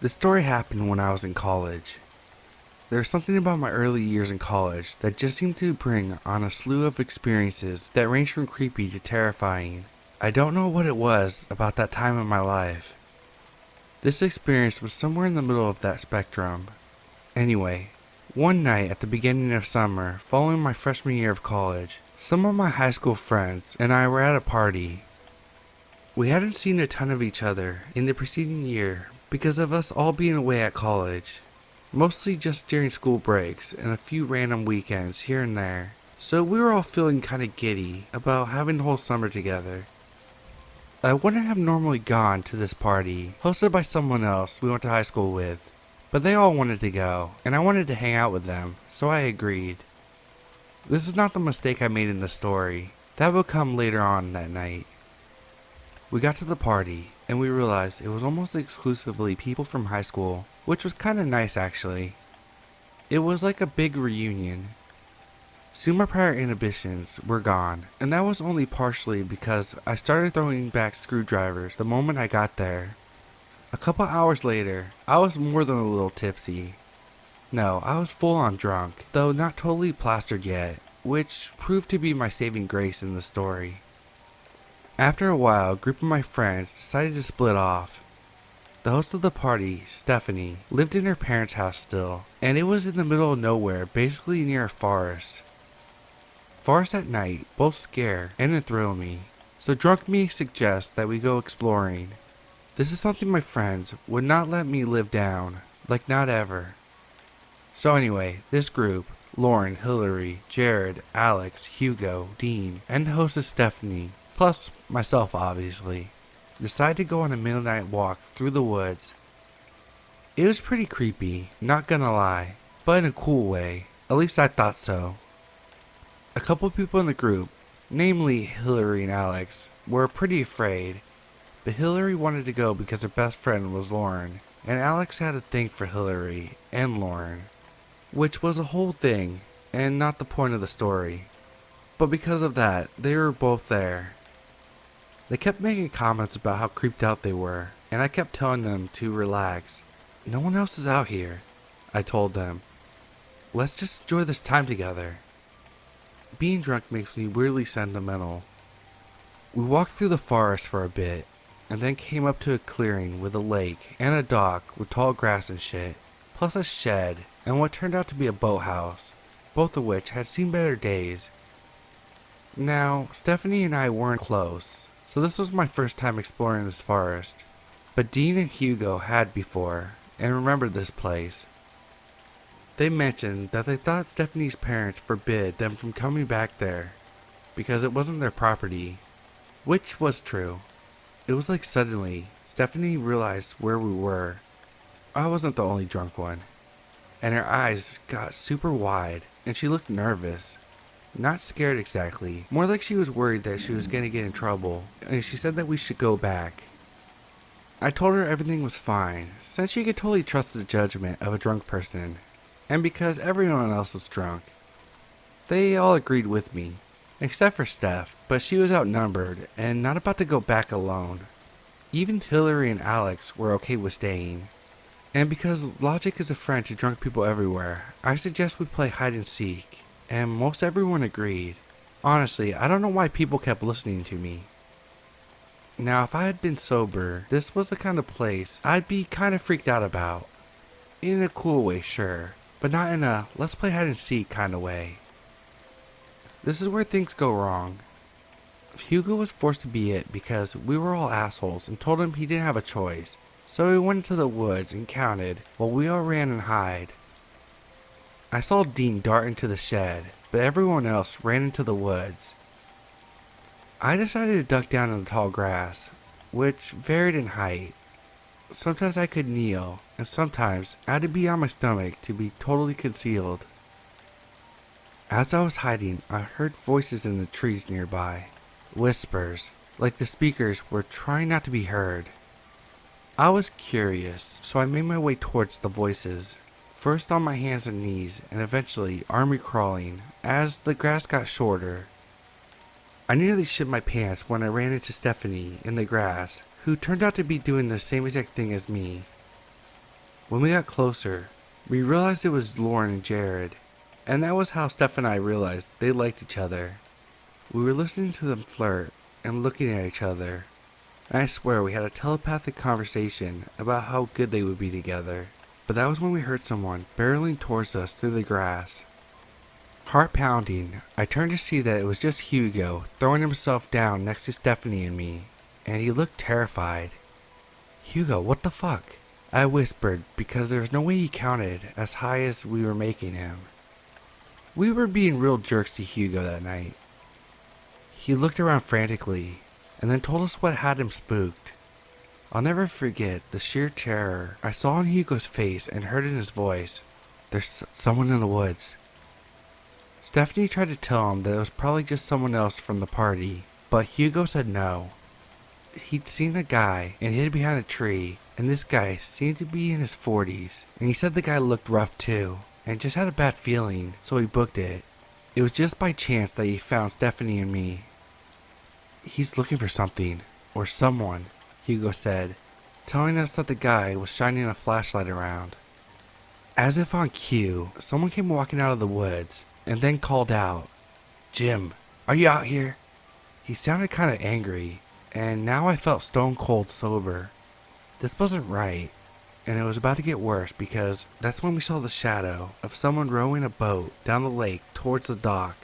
This story happened when I was in college. There was something about my early years in college that just seemed to bring on a slew of experiences that ranged from creepy to terrifying. I don't know what it was about that time in my life. This experience was somewhere in the middle of that spectrum. Anyway, one night at the beginning of summer, following my freshman year of college, some of my high school friends and I were at a party. We hadn't seen a ton of each other in the preceding year because of us all being away at college, mostly just during school breaks and a few random weekends here and there. So we were all feeling kinda giddy about having the whole summer together. I wouldn't have normally gone to this party, hosted by someone else we went to high school with, but they all wanted to go, and I wanted to hang out with them, so I agreed. This is not the mistake I made in the story. That will come later on that night. We got to the party, and we realized it was almost exclusively people from high school, which was kinda nice actually. It was like a big reunion. Soon my prior inhibitions were gone, and that was only partially because I started throwing back screwdrivers the moment I got there. A couple hours later, I was more than a little tipsy. No, I was full on drunk, though not totally plastered yet, which proved to be my saving grace in the story. After a while, a group of my friends decided to split off. The host of the party, Stephanie, lived in her parents' house still, and it was in the middle of nowhere, basically near a forest. Forests at night both scare and thrill me, so drunk me suggests that we go exploring. This is something my friends would not let me live down, like not ever. So anyway, this group, Lauren, Hillary, Jared, Alex, Hugo, Dean, and the hostess Stephanie, plus myself obviously, decided to go on a midnight walk through the woods. It was pretty creepy, not gonna lie, but in a cool way. At least I thought so. A couple people in the group, namely Hillary and Alex, were pretty afraid, but Hillary wanted to go because her best friend was Lauren, and Alex had a thing for Hillary and Lauren, which was a whole thing, and not the point of the story. But because of that, they were both there. They kept making comments about how creeped out they were, and I kept telling them to relax. No one else is out here, I told them. Let's just enjoy this time together. Being drunk makes me weirdly sentimental. We walked through the forest for a bit, and then came up to a clearing with a lake and a dock with tall grass and shit, plus a shed and what turned out to be a boathouse, both of which had seen better days. Now, Stephanie and I weren't close, so this was my first time exploring this forest, but Dean and Hugo had before, and remembered this place. They mentioned that they thought Stephanie's parents forbid them from coming back there, because it wasn't their property, which was true. It was like suddenly, Stephanie realized where we were. I wasn't the only drunk one, and her eyes got super wide, and she looked nervous. Not scared exactly, more like she was worried that she was gonna get in trouble, and she said that we should go back. I told her everything was fine, since she could totally trust the judgment of a drunk person, and because everyone else was drunk. They all agreed with me, except for Steph, but she was outnumbered and not about to go back alone. Even Hillary and Alex were okay with staying. And because logic is a friend to drunk people everywhere, I suggest we play hide and seek. And most everyone agreed. Honestly, I don't know why people kept listening to me. Now, if I had been sober, this was the kind of place I'd be kinda freaked out about. In a cool way, sure, but not in a let's play hide and seek kinda way. This is where things go wrong. Hugo was forced to be it because we were all assholes and told him he didn't have a choice, so he went into the woods and counted while we all ran and hid. I saw Dean dart into the shed, but everyone else ran into the woods. I decided to duck down in the tall grass, which varied in height. Sometimes I could kneel, and sometimes I had to be on my stomach to be totally concealed. As I was hiding, I heard voices in the trees nearby. Whispers, like the speakers were trying not to be heard. I was curious, so I made my way towards the voices. First on my hands and knees, and eventually army crawling, as the grass got shorter. I nearly shit my pants when I ran into Stephanie in the grass, who turned out to be doing the same exact thing as me. When we got closer, we realized it was Lauren and Jared, and that was how Steph and I realized they liked each other. We were listening to them flirt and looking at each other, and I swear we had a telepathic conversation about how good they would be together. But that was when we heard someone barreling towards us through the grass. Heart pounding, I turned to see that it was just Hugo throwing himself down next to Stephanie and me, and he looked terrified. "Hugo, what the fuck?" I whispered because there was no way he counted as high as we were making him. We were being real jerks to Hugo that night. He looked around frantically and then told us what had him spooked. I'll never forget the sheer terror I saw on Hugo's face and heard in his voice. "There's someone in the woods." Stephanie tried to tell him that it was probably just someone else from the party, but Hugo said no. He'd seen a guy and hid behind a tree, and this guy seemed to be in his 40s, and he said the guy looked rough too, and just had a bad feeling, so he booked it. It was just by chance that he found Stephanie and me. "He's looking for something, or someone," Hugo said, telling us that the guy was shining a flashlight around. As if on cue, someone came walking out of the woods, and then called out, "Jim, are you out here?" He sounded kind of angry, and now I felt stone cold sober. This wasn't right, and it was about to get worse because that's when we saw the shadow of someone rowing a boat down the lake towards the dock.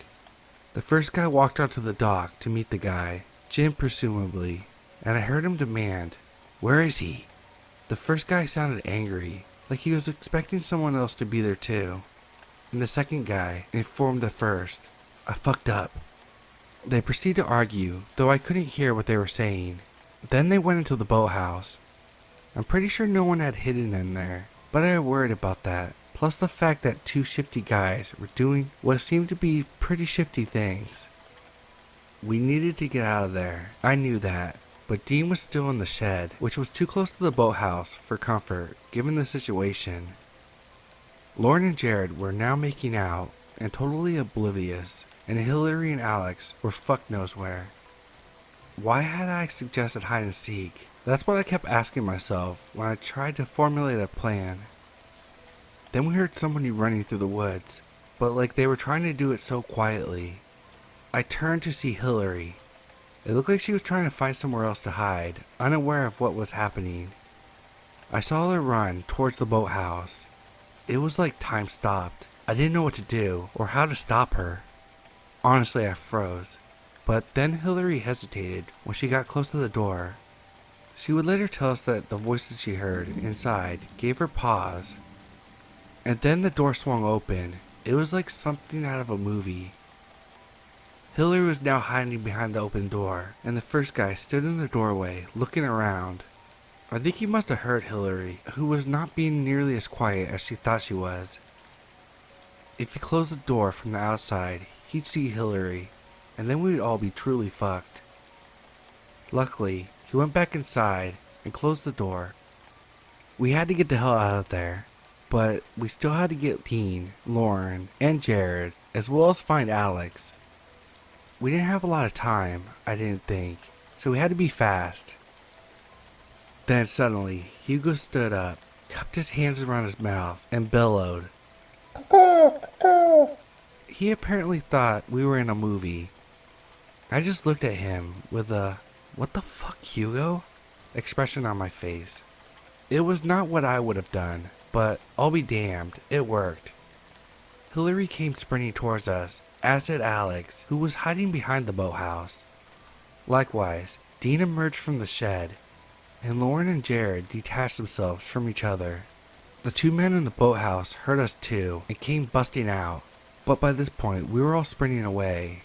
The first guy walked onto the dock to meet the guy, Jim presumably, and I heard him demand, "Where is he?" The first guy sounded angry, like he was expecting someone else to be there too. And the second guy informed the first, "I fucked up." They proceeded to argue, though I couldn't hear what they were saying. Then they went into the boathouse. I'm pretty sure no one had hidden in there, but I worried about that, plus the fact that two shifty guys were doing what seemed to be pretty shifty things. We needed to get out of there, I knew that, but Dean was still in the shed, which was too close to the boathouse for comfort, given the situation. Lauren and Jared were now making out and totally oblivious, and Hillary and Alex were fuck knows where. Why had I suggested hide and seek? That's what I kept asking myself when I tried to formulate a plan. Then we heard somebody running through the woods, but like they were trying to do it so quietly. I turned to see Hillary. It looked like she was trying to find somewhere else to hide, unaware of what was happening. I saw her run towards the boathouse. It was like time stopped. I didn't know what to do or how to stop her. Honestly, I froze. But then Hillary hesitated when she got close to the door. She would later tell us that the voices she heard inside gave her pause. And then the door swung open. It was like something out of a movie. Hillary was now hiding behind the open door, and the first guy stood in the doorway, looking around. I think he must have heard Hillary, who was not being nearly as quiet as she thought she was. If he closed the door from the outside, he'd see Hillary, and then we'd all be truly fucked. Luckily, he went back inside and closed the door. We had to get the hell out of there, but we still had to get Dean, Lauren, and Jared, as well as find Alex. We didn't have a lot of time, I didn't think, so we had to be fast. Then suddenly, Hugo stood up, cupped his hands around his mouth, and bellowed. He apparently thought we were in a movie. I just looked at him with a, "What the fuck, Hugo?" expression on my face. It was not what I would have done, but I'll be damned, it worked. Hillary came sprinting towards us, as did Alex, who was hiding behind the boathouse. Likewise, Dean emerged from the shed, and Lauren and Jared detached themselves from each other. The two men in the boathouse heard us too and came busting out, but by this point we were all sprinting away.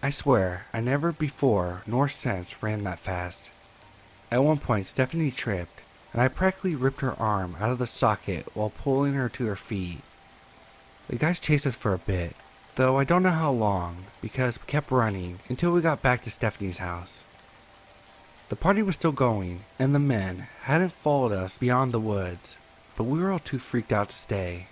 I swear I never before nor since ran that fast. At one point Stephanie tripped, and I practically ripped her arm out of the socket while pulling her to her feet. The guys chased us for a bit, though I don't know how long, because we kept running until we got back to Stephanie's house. The party was still going, and the men hadn't followed us beyond the woods, but we were all too freaked out to stay.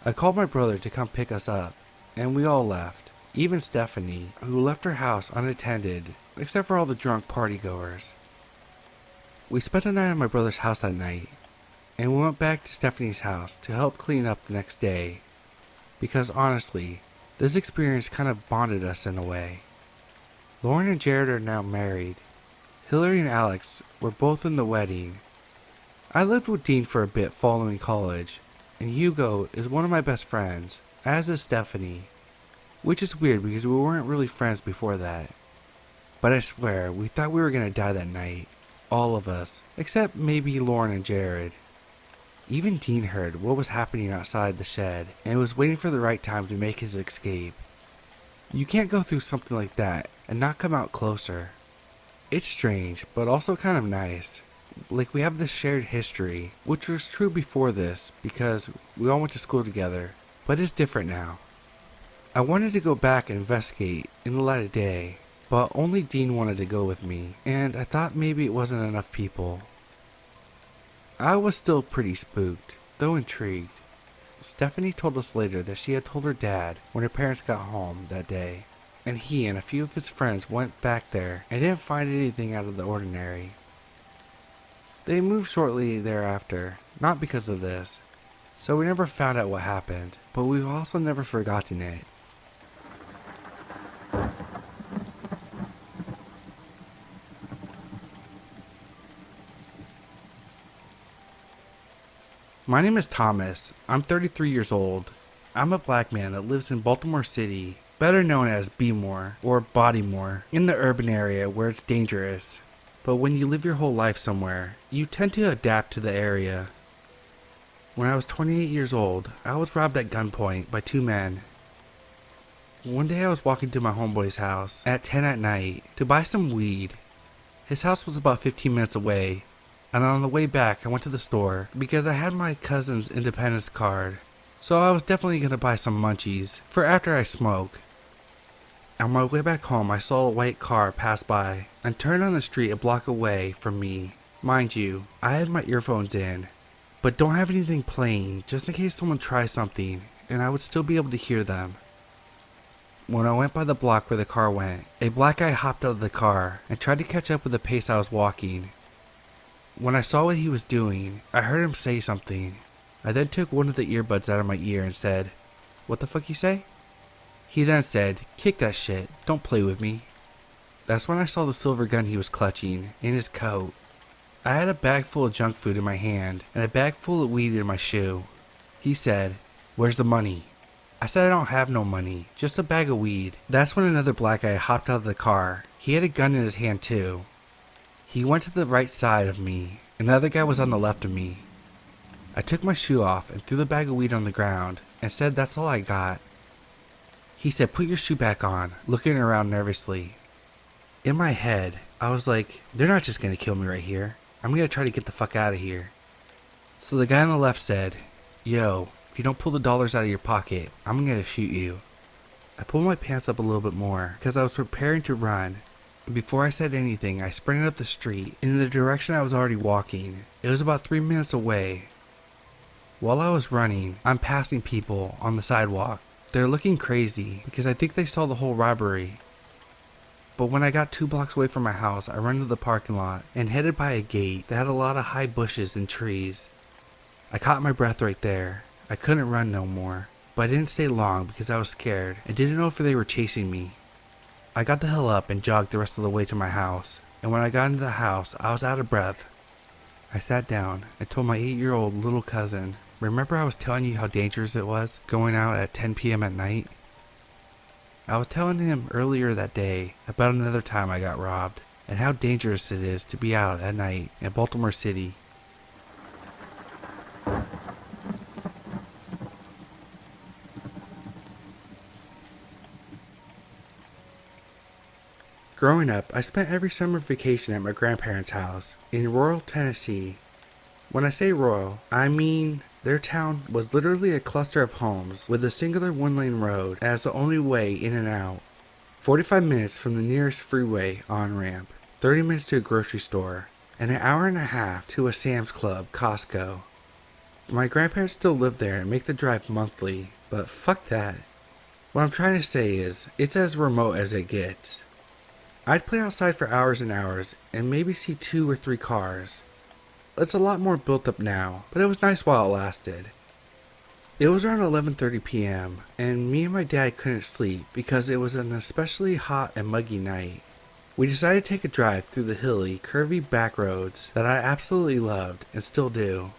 I called my brother to come pick us up, and we all left, even Stephanie, who left her house unattended, except for all the drunk partygoers. We spent the night at my brother's house that night. and we went back to Stephanie's house to help clean up the next day. Because honestly, this experience kind of bonded us in a way. Lauren and Jared are now married. Hillary and Alex were both in the wedding. I lived with Dean for a bit following college, and Hugo is one of my best friends, as is Stephanie. Which is weird because we weren't really friends before that. But I swear, we thought we were gonna die that night. All of us, except maybe Lauren and Jared. Even Dean heard what was happening outside the shed and was waiting for the right time to make his escape. You can't go through something like that and not come out closer. It's strange, but also kind of nice. Like we have this shared history, which was true before this because we all went to school together, but it's different now. I wanted to go back and investigate in the light of day, but only Dean wanted to go with me, and I thought maybe it wasn't enough people. I was still pretty spooked, though intrigued. Stephanie told us later that she had told her dad when her parents got home that day, and he and a few of his friends went back there and didn't find anything out of the ordinary. They moved shortly thereafter, not because of this, so we never found out what happened, but we've also never forgotten it. My name is Thomas. I'm 33 years old. I'm a black man that lives in Baltimore City, better known as Bmore or Bodymore, in the urban area where it's dangerous. But when you live your whole life somewhere, you tend to adapt to the area. When I was 28 years old, I was robbed at gunpoint by two men. One day I was walking to my homeboy's house at 10 at night to buy some weed. His house was about 15 minutes away, and on the way back I went to the store because I had my cousin's independence card, so I was definitely going to buy some munchies for after I smoke. On my way back home I saw a white car pass by and turned on the street a block away from me. Mind you, I had my earphones in, but don't have anything playing just in case someone tries something and I would still be able to hear them. When I went by the block where the car went, a black guy hopped out of the car and tried to catch up with the pace I was walking. When I saw what he was doing, I heard him say something. I then took one of the earbuds out of my ear and said, "What the fuck you say?" He then said, "Kick that shit, don't play with me." That's when I saw the silver gun he was clutching in his coat. I had a bag full of junk food in my hand and a bag full of weed in my shoe. He said, "Where's the money?" I said I don't have no money, just a bag of weed. That's when another black guy hopped out of the car. He had a gun in his hand too. He went to the right side of me, and the other guy was on the left of me. I took my shoe off and threw the bag of weed on the ground and said that's all I got. He said, "Put your shoe back on," looking around nervously. In my head, I was like, they're not just gonna kill me right here. I'm gonna try to get the fuck out of here. So the guy on the left said, "Yo, if you don't pull the dollars out of your pocket, I'm gonna shoot you." I pulled my pants up a little bit more because I was preparing to run. Before I said anything, I sprinted up the street in the direction I was already walking. It was about 3 minutes away. While I was running, I'm passing people on the sidewalk. They're looking crazy because I think they saw the whole robbery. But when I got 2 blocks away from my house, I ran to the parking lot and headed by a gate that had a lot of high bushes and trees. I caught my breath right there. I couldn't run no more, but I didn't stay long because I was scared and didn't know if they were chasing me. I got the hell up and jogged the rest of the way to my house, and when I got into the house, I was out of breath. I sat down and told my 8-year-old little cousin, "Remember I was telling you how dangerous it was going out at 10 p.m. at night?" I was telling him earlier that day about another time I got robbed and how dangerous it is to be out at night in Baltimore City. Growing up, I spent every summer vacation at my grandparents' house in rural Tennessee. When I say rural, I mean their town was literally a cluster of homes with a singular one-lane road as the only way in and out. 45 minutes from the nearest freeway on-ramp, 30 minutes to a grocery store, and an hour and a half to a Sam's Club, Costco. My grandparents still live there and make the drive monthly, but fuck that. What I'm trying to say is, it's as remote as it gets. I'd play outside for hours and hours and maybe see 2 or 3 cars. It's a lot more built up now, but it was nice while it lasted. It was around 11:30 p.m., and me and my dad couldn't sleep because it was an especially hot and muggy night. We decided to take a drive through the hilly, curvy back roads that I absolutely loved and still do.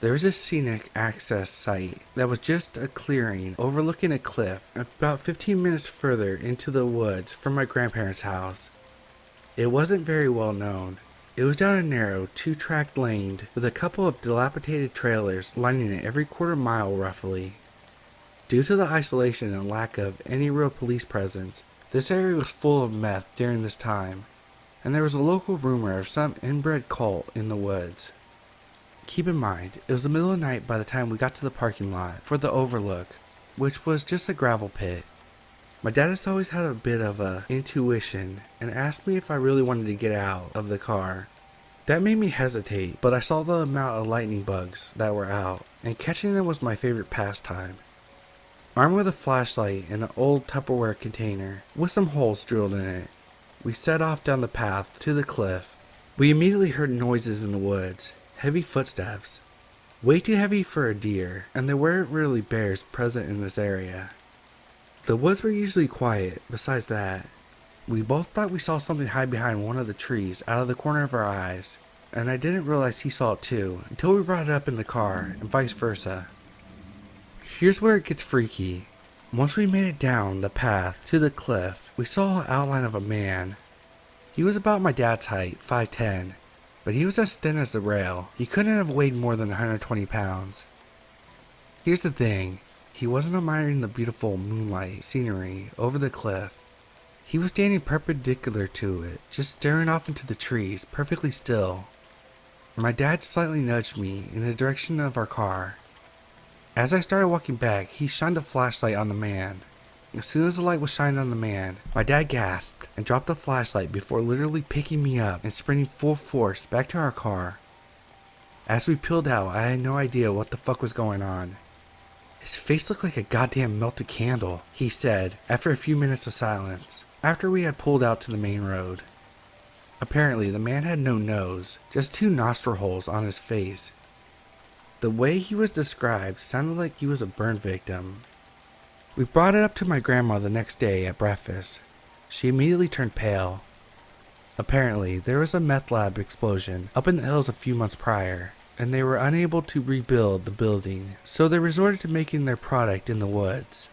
There was a scenic access site that was just a clearing overlooking a cliff about 15 minutes further into the woods from my grandparents' house. It wasn't very well known. It was down a narrow, two-track lane with a couple of dilapidated trailers lining it every quarter mile roughly. Due to the isolation and lack of any real police presence, this area was full of meth during this time, and there was a local rumor of some inbred cult in the woods. Keep in mind, it was the middle of the night by the time we got to the parking lot for the overlook, which was just a gravel pit. My dad has always had a bit of a intuition and asked me if I really wanted to get out of the car. That made me hesitate, but I saw the amount of lightning bugs that were out, and catching them was my favorite pastime. Armed with a flashlight and an old Tupperware container with some holes drilled in it, we set off down the path to the cliff. We immediately heard noises in the woods, heavy footsteps. Way too heavy for a deer, and there weren't really bears present in this area. The woods were usually quiet, besides that. We both thought we saw something hide behind one of the trees out of the corner of our eyes, and I didn't realize he saw it too until we brought it up in the car, and vice versa. Here's where it gets freaky. Once we made it down the path to the cliff, we saw an outline of a man. He was about my dad's height, 5'10", but he was as thin as the rail. He couldn't have weighed more than 120 pounds. Here's the thing, he wasn't admiring the beautiful moonlight scenery over the cliff. He was standing perpendicular to it, just staring off into the trees, perfectly still. My dad slightly nudged me in the direction of our car. As I started walking back, he shined a flashlight on the man. As soon as the light was shined on the man, my dad gasped and dropped the flashlight before literally picking me up and sprinting full force back to our car. As we peeled out, I had no idea what the fuck was going on. His face looked like a goddamn melted candle, he said after a few minutes of silence, after we had pulled out to the main road. Apparently, the man had no nose, just 2 nostril holes on his face. The way he was described sounded like he was a burn victim. We brought it up to my grandma the next day at breakfast. She immediately turned pale. Apparently, there was a meth lab explosion up in the hills a few months prior, and they were unable to rebuild the building, so they resorted to making their product in the woods.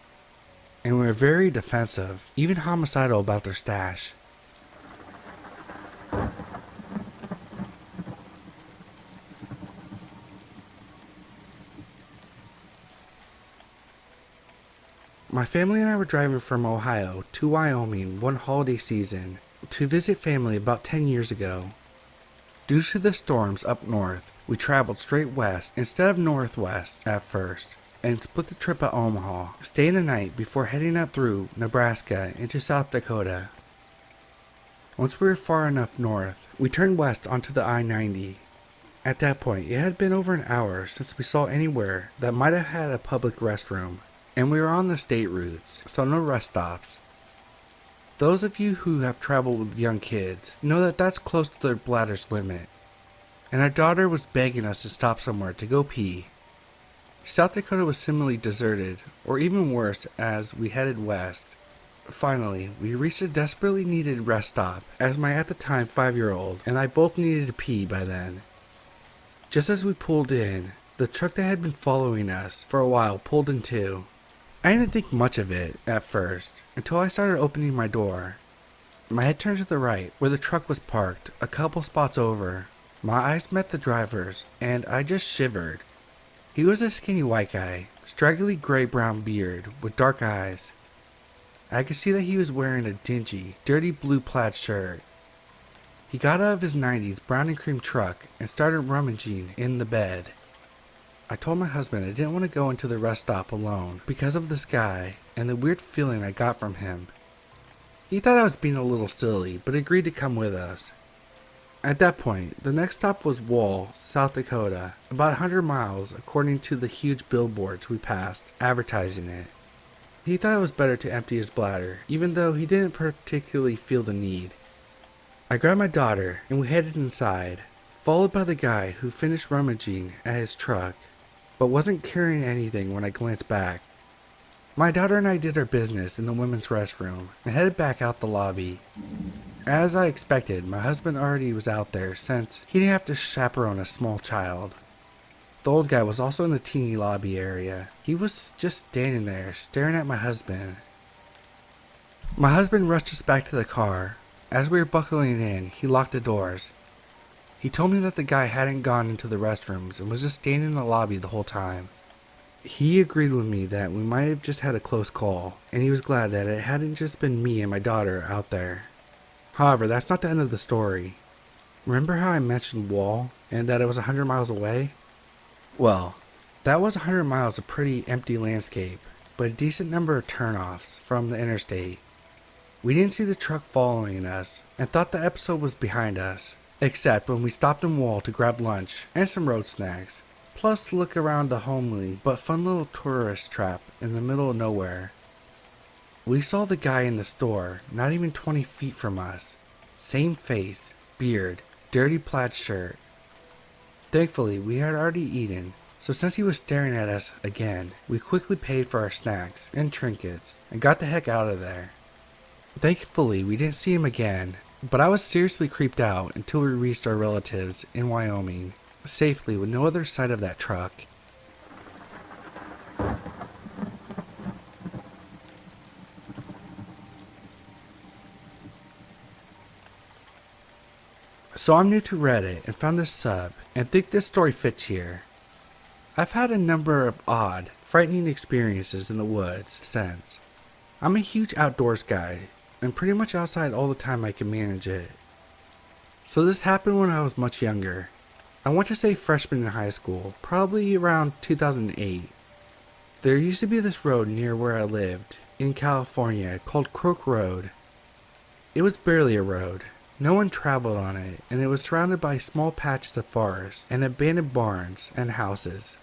And were very defensive, even homicidal about their stash. My family and I were driving from Ohio to Wyoming one holiday season to visit family about 10 years ago. Due to the storms up north, we traveled straight west instead of northwest at first, and split the trip at Omaha, staying the night before heading up through Nebraska into South Dakota. Once we were far enough north, we turned west onto the I-90. At that point, it had been over an hour since we saw anywhere that might have had a public restroom, and we were on the state routes, so no rest stops. Those of you who have traveled with young kids know that that's close to their bladder's limit, and our daughter was begging us to stop somewhere to go pee. South Dakota was similarly deserted, or even worse, as we headed west. Finally, we reached a desperately needed rest stop, as my at the time 5-year-old and I both needed to pee by then. Just as we pulled in, the truck that had been following us for a while pulled in too. I didn't think much of it at first, until I started opening my door. My head turned to the right, where the truck was parked, a couple spots over. My eyes met the driver's, and I just shivered. He was a skinny white guy, straggly gray-brown beard, with dark eyes. I could see that he was wearing a dingy, dirty blue plaid shirt. He got out of his 90s brown and cream truck and started rummaging in the bed. I told my husband I didn't want to go into the rest stop alone because of this guy and the weird feeling I got from him. He thought I was being a little silly, but agreed to come with us. At that point, the next stop was Wall, South Dakota, about 100 miles according to the huge billboards we passed, advertising it. He thought it was better to empty his bladder, even though he didn't particularly feel the need. I grabbed my daughter, and we headed inside. followed by the guy who finished rummaging at his truck, but wasn't carrying anything when I glanced back. My daughter and I did our business in the women's restroom and headed back out the lobby. As I expected, my husband already was out there since he didn't have to chaperone a small child. The old guy was also in the teeny lobby area. He was just standing there, staring at my husband. My husband rushed us back to the car. As we were buckling in, he locked the doors. He told me that the guy hadn't gone into the restrooms and was just standing in the lobby the whole time. He agreed with me that we might have just had a close call, and he was glad that it hadn't just been me and my daughter out there. However, that's not the end of the story. Remember how I mentioned Wall, and that it was 100 miles away? Well, that was 100 miles of pretty empty landscape, but a decent number of turnoffs from the interstate. We didn't see the truck following us, and thought the episode was behind us, except when we stopped in Wall to grab lunch and some road snacks. Plus look around the homely but fun little tourist trap in the middle of nowhere. We saw the guy in the store not even 20 feet from us. Same face, beard, dirty plaid shirt. Thankfully we had already eaten, so since he was staring at us again, we quickly paid for our snacks and trinkets and got the heck out of there. Thankfully we didn't see him again, but I was seriously creeped out until we reached our relatives in Wyoming. Safely with no other sight of that truck. So I'm new to Reddit and found this sub and think this story fits here. I've had a number of odd, frightening experiences in the woods since. I'm a huge outdoors guy and pretty much outside all the time I can manage it. So this happened when I was much younger. I want to say freshman in high school, probably around 2008. There used to be this road near where I lived, in California, called Crook Road. It was barely a road. No one traveled on it, and it was surrounded by small patches of forest and abandoned barns and houses.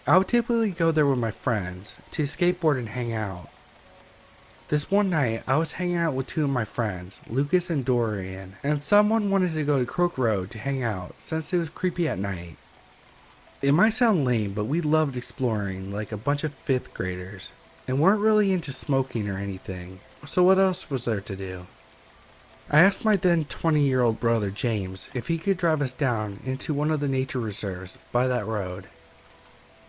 I would typically go there with my friends to skateboard and hang out. This one night, I was hanging out with two of my friends, Lucas and Dorian, and someone wanted to go to Crook Road to hang out since it was creepy at night. It might sound lame, but we loved exploring like a bunch of 5th graders, and weren't really into smoking or anything, so what else was there to do? I asked my then 20-year-old brother James if he could drive us down into one of the nature reserves by that road.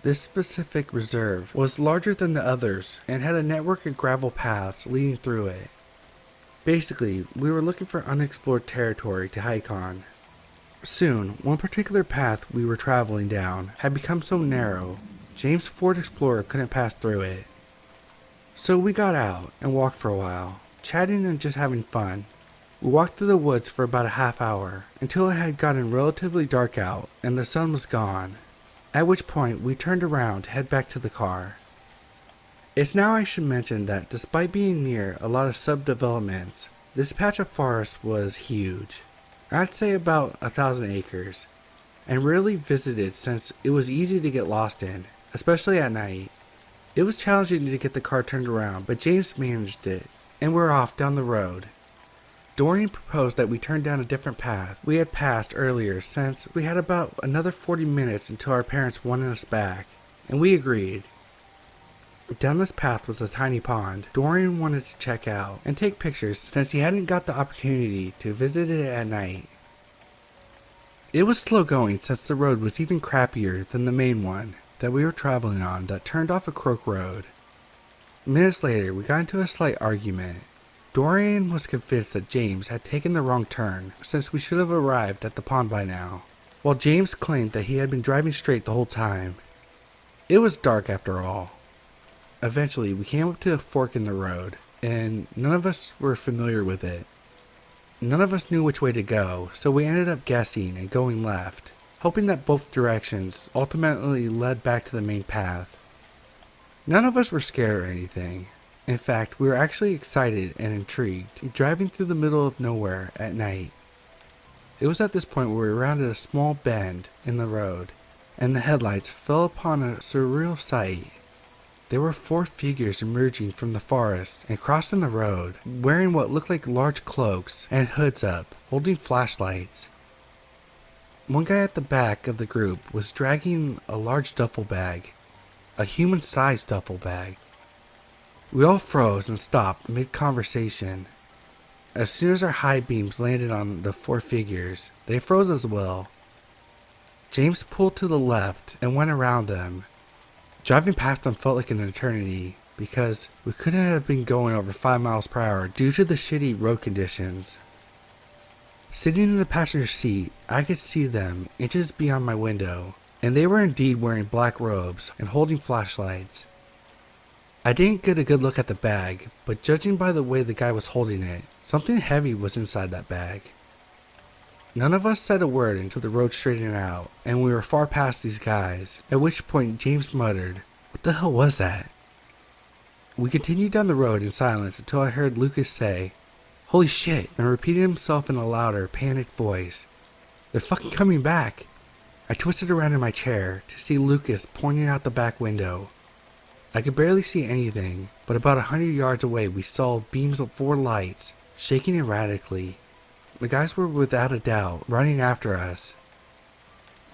This specific reserve was larger than the others and had a network of gravel paths leading through it. Basically, we were looking for unexplored territory to hike on. Soon, one particular path we were traveling down had become so narrow, James' Ford Explorer couldn't pass through it. So we got out and walked for a while, chatting and just having fun. We walked through the woods for about a half hour until it had gotten relatively dark out and the sun was gone. At which point we turned around to head back to the car. It's now I should mention that despite being near a lot of subdevelopments, this patch of forest was huge. I'd say about 1,000 acres, and rarely visited since it was easy to get lost in, especially at night. It was challenging to get the car turned around, but James managed it, and we're off down the road. Dorian proposed that we turn down a different path we had passed earlier since we had about another 40 minutes until our parents wanted us back, and we agreed. Down this path was a tiny pond Dorian wanted to check out and take pictures since he hadn't got the opportunity to visit it at night. It was slow going since the road was even crappier than the main one that we were traveling on that turned off a Crook Road. Minutes later, we got into a slight argument. Dorian was convinced that James had taken the wrong turn since we should have arrived at the pond by now, while James claimed that he had been driving straight the whole time. It was dark after all. Eventually, we came up to a fork in the road, and none of us were familiar with it. None of us knew which way to go, so we ended up guessing and going left, hoping that both directions ultimately led back to the main path. None of us were scared or anything. In fact, we were actually excited and intrigued, driving through the middle of nowhere at night. It was at this point where we rounded a small bend in the road, and the headlights fell upon a surreal sight. There were 4 figures emerging from the forest and crossing the road, wearing what looked like large cloaks and hoods up, holding flashlights. One guy at the back of the group was dragging a large duffel bag, a human-sized duffel bag. We all froze and stopped mid-conversation. As soon as our high beams landed on the four figures, they froze as well. James pulled to the left and went around them. Driving past them felt like an eternity because we couldn't have been going over 5 miles per hour due to the shitty road conditions. Sitting in the passenger seat, I could see them inches beyond my window, and they were indeed wearing black robes and holding flashlights. I didn't get a good look at the bag, but judging by the way the guy was holding it, something heavy was inside that bag. None of us said a word until the road straightened out, and we were far past these guys, at which point James muttered, "What the hell was that?" We continued down the road in silence until I heard Lucas say, "Holy shit," and repeated himself in a louder, panicked voice, "They're fucking coming back." I twisted around in my chair to see Lucas pointing out the back window. I could barely see anything, but about 100 yards away we saw beams of 4 lights, shaking erratically. The guys were without a doubt running after us.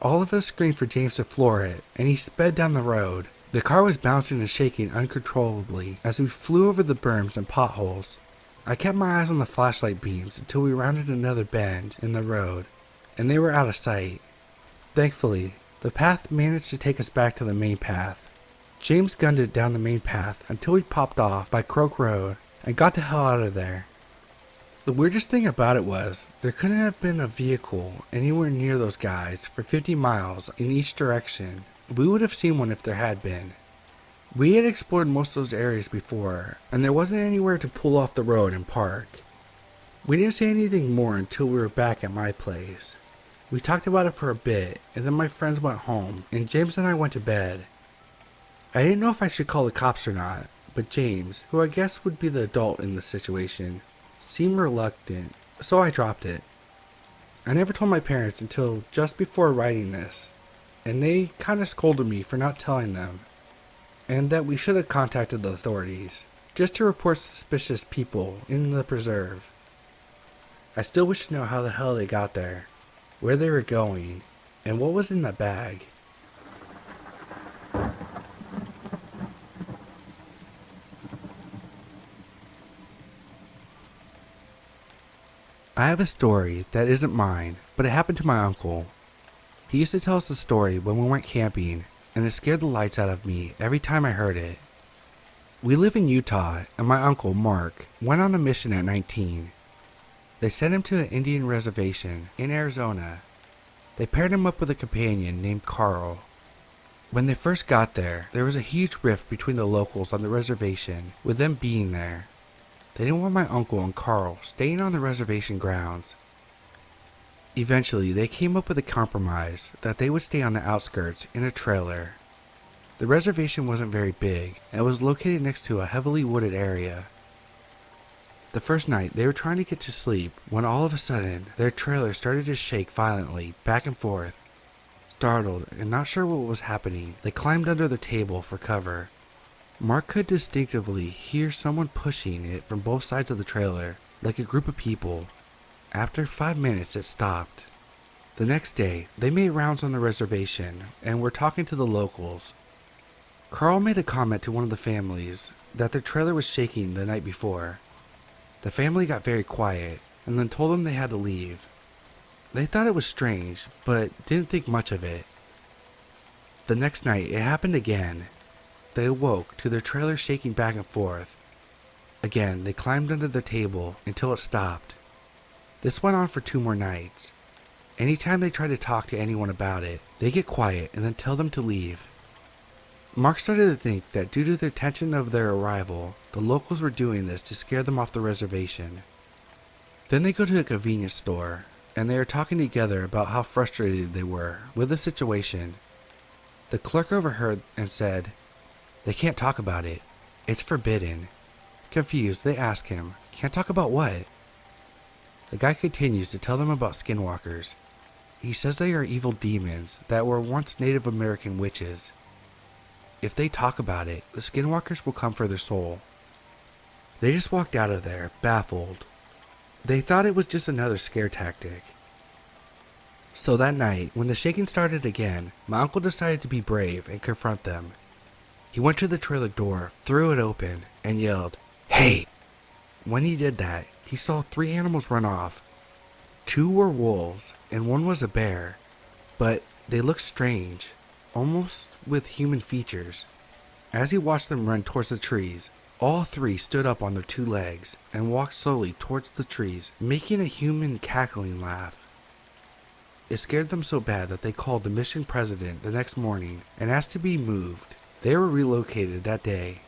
All of us screamed for James to floor it, and he sped down the road. The car was bouncing and shaking uncontrollably as we flew over the berms and potholes. I kept my eyes on the flashlight beams until we rounded another bend in the road, and they were out of sight. Thankfully, the path managed to take us back to the main path. James gunned it down the main path until we popped off by Croak Road and got the hell out of there. The weirdest thing about it was, there couldn't have been a vehicle anywhere near those guys for 50 miles in each direction. We would have seen one if there had been. We had explored most of those areas before, and there wasn't anywhere to pull off the road and park. We didn't say anything more until we were back at my place. We talked about it for a bit, and then my friends went home, and James and I went to bed. I didn't know if I should call the cops or not, but James, who I guess would be the adult in the situation, seemed reluctant, so I dropped it. I never told my parents until just before writing this, and they kinda scolded me for not telling them, and that we should have contacted the authorities, just to report suspicious people in the preserve. I still wish to know how the hell they got there, where they were going, and what was in that bag. I have a story that isn't mine, but it happened to my uncle. He used to tell us the story when we went camping, and it scared the lights out of me every time I heard it. We live in Utah, and my uncle, Mark, went on a mission at 19. They sent him to an Indian reservation in Arizona. They paired him up with a companion named Carl. When they first got there was a huge rift between the locals on the reservation, with them being there. They didn't want my uncle and Carl staying on the reservation grounds. Eventually, they came up with a compromise that they would stay on the outskirts in a trailer. The reservation wasn't very big, and it was located next to a heavily wooded area. The first night, they were trying to get to sleep when all of a sudden, their trailer started to shake violently, back and forth. Startled and not sure what was happening, they climbed under the table for cover. Mark could distinctively hear someone pushing it from both sides of the trailer, like a group of people. After 5 minutes, it stopped. The next day, they made rounds on the reservation and were talking to the locals. Carl made a comment to one of the families that their trailer was shaking the night before. The family got very quiet and then told them they had to leave. They thought it was strange, but didn't think much of it. The next night, it happened again. They awoke to their trailer shaking back and forth. Again, they climbed under the table until it stopped. This went on for 2 more nights. Anytime they tried to talk to anyone about it, they get quiet and then tell them to leave. Mark started to think that due to their tension of their arrival, the locals were doing this to scare them off the reservation. Then they go to a convenience store, and they are talking together about how frustrated they were with the situation. The clerk overheard and said, "They can't talk about it. It's forbidden." Confused, they ask him, "Can't talk about what?" The guy continues to tell them about skinwalkers. He says they are evil demons that were once Native American witches. If they talk about it, the skinwalkers will come for their soul. They just walked out of there, baffled. They thought it was just another scare tactic. So that night, when the shaking started again, my uncle decided to be brave and confront them. He went to the trailer door, threw it open, and yelled, "Hey!" When he did that, he saw 3 animals run off. 2 were wolves, and 1 was a bear, but they looked strange, almost with human features. As he watched them run towards the trees, all 3 stood up on their 2 legs and walked slowly towards the trees, making a human cackling laugh. It scared them so bad that they called the mission president the next morning and asked to be moved. They were relocated that day.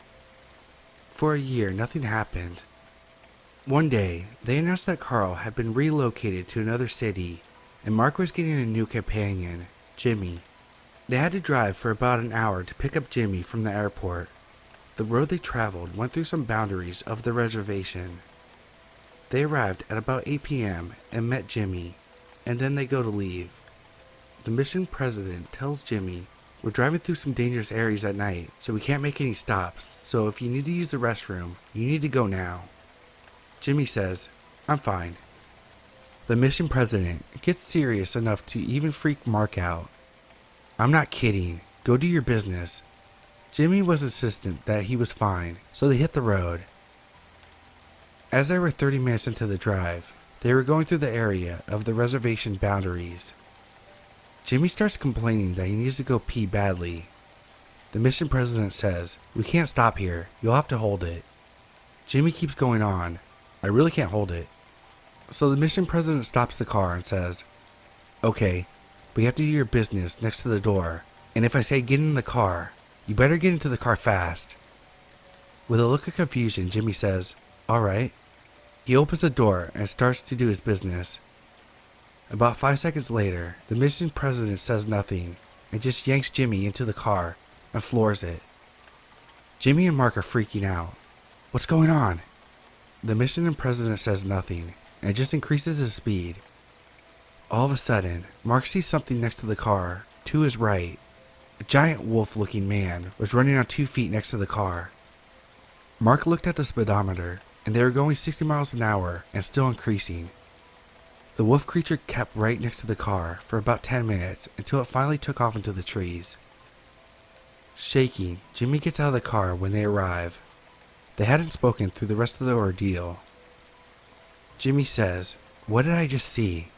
For a year, nothing happened. One day, they announced that Carl had been relocated to another city, and Mark was getting a new companion, Jimmy. They had to drive for about an hour to pick up Jimmy from the airport. The road they traveled went through some boundaries of the reservation. They arrived at about 8 p.m. and met Jimmy, and then they go to leave. The mission president tells Jimmy, "We're driving through some dangerous areas at night, so we can't make any stops, so if you need to use the restroom, you need to go now." Jimmy says, "I'm fine." The mission president gets serious enough to even freak Mark out. "I'm not kidding, go do your business." Jimmy was insistent that he was fine, so they hit the road. As they were 30 minutes into the drive, they were going through the area of the reservation boundaries. Jimmy starts complaining that he needs to go pee badly. The mission president says, "We can't stop here, you'll have to hold it." Jimmy keeps going on, "I really can't hold it." So the mission president stops the car and says, "Okay, but you have to do your business next to the door, and if I say get in the car, you better get into the car fast." With a look of confusion, Jimmy says, "All right." He opens the door and starts to do his business. About 5 seconds later, the mission president says nothing and just yanks Jimmy into the car and floors it. Jimmy and Mark are freaking out. "What's going on?" The mission president says nothing and just increases his speed. All of a sudden, Mark sees something next to the car, to his right. A giant wolf-looking man was running on 2 feet next to the car. Mark looked at the speedometer, and they were going 60 miles an hour and still increasing. The wolf creature kept right next to the car for about 10 minutes until it finally took off into the trees. Shaking, Jimmy gets out of the car when they arrive. They hadn't spoken through the rest of the ordeal. Jimmy says, "What did I just see?"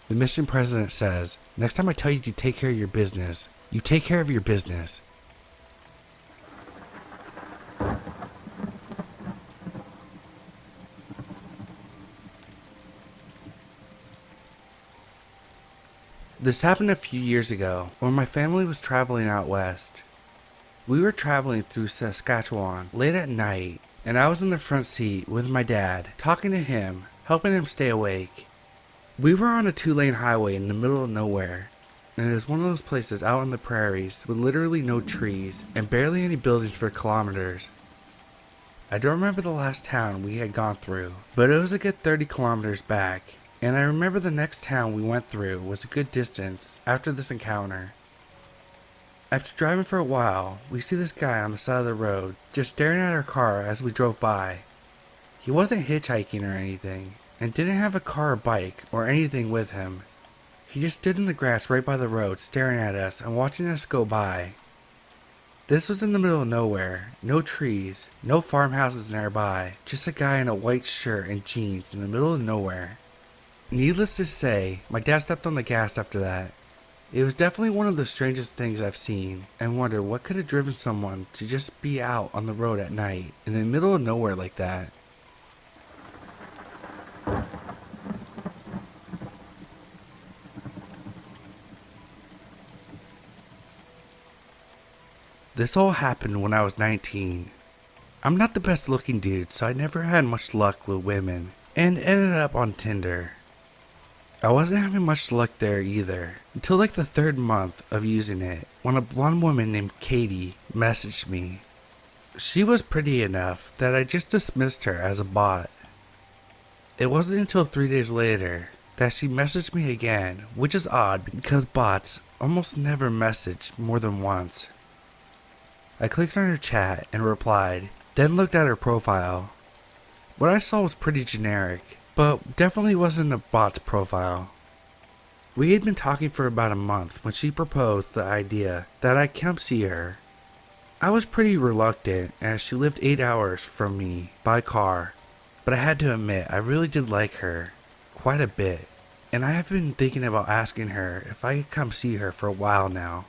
The mission president says, "Next time I tell you to take care of your business, you take care of your business." This happened a few years ago when my family was traveling out west. We were traveling through Saskatchewan late at night, and I was in the front seat with my dad, talking to him, helping him stay awake. We were on a 2-lane highway in the middle of nowhere, and it was one of those places out in the prairies with literally no trees and barely any buildings for kilometers. I don't remember the last town we had gone through, but it was a good 30 kilometers back, and I remember the next town we went through was a good distance after this encounter. After driving for a while, we see this guy on the side of the road just staring at our car as we drove by. He wasn't hitchhiking or anything, and didn't have a car or bike or anything with him. He just stood in the grass right by the road staring at us and watching us go by. This was in the middle of nowhere, no trees, no farmhouses nearby, just a guy in a white shirt and jeans in the middle of nowhere. Needless to say, my dad stepped on the gas after that. It was definitely one of the strangest things I've seen, and wonder what could have driven someone to just be out on the road at night in the middle of nowhere like that. This all happened when I was 19. I'm not the best looking dude, so I never had much luck with women, and ended up on Tinder. I wasn't having much luck there either, until like the 3rd month of using it, when a blonde woman named Katie messaged me. She was pretty enough that I just dismissed her as a bot. It wasn't until 3 days later that she messaged me again, which is odd because bots almost never message more than once. I clicked on her chat and replied, then looked at her profile. What I saw was pretty generic, but definitely wasn't a bot's profile. We had been talking for about a month when she proposed the idea that I come see her. I was pretty reluctant as she lived 8 hours from me by car, but I had to admit I really did like her quite a bit, and I have been thinking about asking her if I could come see her for a while now.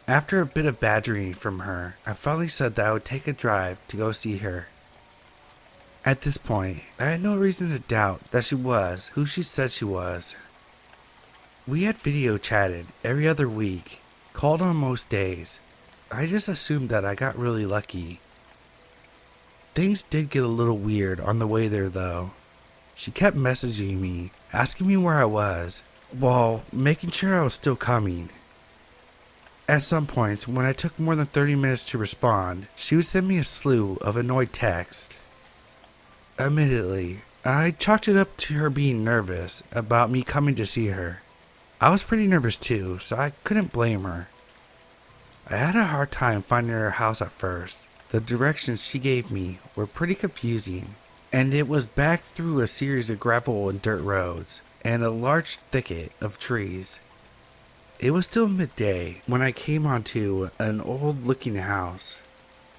After a bit of badgering from her, I finally said that I would take a drive to go see her. At this point, I had no reason to doubt that she was who she said she was. We had video chatted every other week, called on most days. I just assumed that I got really lucky. Things did get a little weird on the way there though. She kept messaging me, asking me where I was, while making sure I was still coming. At some points, when I took more than 30 minutes to respond, she would send me a slew of annoyed texts. Admittedly, I chalked it up to her being nervous about me coming to see her. I was pretty nervous too, so I couldn't blame her. I had a hard time finding her house at first. The directions she gave me were pretty confusing, and it was back through a series of gravel and dirt roads, and a large thicket of trees. It was still midday when I came onto an old-looking house.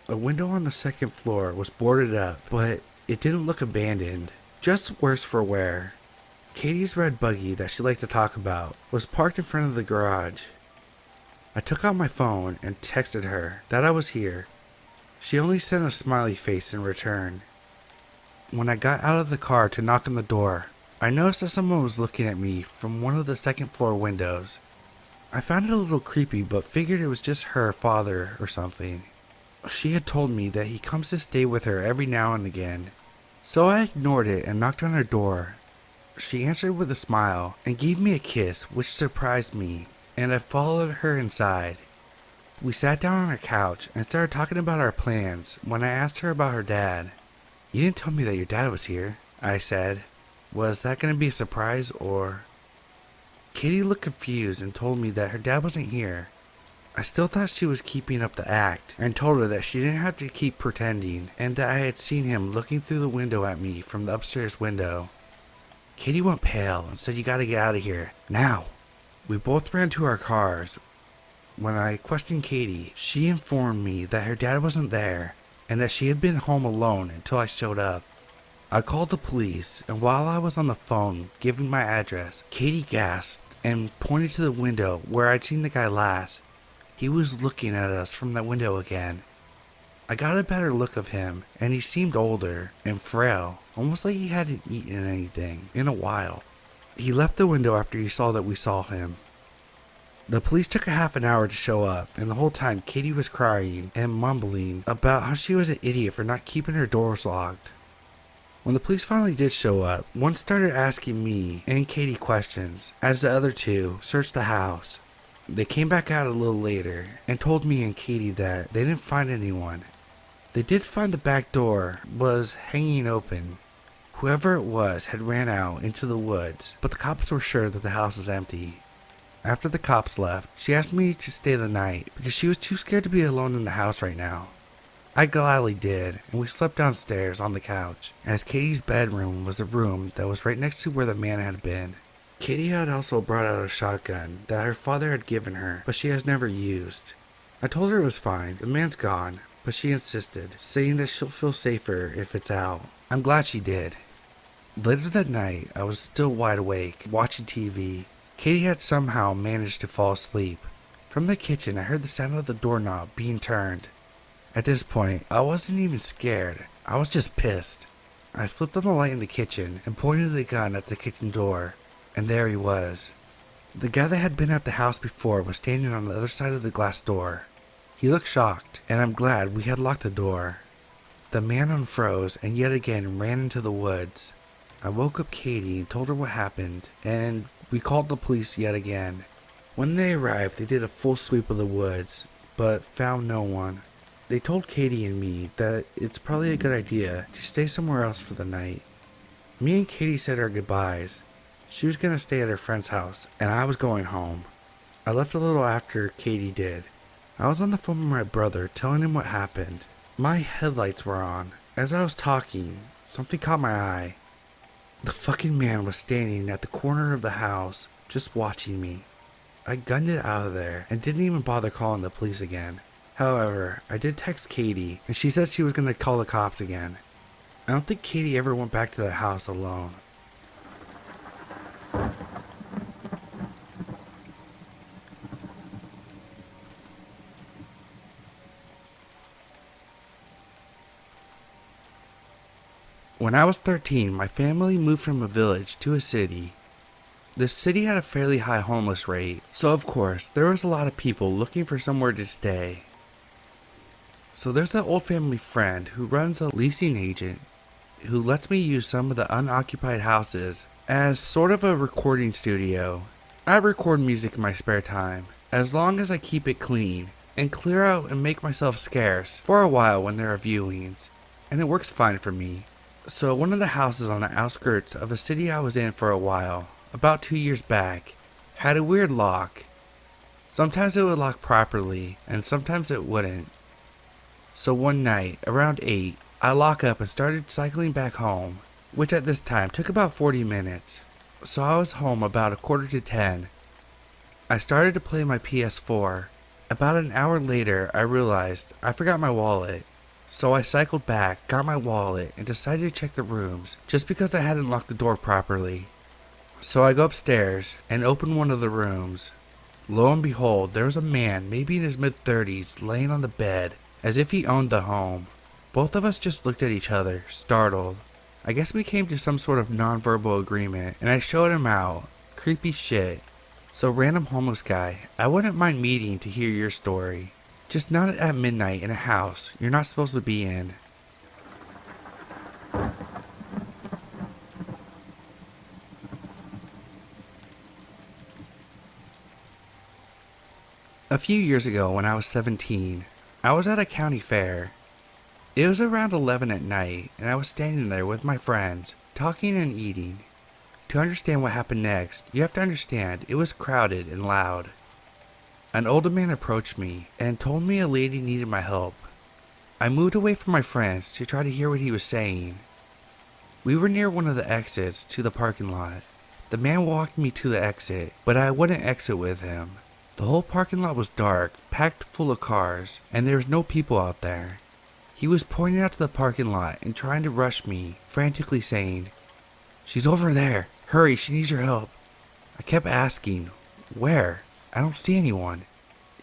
A window on the second floor was boarded up, but it didn't look abandoned, just worse for wear. Katie's red buggy that she liked to talk about was parked in front of the garage. I took out my phone and texted her that I was here. She only sent a smiley face in return. When I got out of the car to knock on the door, I noticed that someone was looking at me from one of the second floor windows. I found it a little creepy but figured it was just her father or something. She had told me that he comes to stay with her every now and again, so I ignored it and knocked on her door. She answered with a smile and gave me a kiss, which surprised me, and I followed her inside. We sat down on her couch and started talking about our plans when I asked her about her dad. "You didn't tell me that your dad was here," I said. "Was that going to be a surprise or?" Katie looked confused and told me that her dad wasn't here. I still thought she was keeping up the act and told her that she didn't have to keep pretending and that I had seen him looking through the window at me from the upstairs window. Katie went pale and said, "You gotta get out of here, now." We both ran to our cars. When I questioned Katie, she informed me that her dad wasn't there and that she had been home alone until I showed up. I called the police, and while I was on the phone giving my address, Katie gasped and pointed to the window where I'd seen the guy last. He was looking at us from that window again. I got a better look of him, and he seemed older and frail, almost like he hadn't eaten anything in a while. He left the window after he saw that we saw him. The police took a half an hour to show up, and the whole time Katie was crying and mumbling about how she was an idiot for not keeping her doors locked. When the police finally did show up, one started asking me and Katie questions, as the other two searched the house. They came back out a little later and told me and Katie that they didn't find anyone. They did find the back door was hanging open. Whoever it was had ran out into the woods, but the cops were sure that the house was empty. After the cops left, she asked me to stay the night because she was too scared to be alone in the house right now. I gladly did, and we slept downstairs on the couch, as Katie's bedroom was the room that was right next to where the man had been. Katie had also brought out a shotgun that her father had given her, but she has never used. I told her it was fine, the man's gone, but she insisted, saying that she'll feel safer if it's out. I'm glad she did. Later that night, I was still wide awake, watching TV. Katie had somehow managed to fall asleep. From the kitchen, I heard the sound of the doorknob being turned. At this point, I wasn't even scared. I was just pissed. I flipped on the light in the kitchen and pointed the gun at the kitchen door, and there he was. The guy that had been at the house before was standing on the other side of the glass door. He looked shocked, and I'm glad we had locked the door. The man unfroze and yet again ran into the woods. I woke up Katie and told her what happened, and we called the police yet again. When they arrived, they did a full sweep of the woods, but found no one. They told Katie and me that it's probably a good idea to stay somewhere else for the night. Me and Katie said our goodbyes. She was going to stay at her friend's house, and I was going home. I left a little after Katie did. I was on the phone with my brother, telling him what happened. My headlights were on. As I was talking, something caught my eye. The fucking man was standing at the corner of the house, just watching me. I gunned it out of there and didn't even bother calling the police again. However, I did text Katie, and she said she was going to call the cops again. I don't think Katie ever went back to the house alone. When I was 13, my family moved from a village to a city. The city had a fairly high homeless rate, so of course, there was a lot of people looking for somewhere to stay. So there's that old family friend who runs a leasing agent who lets me use some of the unoccupied houses as sort of a recording studio. I record music in my spare time, as long as I keep it clean, and clear out and make myself scarce for a while when there are viewings, and it works fine for me. So one of the houses on the outskirts of a city I was in for a while, about 2 years back, had a weird lock. Sometimes it would lock properly, and sometimes it wouldn't. So one night, around 8, I lock up and started cycling back home, which at this time took about 40 minutes. So I was home about 9:45. I started to play my PS4. About an hour later, I realized I forgot my wallet. So I cycled back, got my wallet, and decided to check the rooms, just because I hadn't locked the door properly. So I go upstairs and open one of the rooms. Lo and behold, there was a man, maybe in his mid-30s, laying on the bed, as if he owned the home. Both of us just looked at each other, startled. I guess we came to some sort of non-verbal agreement, and I showed him out. Creepy shit. So random homeless guy, I wouldn't mind meeting to hear your story. Just not at midnight in a house you're not supposed to be in. A few years ago when I was 17, I was at a county fair. It was around 11 at night, and I was standing there with my friends, talking and eating. To understand what happened next, you have to understand it was crowded and loud. An older man approached me and told me a lady needed my help. I moved away from my friends to try to hear what he was saying. We were near one of the exits to the parking lot. The man walked me to the exit, but I wouldn't exit with him. The whole parking lot was dark, packed full of cars, and there was no people out there. He was pointing out to the parking lot and trying to rush me, frantically saying, "She's over there. Hurry, she needs your help." I kept asking, "Where? I don't see anyone."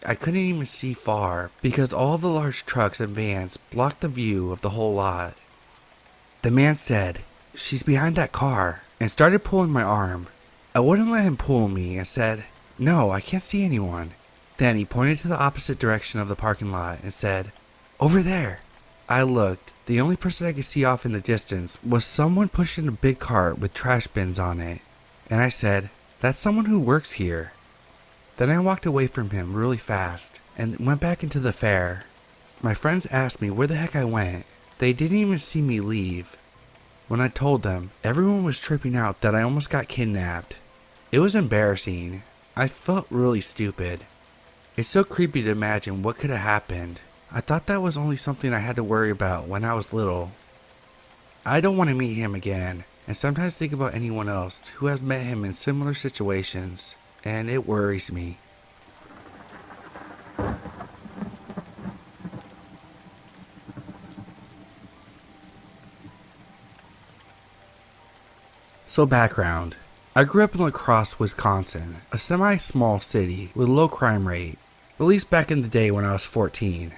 I couldn't even see far because all the large trucks and vans blocked the view of the whole lot. The man said, "She's behind that car," and started pulling my arm. I wouldn't let him pull me and said, "No, I can't see anyone." Then he pointed to the opposite direction of the parking lot and said, "Over there." I looked. The only person I could see off in the distance was someone pushing a big cart with trash bins on it. And I said, "That's someone who works here." Then I walked away from him really fast and went back into the fair. My friends asked me where the heck I went. They didn't even see me leave. When I told them, everyone was tripping out that I almost got kidnapped. It was embarrassing. I felt really stupid. It's so creepy to imagine what could have happened. I thought that was only something I had to worry about when I was little. I don't want to meet him again, and sometimes think about anyone else who has met him in similar situations, and it worries me. So background. I grew up in La Crosse, Wisconsin, a semi-small city with a low crime rate, at least back in the day when I was 14.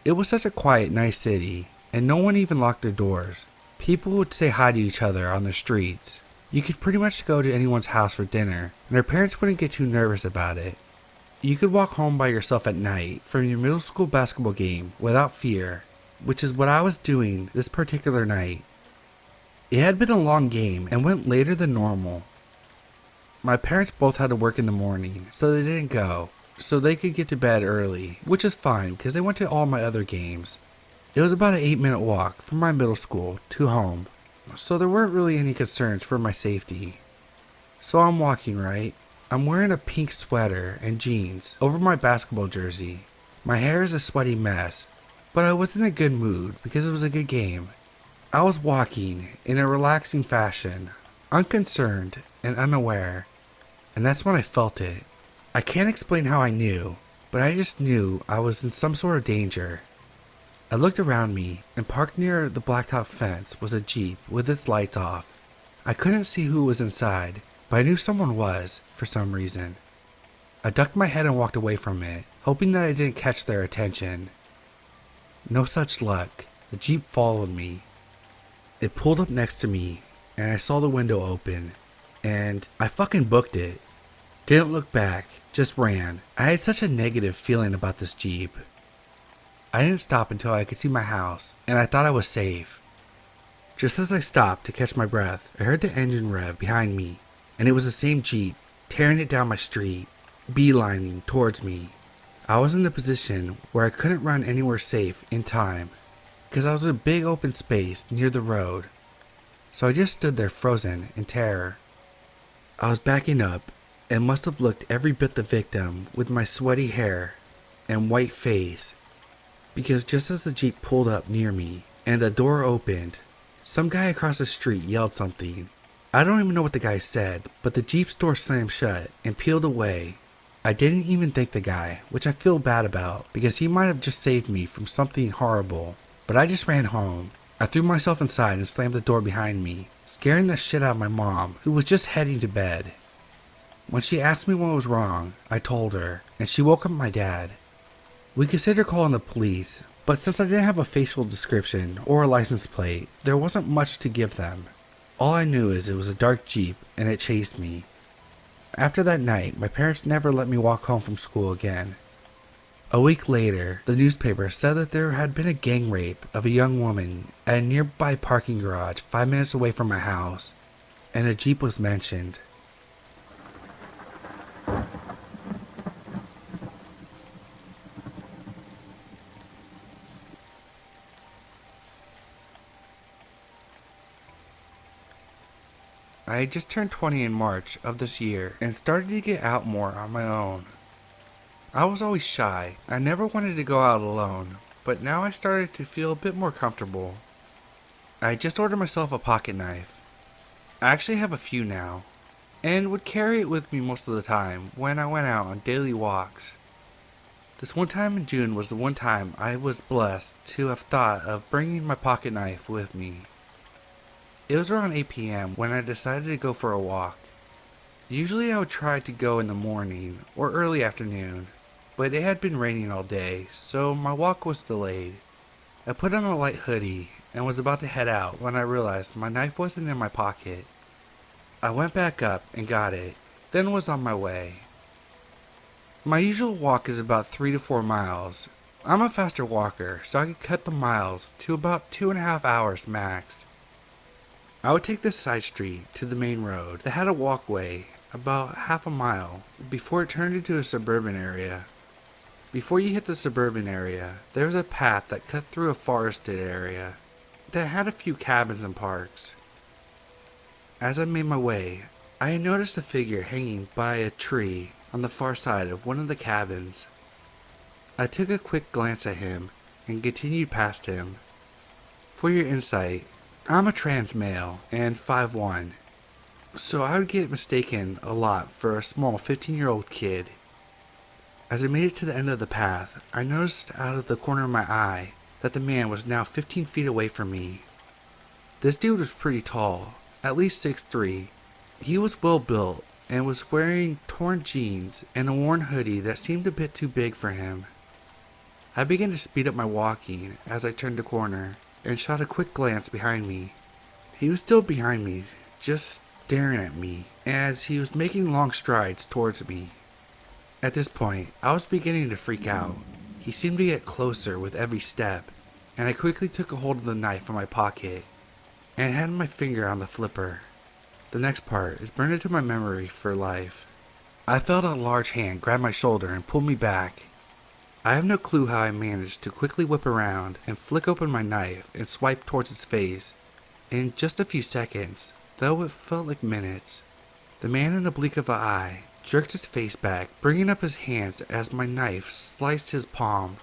It was such a quiet, nice city, and no one even locked their doors. People would say hi to each other on the streets. You could pretty much go to anyone's house for dinner, and their parents wouldn't get too nervous about it. You could walk home by yourself at night from your middle school basketball game without fear, which is what I was doing this particular night. It had been a long game and went later than normal. My parents both had to work in the morning, so they didn't go, so they could get to bed early, which is fine because they went to all my other games. It was about an 8-minute walk from my middle school to home, so there weren't really any concerns for my safety. So I'm walking, right? I'm wearing a pink sweater and jeans over my basketball jersey. My hair is a sweaty mess, but I was in a good mood because it was a good game. I was walking in a relaxing fashion, unconcerned and unaware. And that's when I felt it. I can't explain how I knew, but I just knew I was in some sort of danger. I looked around me, and parked near the blacktop fence was a Jeep with its lights off. I couldn't see who was inside, but I knew someone was, for some reason. I ducked my head and walked away from it, hoping that I didn't catch their attention. No such luck. The Jeep followed me. It pulled up next to me, and I saw the window open, and I fucking booked it. Didn't look back, just ran. I had such a negative feeling about this Jeep. I didn't stop until I could see my house, and I thought I was safe. Just as I stopped to catch my breath, I heard the engine rev behind me, and it was the same Jeep, tearing it down my street, beelining towards me. I was in a position where I couldn't run anywhere safe in time, because I was in a big open space near the road, so I just stood there frozen in terror. I was backing up, and must have looked every bit the victim with my sweaty hair and white face, because just as the Jeep pulled up near me and the door opened, some guy across the street yelled something. I don't even know what the guy said, but the Jeep's door slammed shut and peeled away. I didn't even thank the guy, which I feel bad about, because he might have just saved me from something horrible, but I just ran home. I threw myself inside and slammed the door behind me, scaring the shit out of my mom, who was just heading to bed. When she asked me what was wrong, I told her, and she woke up my dad. We considered calling the police, but since I didn't have a facial description or a license plate, there wasn't much to give them. All I knew is it was a dark Jeep and it chased me. After that night, my parents never let me walk home from school again. A week later, the newspaper said that there had been a gang rape of a young woman at a nearby parking garage 5 minutes away from my house, and a Jeep was mentioned. I had just turned 20 in March of this year and started to get out more on my own. I was always shy. I never wanted to go out alone, but now I started to feel a bit more comfortable. I just ordered myself a pocket knife. I actually have a few now, and would carry it with me most of the time when I went out on daily walks. This one time in June was the one time I was blessed to have thought of bringing my pocket knife with me. It was around 8 p.m. when I decided to go for a walk. Usually I would try to go in the morning or early afternoon, but it had been raining all day, so my walk was delayed. I put on a light hoodie and was about to head out when I realized my knife wasn't in my pocket. I went back up and got it, then was on my way. My usual walk is about 3 to 4 miles. I'm a faster walker, so I could cut the miles to about 2.5 hours max. I would take this side street to the main road that had a walkway about half a mile before it turned into a suburban area. Before you hit the suburban area, there was a path that cut through a forested area that had a few cabins and parks. As I made my way, I had noticed a figure hanging by a tree on the far side of one of the cabins. I took a quick glance at him and continued past him. For your insight, I'm a trans male and 5'1", so I would get mistaken a lot for a small 15-year-old kid. As I made it to the end of the path, I noticed out of the corner of my eye that the man was now 15 feet away from me. This dude was pretty tall, at least 6'3". He was well built and was wearing torn jeans and a worn hoodie that seemed a bit too big for him. I began to speed up my walking as I turned the corner and shot a quick glance behind me. He was still behind me, just staring at me as he was making long strides towards me. At this point, I was beginning to freak out. He seemed to get closer with every step, and I quickly took a hold of the knife in my pocket and had my finger on the flipper. The next part is burned into my memory for life. I felt a large hand grab my shoulder and pull me back. I have no clue how I managed to quickly whip around and flick open my knife and swipe towards his face. In just a few seconds, though it felt like minutes, the man in a blink of an eye jerked his face back, bringing up his hands as my knife sliced his palm.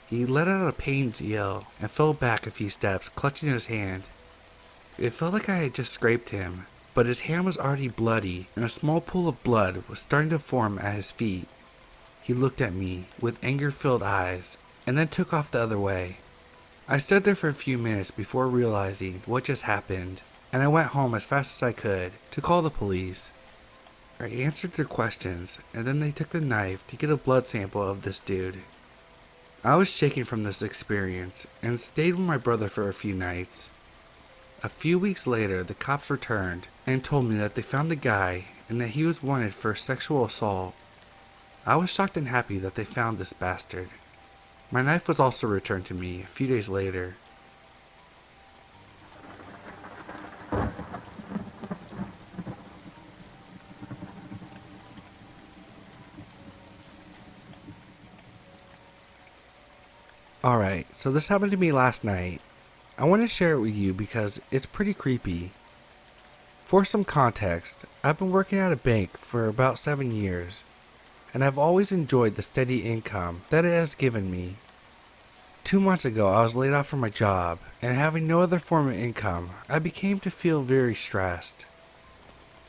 He let out a pained yell and fell back a few steps, clutching his hand. It felt like I had just scraped him, but his hand was already bloody and a small pool of blood was starting to form at his feet. He looked at me with anger-filled eyes and then took off the other way. I stood there for a few minutes before realizing what just happened, and I went home as fast as I could to call the police. I answered their questions, and then they took the knife to get a blood sample of this dude. I was shaken from this experience and stayed with my brother for a few nights. A few weeks later, the cops returned and told me that they found the guy and that he was wanted for sexual assault. I was shocked and happy that they found this bastard. My knife was also returned to me a few days later. Alright, so this happened to me last night. I want to share it with you because it's pretty creepy. For some context, I've been working at a bank for about 7 years, and I've always enjoyed the steady income that it has given me. 2 months ago, I was laid off from my job, and having no other form of income, I became to feel very stressed.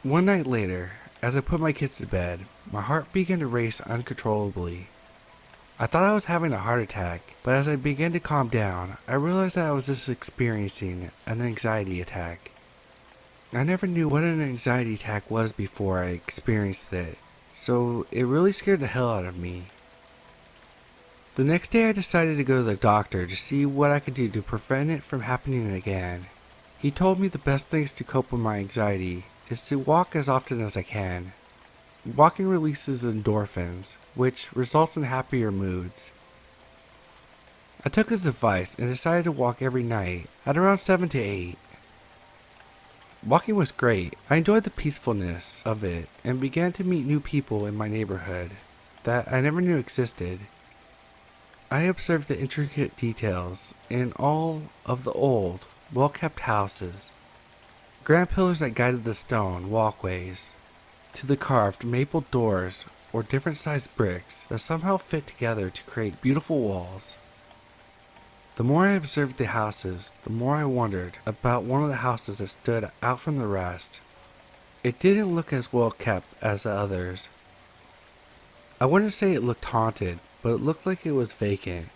One night later, as I put my kids to bed, my heart began to race uncontrollably. I thought I was having a heart attack, but as I began to calm down, I realized that I was just experiencing an anxiety attack. I never knew what an anxiety attack was before I experienced it, so it really scared the hell out of me. The next day I decided to go to the doctor to see what I could do to prevent it from happening again. He told me the best things to cope with my anxiety is to walk as often as I can. Walking releases endorphins, which results in happier moods. I took his advice and decided to walk every night at around 7 to 8. Walking was great. I enjoyed the peacefulness of it and began to meet new people in my neighborhood that I never knew existed. I observed the intricate details in all of the old, well-kept houses. Granite pillars that guided the stone walkways, to the carved maple doors or different sized bricks that somehow fit together to create beautiful walls. The more I observed the houses, the more I wondered about one of the houses that stood out from the rest. It didn't look as well kept as the others. I wouldn't say it looked haunted, but it looked like it was vacant.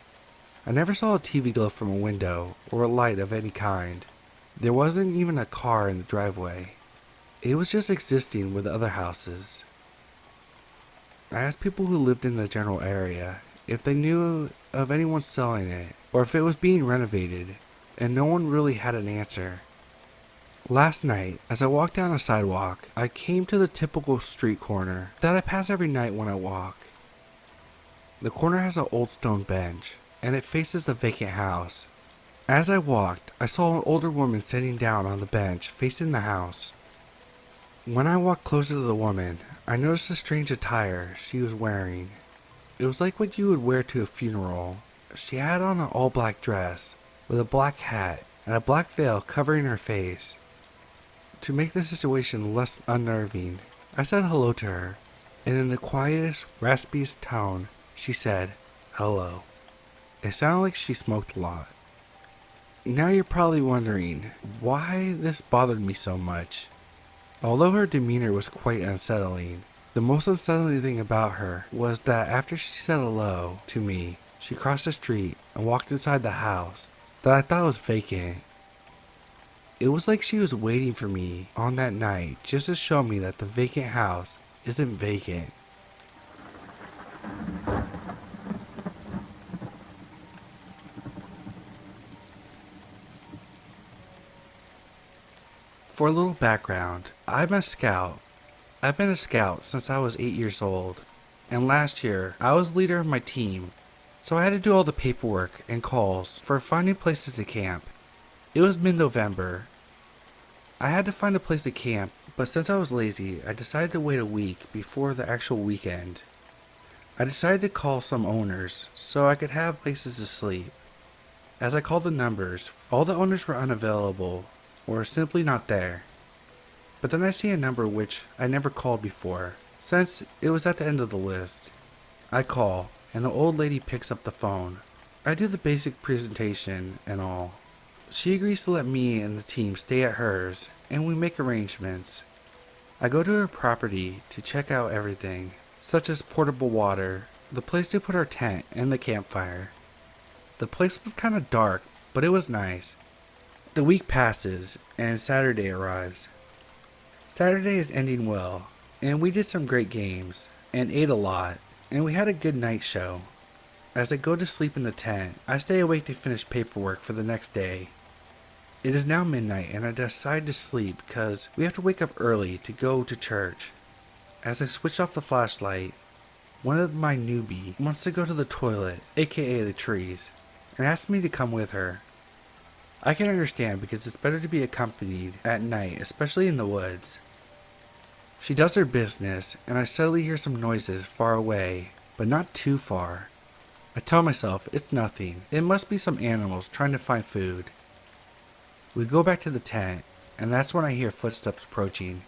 I never saw a TV glow from a window or a light of any kind. There wasn't even a car in the driveway. It was just existing with the other houses. I asked people who lived in the general area if they knew of anyone selling it or if it was being renovated, and no one really had an answer. Last night, as I walked down a sidewalk, I came to the typical street corner that I pass every night when I walk. The corner has an old stone bench, and it faces the vacant house. As I walked, I saw an older woman sitting down on the bench facing the house. When I walked closer to the woman, I noticed the strange attire she was wearing. It was like what you would wear to a funeral. She had on an all-black dress, with a black hat, and a black veil covering her face. To make the situation less unnerving, I said hello to her, and in the quietest, raspiest tone, she said, "Hello." It sounded like she smoked a lot. Now you're probably wondering why this bothered me so much. Although her demeanor was quite unsettling, the most unsettling thing about her was that after she said hello to me, she crossed the street and walked inside the house that I thought was vacant. It was like she was waiting for me on that night just to show me that the vacant house isn't vacant. For a little background, I'm a scout. I've been a scout since I was 8 years old, and last year I was leader of my team, so I had to do all the paperwork and calls for finding places to camp. It was mid-November. I had to find a place to camp, but since I was lazy, I decided to wait a week before the actual weekend. I decided to call some owners so I could have places to sleep. As I called the numbers, all the owners were unavailable or simply not there. But then I see a number which I never called before, since it was at the end of the list. I call, and the old lady picks up the phone. I do the basic presentation and all. She agrees to let me and the team stay at hers, and we make arrangements. I go to her property to check out everything, such as portable water, the place to put our tent, and the campfire. The place was kind of dark, but it was nice. The week passes, and Saturday arrives. Saturday is ending well, and we did some great games, and ate a lot, and we had a good night show. As I go to sleep in the tent, I stay awake to finish paperwork for the next day. It is now midnight, and I decide to sleep because we have to wake up early to go to church. As I switch off the flashlight, one of my newbie wants to go to the toilet, aka the trees, and asks me to come with her. I can understand because it's better to be accompanied at night, especially in the woods. She does her business, and I suddenly hear some noises far away, but not too far. I tell myself it's nothing. It must be some animals trying to find food. We go back to the tent, and that's when I hear footsteps approaching.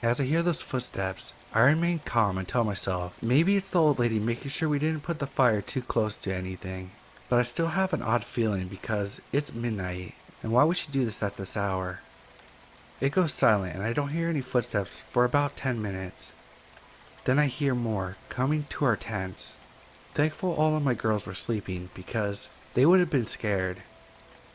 As I hear those footsteps, I remain calm and tell myself maybe it's the old lady making sure we didn't put the fire too close to anything. But I still have an odd feeling because it's midnight, and why would she do this at this hour? It goes silent, and I don't hear any footsteps for about 10 minutes. Then I hear more coming to our tents. Thankful all of my girls were sleeping because they would have been scared.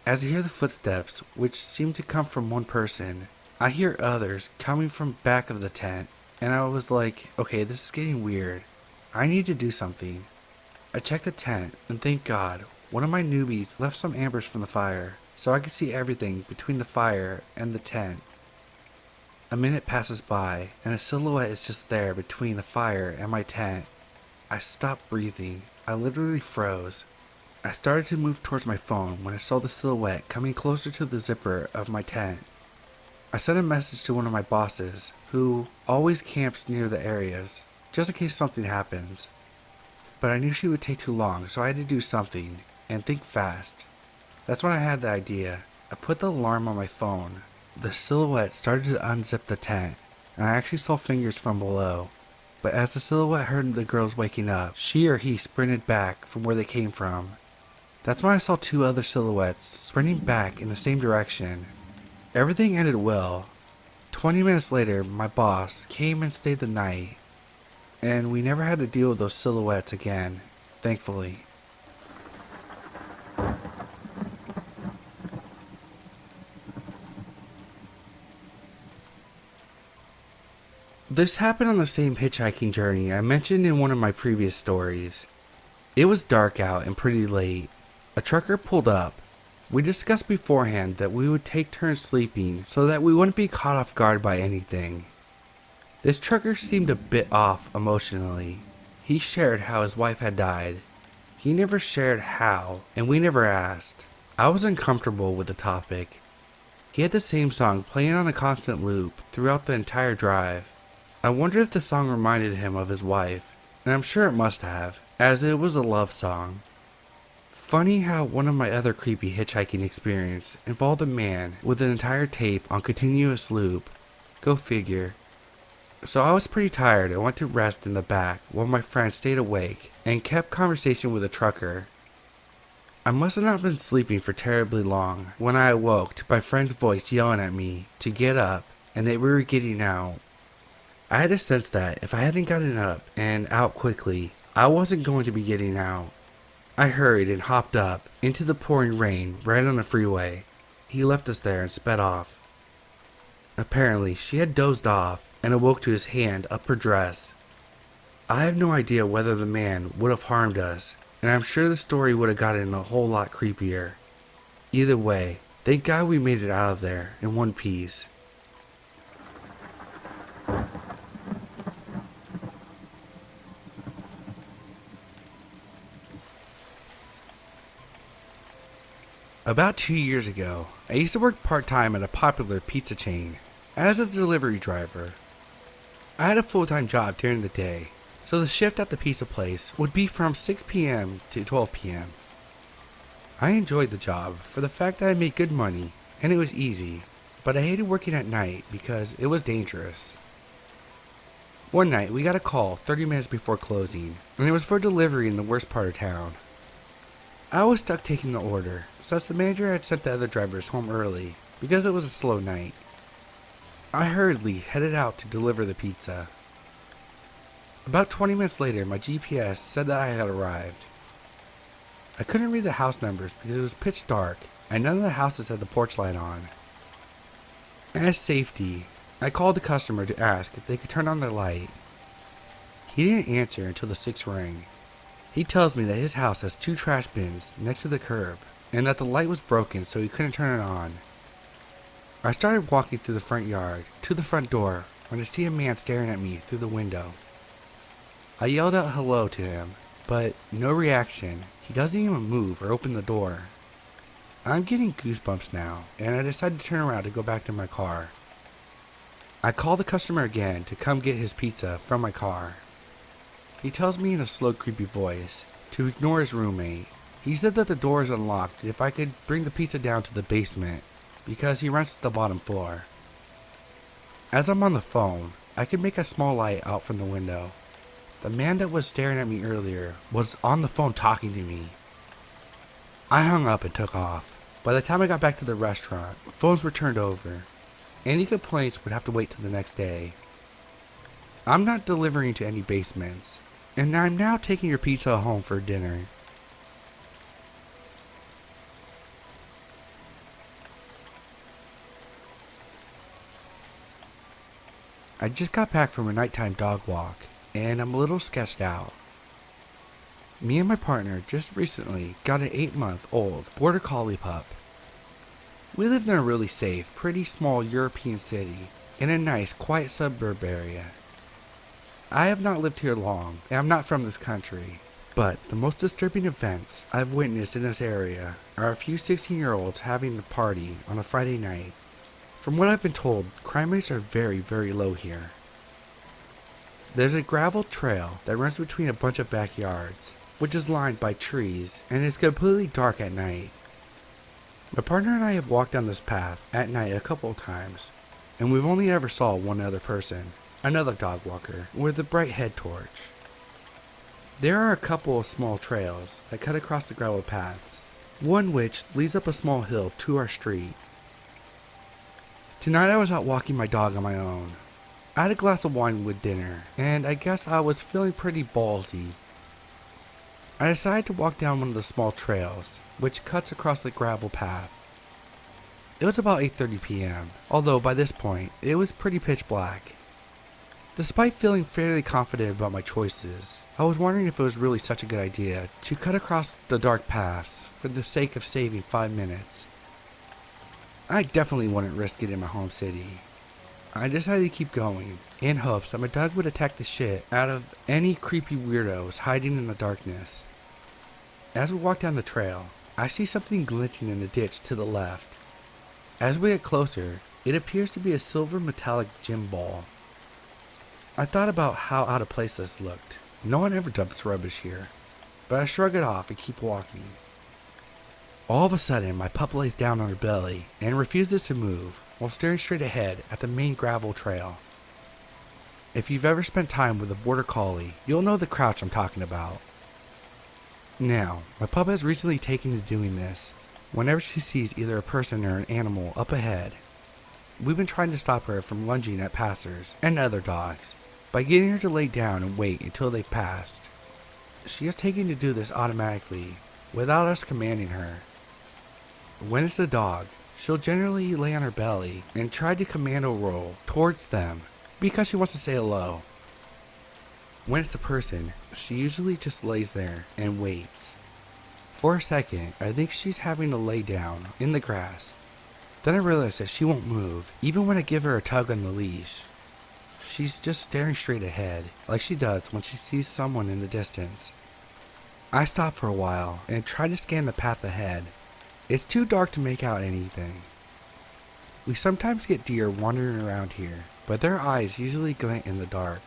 As I hear the footsteps, which seem to come from one person, I hear others coming from back of the tent, and I was like, okay, this is getting weird. I need to do something. I check the tent, and thank God, one of my newbies left some embers from the fire, so I could see everything between the fire and the tent. A minute passes by, and a silhouette is just there between the fire and my tent. I stopped breathing. I literally froze. I started to move towards my phone when I saw the silhouette coming closer to the zipper of my tent. I sent a message to one of my bosses, who always camps near the areas, just in case something happens. But I knew she would take too long, so I had to do something, and think fast. That's when I had the idea. I put the alarm on my phone. The silhouette started to unzip the tent, and I actually saw fingers from below. But as the silhouette heard the girls waking up, she or he sprinted back from where they came from. That's when I saw two other silhouettes sprinting back in the same direction. Everything ended well. 20 minutes later, my boss came and stayed the night, and we never had to deal with those silhouettes again, thankfully. This happened on the same hitchhiking journey I mentioned in one of my previous stories. It was dark out and pretty late. A trucker pulled up. We discussed beforehand that we would take turns sleeping so that we wouldn't be caught off guard by anything. This trucker seemed a bit off emotionally. He shared how his wife had died. He never shared how, and we never asked. I was uncomfortable with the topic. He had the same song playing on a constant loop throughout the entire drive. I wondered if the song reminded him of his wife, and I'm sure it must have, as it was a love song. Funny how one of my other creepy hitchhiking experience involved a man with an entire tape on continuous loop. Go figure. So I was pretty tired and went to rest in the back while my friend stayed awake and kept conversation with the trucker. I must have not been sleeping for terribly long when I awoke to my friend's voice yelling at me to get up and that we were getting out. I had a sense that if I hadn't gotten up and out quickly, I wasn't going to be getting out. I hurried and hopped up into the pouring rain right on the freeway. He left us there and sped off. Apparently, she had dozed off and awoke to his hand up her dress. I have no idea whether the man would have harmed us, and I'm sure the story would have gotten a whole lot creepier. Either way, thank God we made it out of there in one piece. About 2 years ago, I used to work part-time at a popular pizza chain as a delivery driver. I had a full-time job during the day, so the shift at the pizza place would be from 6 p.m. to 12 p.m. I enjoyed the job for the fact that I made good money and it was easy, but I hated working at night because it was dangerous. One night, we got a call 30 minutes before closing, and it was for delivery in the worst part of town. I was stuck taking the order, since the manager had sent the other drivers home early because it was a slow night. I hurriedly headed out to deliver the pizza. About 20 minutes later, my GPS said that I had arrived. I couldn't read the house numbers because it was pitch dark and none of the houses had the porch light on. As safety, I called the customer to ask if they could turn on their light. He didn't answer until the 6th ring. He tells me that his house has 2 trash bins next to the curb and that the light was broken so he couldn't turn it on. I started walking through the front yard to the front door when I see a man staring at me through the window. I yelled out hello to him, but no reaction. He doesn't even move or open the door. I'm getting goosebumps now, and I decide to turn around to go back to my car. I call the customer again to come get his pizza from my car. He tells me in a slow, creepy voice to ignore his roommate. He said that the door is unlocked if I could bring the pizza down to the basement because he rents the bottom floor. As I'm on the phone, I can make a small light out from the window. The man that was staring at me earlier was on the phone talking to me. I hung up and took off. By the time I got back to the restaurant, phones were turned over. Any complaints would have to wait till the next day. I'm not delivering to any basements, and I'm now taking your pizza home for dinner. I just got back from a nighttime dog walk, and I'm a little sketched out. Me and my partner just recently got an 8-month-old border collie pup. We lived in a really safe, pretty small European city in a nice, quiet suburb area. I have not lived here long, and I'm not from this country, but the most disturbing events I've witnessed in this area are a few 16-year-olds having a party on a Friday night. From what I've been told, crime rates are very, very low here. There's a gravel trail that runs between a bunch of backyards, which is lined by trees, and is completely dark at night. My partner and I have walked down this path at night a couple of times, and we've only ever saw one other person, another dog walker, with a bright head torch. There are a couple of small trails that cut across the gravel paths, one which leads up a small hill to our street. Tonight I was out walking my dog on my own. I had a glass of wine with dinner, and I guess I was feeling pretty ballsy. I decided to walk down one of the small trails, which cuts across the gravel path. It was about 8:30 p.m., although by this point, it was pretty pitch black. Despite feeling fairly confident about my choices, I was wondering if it was really such a good idea to cut across the dark paths for the sake of saving 5 minutes. I definitely wouldn't risk it in my home city. I decided to keep going, in hopes that my dog would attack the shit out of any creepy weirdos hiding in the darkness. As we walk down the trail, I see something glinting in the ditch to the left. As we get closer, it appears to be a silver metallic gym ball. I thought about how out of place this looked. No one ever dumps rubbish here, but I shrug it off and keep walking. All of a sudden, my pup lays down on her belly and refuses to move while staring straight ahead at the main gravel trail. If you've ever spent time with a border collie, you'll know the crouch I'm talking about. Now, my pup has recently taken to doing this whenever she sees either a person or an animal up ahead. We've been trying to stop her from lunging at passers and other dogs by getting her to lay down and wait until they've passed. She has taken to do this automatically without us commanding her. When it's a dog, she'll generally lay on her belly and try to commando roll towards them because she wants to say hello. When it's a person, she usually just lays there and waits. For a second, I think she's having to lay down in the grass. Then I realize that she won't move, even when I give her a tug on the leash. She's just staring straight ahead, like she does when she sees someone in the distance. I stop for a while and try to scan the path ahead. It's too dark to make out anything. We sometimes get deer wandering around here, but their eyes usually glint in the dark.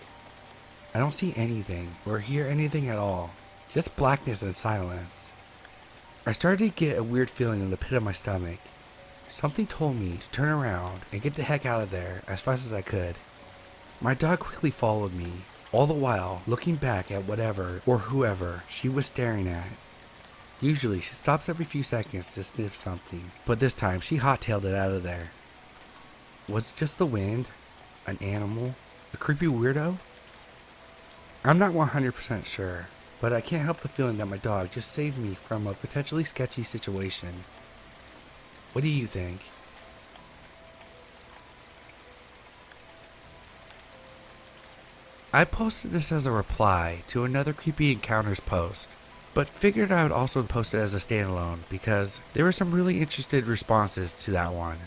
I don't see anything or hear anything at all, just blackness and silence. I started to get a weird feeling in the pit of my stomach. Something told me to turn around and get the heck out of there as fast as I could. My dog quickly followed me, all the while looking back at whatever or whoever she was staring at. Usually she stops every few seconds to sniff something, but this time she hot-tailed it out of there. Was it just the wind? An animal? A creepy weirdo? I'm not 100% sure, but I can't help the feeling that my dog just saved me from a potentially sketchy situation. What do you think? I posted this as a reply to another Creepy Encounters post, but figured I would also post it as a standalone because there were some really interested responses to that one.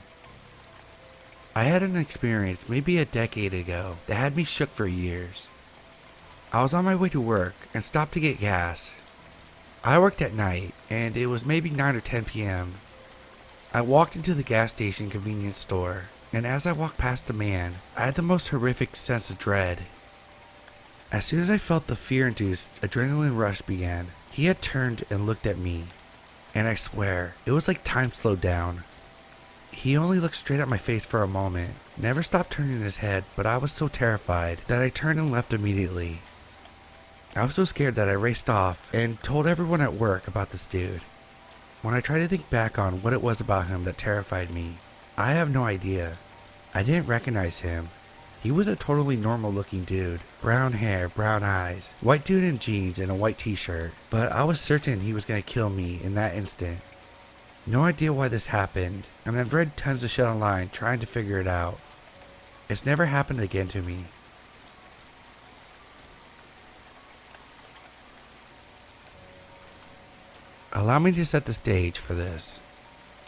I had an experience maybe a decade ago that had me shook for years. I was on my way to work and stopped to get gas. I worked at night and it was maybe 9 or 10 p.m. I walked into the gas station convenience store, and as I walked past the man, I had the most horrific sense of dread. As soon as I felt the fear-induced adrenaline rush began, he had turned and looked at me, and I swear, it was like time slowed down. He only looked straight at my face for a moment, never stopped turning his head, but I was so terrified that I turned and left immediately. I was so scared that I raced off and told everyone at work about this dude. When I tried to think back on what it was about him that terrified me, I have no idea. I didn't recognize him. He was a totally normal looking dude. Brown hair, brown eyes, white dude in jeans and a white t-shirt. But I was certain he was going to kill me in that instant. No idea why this happened, and I've read tons of shit online trying to figure it out. It's never happened again to me. Allow me to set the stage for this.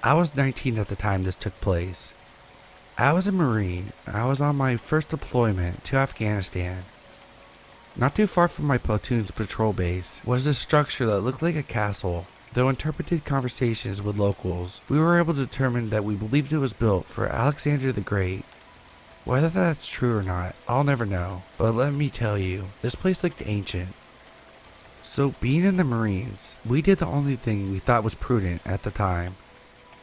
I was 19 at the time this took place. I was a Marine, and I was on my first deployment to Afghanistan. Not too far from my platoon's patrol base was a structure that looked like a castle. Though interpreted conversations with locals, we were able to determine that we believed it was built for Alexander the Great. Whether that's true or not, I'll never know, but let me tell you, this place looked ancient. So being in the Marines, we did the only thing we thought was prudent at the time.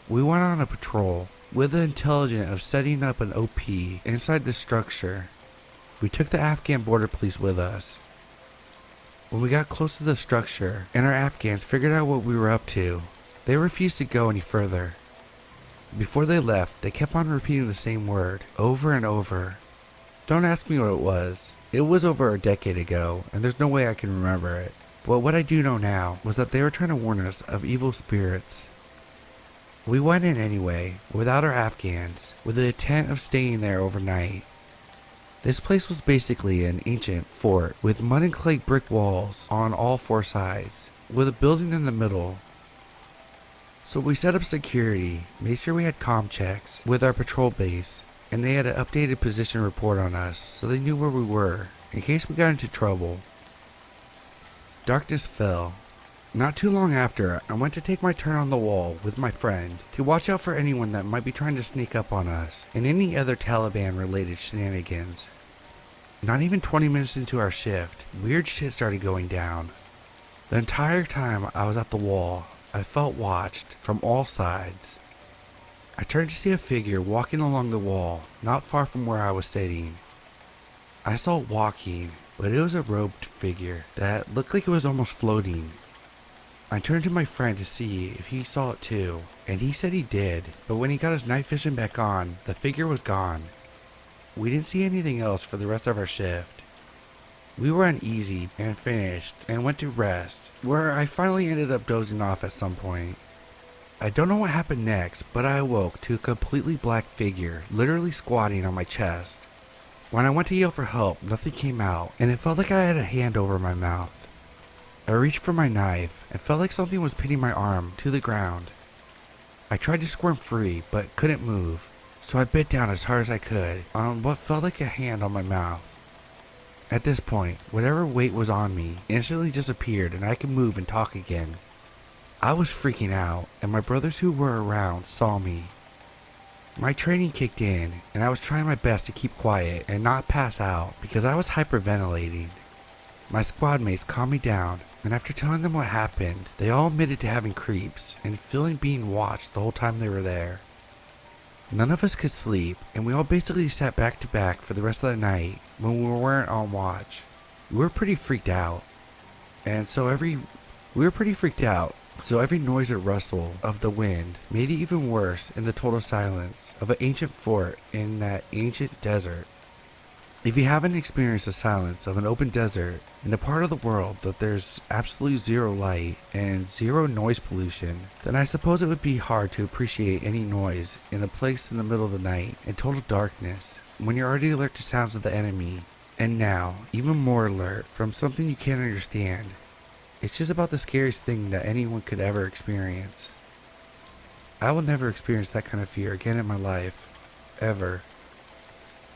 We went on a patrol with the intelligence of setting up an OP inside the structure. We took the Afghan border police with us. When we got close to the structure and our Afghans figured out what we were up to, they refused to go any further. Before they left, they kept on repeating the same word over and over. Don't ask me what it was. It was over a decade ago, and there's no way I can remember it. But what I do know now was that they were trying to warn us of evil spirits. We went in anyway, without our Afghans, with the intent of staying there overnight. This place was basically an ancient fort with mud and clay brick walls on all four sides, with a building in the middle. So we set up security, made sure we had comm checks with our patrol base, and they had an updated position report on us so they knew where we were, in case we got into trouble. Darkness fell. Not too long after, I went to take my turn on the wall with my friend to watch out for anyone that might be trying to sneak up on us and any other Taliban-related shenanigans. Not even 20 minutes into our shift, weird shit started going down. The entire time I was at the wall, I felt watched from all sides. I turned to see a figure walking along the wall, not far from where I was sitting. I saw it walking, but it was a robed figure that looked like it was almost floating. I turned to my friend to see if he saw it too, and he said he did, but when he got his night vision back on, the figure was gone. We didn't see anything else for the rest of our shift. We were uneasy and finished and went to rest, where I finally ended up dozing off at some point. I don't know what happened next, but I awoke to a completely black figure literally squatting on my chest. When I went to yell for help, nothing came out, and it felt like I had a hand over my mouth. I reached for my knife and felt like something was pinning my arm to the ground. I tried to squirm free, but couldn't move, so I bit down as hard as I could on what felt like a hand on my mouth. At this point, whatever weight was on me instantly disappeared and I could move and talk again. I was freaking out, and my brothers who were around saw me. My training kicked in, and I was trying my best to keep quiet and not pass out because I was hyperventilating. My squad mates calmed me down, and after telling them what happened, they all admitted to having creeps and feeling being watched the whole time they were there. None of us could sleep, and we all basically sat back to back for the rest of the night when we weren't on watch. We were pretty freaked out. So every noise or rustle of the wind made it even worse in the total silence of an ancient fort in that ancient desert. If you haven't experienced the silence of an open desert in a part of the world that there's absolutely zero light and zero noise pollution, then I suppose it would be hard to appreciate any noise in a place in the middle of the night in total darkness when you're already alert to sounds of the enemy, and now even more alert from something you can't understand. It's just about the scariest thing that anyone could ever experience. I will never experience that kind of fear again in my life, ever.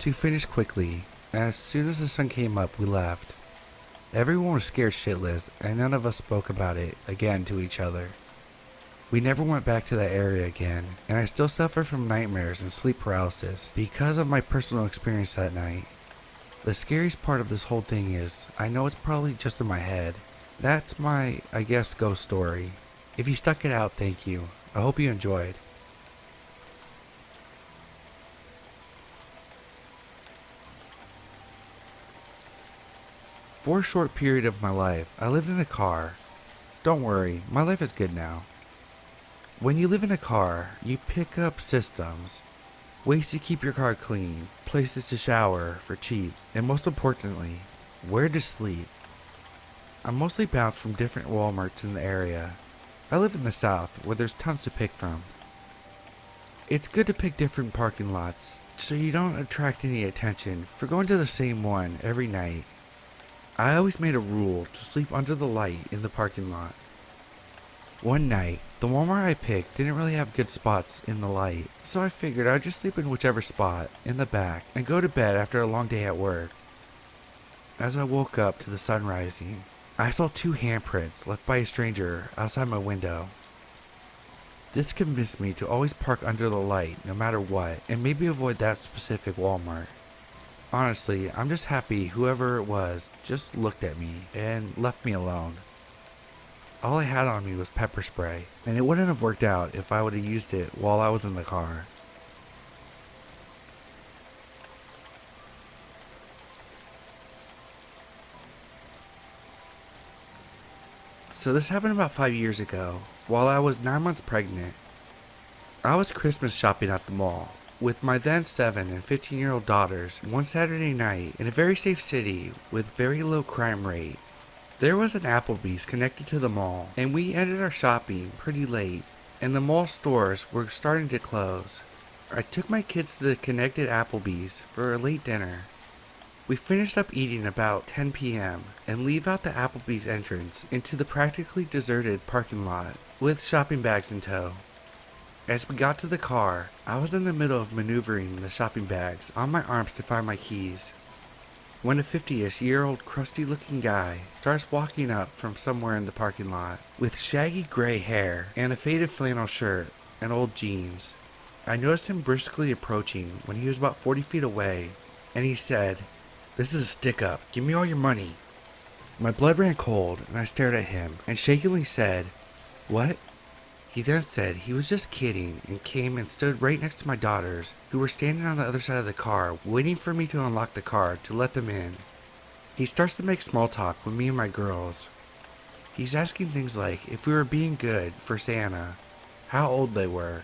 To finish quickly, as soon as the sun came up, we left. Everyone was scared shitless, and none of us spoke about it again to each other. We never went back to that area again, and I still suffer from nightmares and sleep paralysis because of my personal experience that night. The scariest part of this whole thing is, I know it's probably just in my head. That's my, I guess, ghost story. If you stuck it out, thank you. I hope you enjoyed. For a short period of my life, I lived in a car. Don't worry, my life is good now. When you live in a car, you pick up systems, ways to keep your car clean, places to shower for cheap, and most importantly, where to sleep. I mostly bounce from different Walmarts in the area. I live in the South, where there's tons to pick from. It's good to pick different parking lots, so you don't attract any attention for going to the same one every night. I always made a rule to sleep under the light in the parking lot. One night, the Walmart I picked didn't really have good spots in the light, so I figured I'd just sleep in whichever spot in the back and go to bed after a long day at work. As I woke up to the sun rising, I saw 2 handprints left by a stranger outside my window. This convinced me to always park under the light no matter what, and maybe avoid that specific Walmart. Honestly, I'm just happy whoever it was just looked at me and left me alone. All I had on me was pepper spray, and it wouldn't have worked out if I would have used it while I was in the car. So this happened about 5 years ago, while I was 9 months pregnant. I was Christmas shopping at the mall with my then 7 and 15-year-old daughters one Saturday night in a very safe city with very low crime rate. There was an Applebee's connected to the mall, and we ended our shopping pretty late, and the mall stores were starting to close. I took my kids to the connected Applebee's for a late dinner. We finished up eating about 10 p.m. and leave out the Applebee's entrance into the practically deserted parking lot with shopping bags in tow. As we got to the car, I was in the middle of maneuvering the shopping bags on my arms to find my keys, when a 50-ish-year-old crusty-looking guy starts walking up from somewhere in the parking lot with shaggy gray hair and a faded flannel shirt and old jeans. I noticed him briskly approaching when he was about 40 feet away, and he said, "This is a stick-up. Give me all your money." My blood ran cold, and I stared at him and shakily said, "What?" He then said he was just kidding and came and stood right next to my daughters, who were standing on the other side of the car waiting for me to unlock the car to let them in. He starts to make small talk with me and my girls. He's asking things like if we were being good for Santa, how old they were,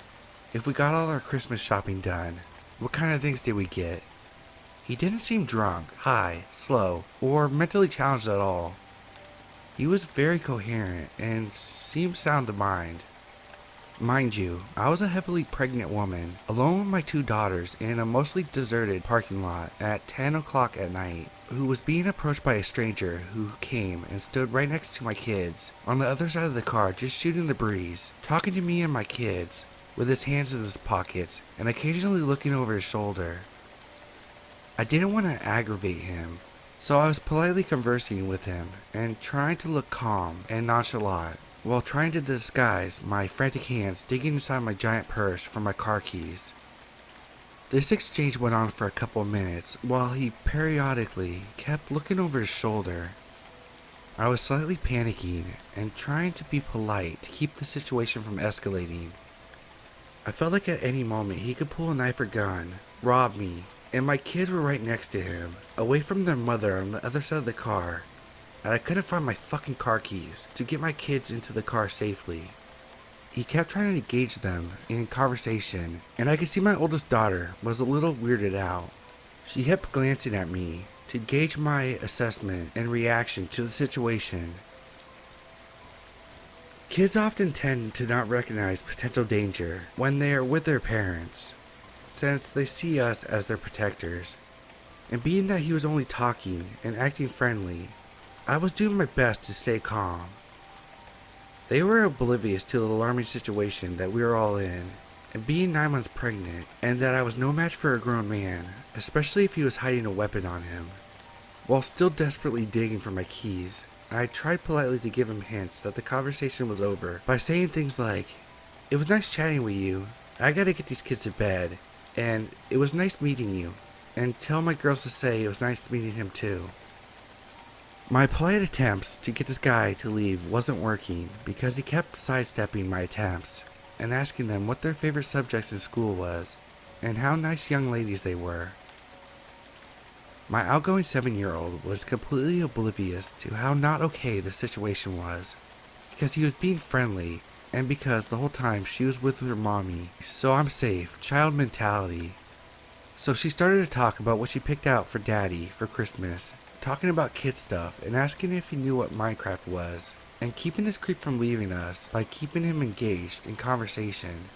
if we got all our Christmas shopping done, what kind of things did we get. He didn't seem drunk, high, slow, or mentally challenged at all. He was very coherent and seemed sound of mind. Mind you, I was a heavily pregnant woman, alone with my 2 daughters in a mostly deserted parking lot at 10 o'clock at night, who was being approached by a stranger who came and stood right next to my kids, on the other side of the car just shooting the breeze, talking to me and my kids, with his hands in his pockets and occasionally looking over his shoulder. I didn't want to aggravate him, so I was politely conversing with him and trying to look calm and nonchalant, while trying to disguise my frantic hands digging inside my giant purse for my car keys. This exchange went on for a couple of minutes while he periodically kept looking over his shoulder. I was slightly panicking and trying to be polite to keep the situation from escalating. I felt like at any moment he could pull a knife or gun, rob me, and my kids were right next to him, away from their mother on the other side of the car. and I couldn't find my fucking car keys to get my kids into the car safely. He kept trying to engage them in conversation, and I could see my oldest daughter was a little weirded out. She kept glancing at me to gauge my assessment and reaction to the situation. Kids often tend to not recognize potential danger when they are with their parents, since they see us as their protectors. And being that he was only talking and acting friendly, I was doing my best to stay calm. They were oblivious to the alarming situation that we were all in, and being 9 months pregnant, and that I was no match for a grown man, especially if he was hiding a weapon on him. While still desperately digging for my keys, I tried politely to give him hints that the conversation was over by saying things like, "It was nice chatting with you, I gotta get these kids to bed, and it was nice meeting you, and tell my girls to say it was nice meeting him too." My polite attempts to get this guy to leave wasn't working because he kept sidestepping my attempts and asking them what their favorite subjects in school was and how nice young ladies they were. My outgoing 7-year-old was completely oblivious to how not okay the situation was because he was being friendly and because the whole time she was with her mommy, so I'm safe, child mentality. So she started to talk about what she picked out for daddy for Christmas, talking about kid stuff and asking if he knew what Minecraft was, and keeping this creep from leaving us by keeping him engaged in conversation.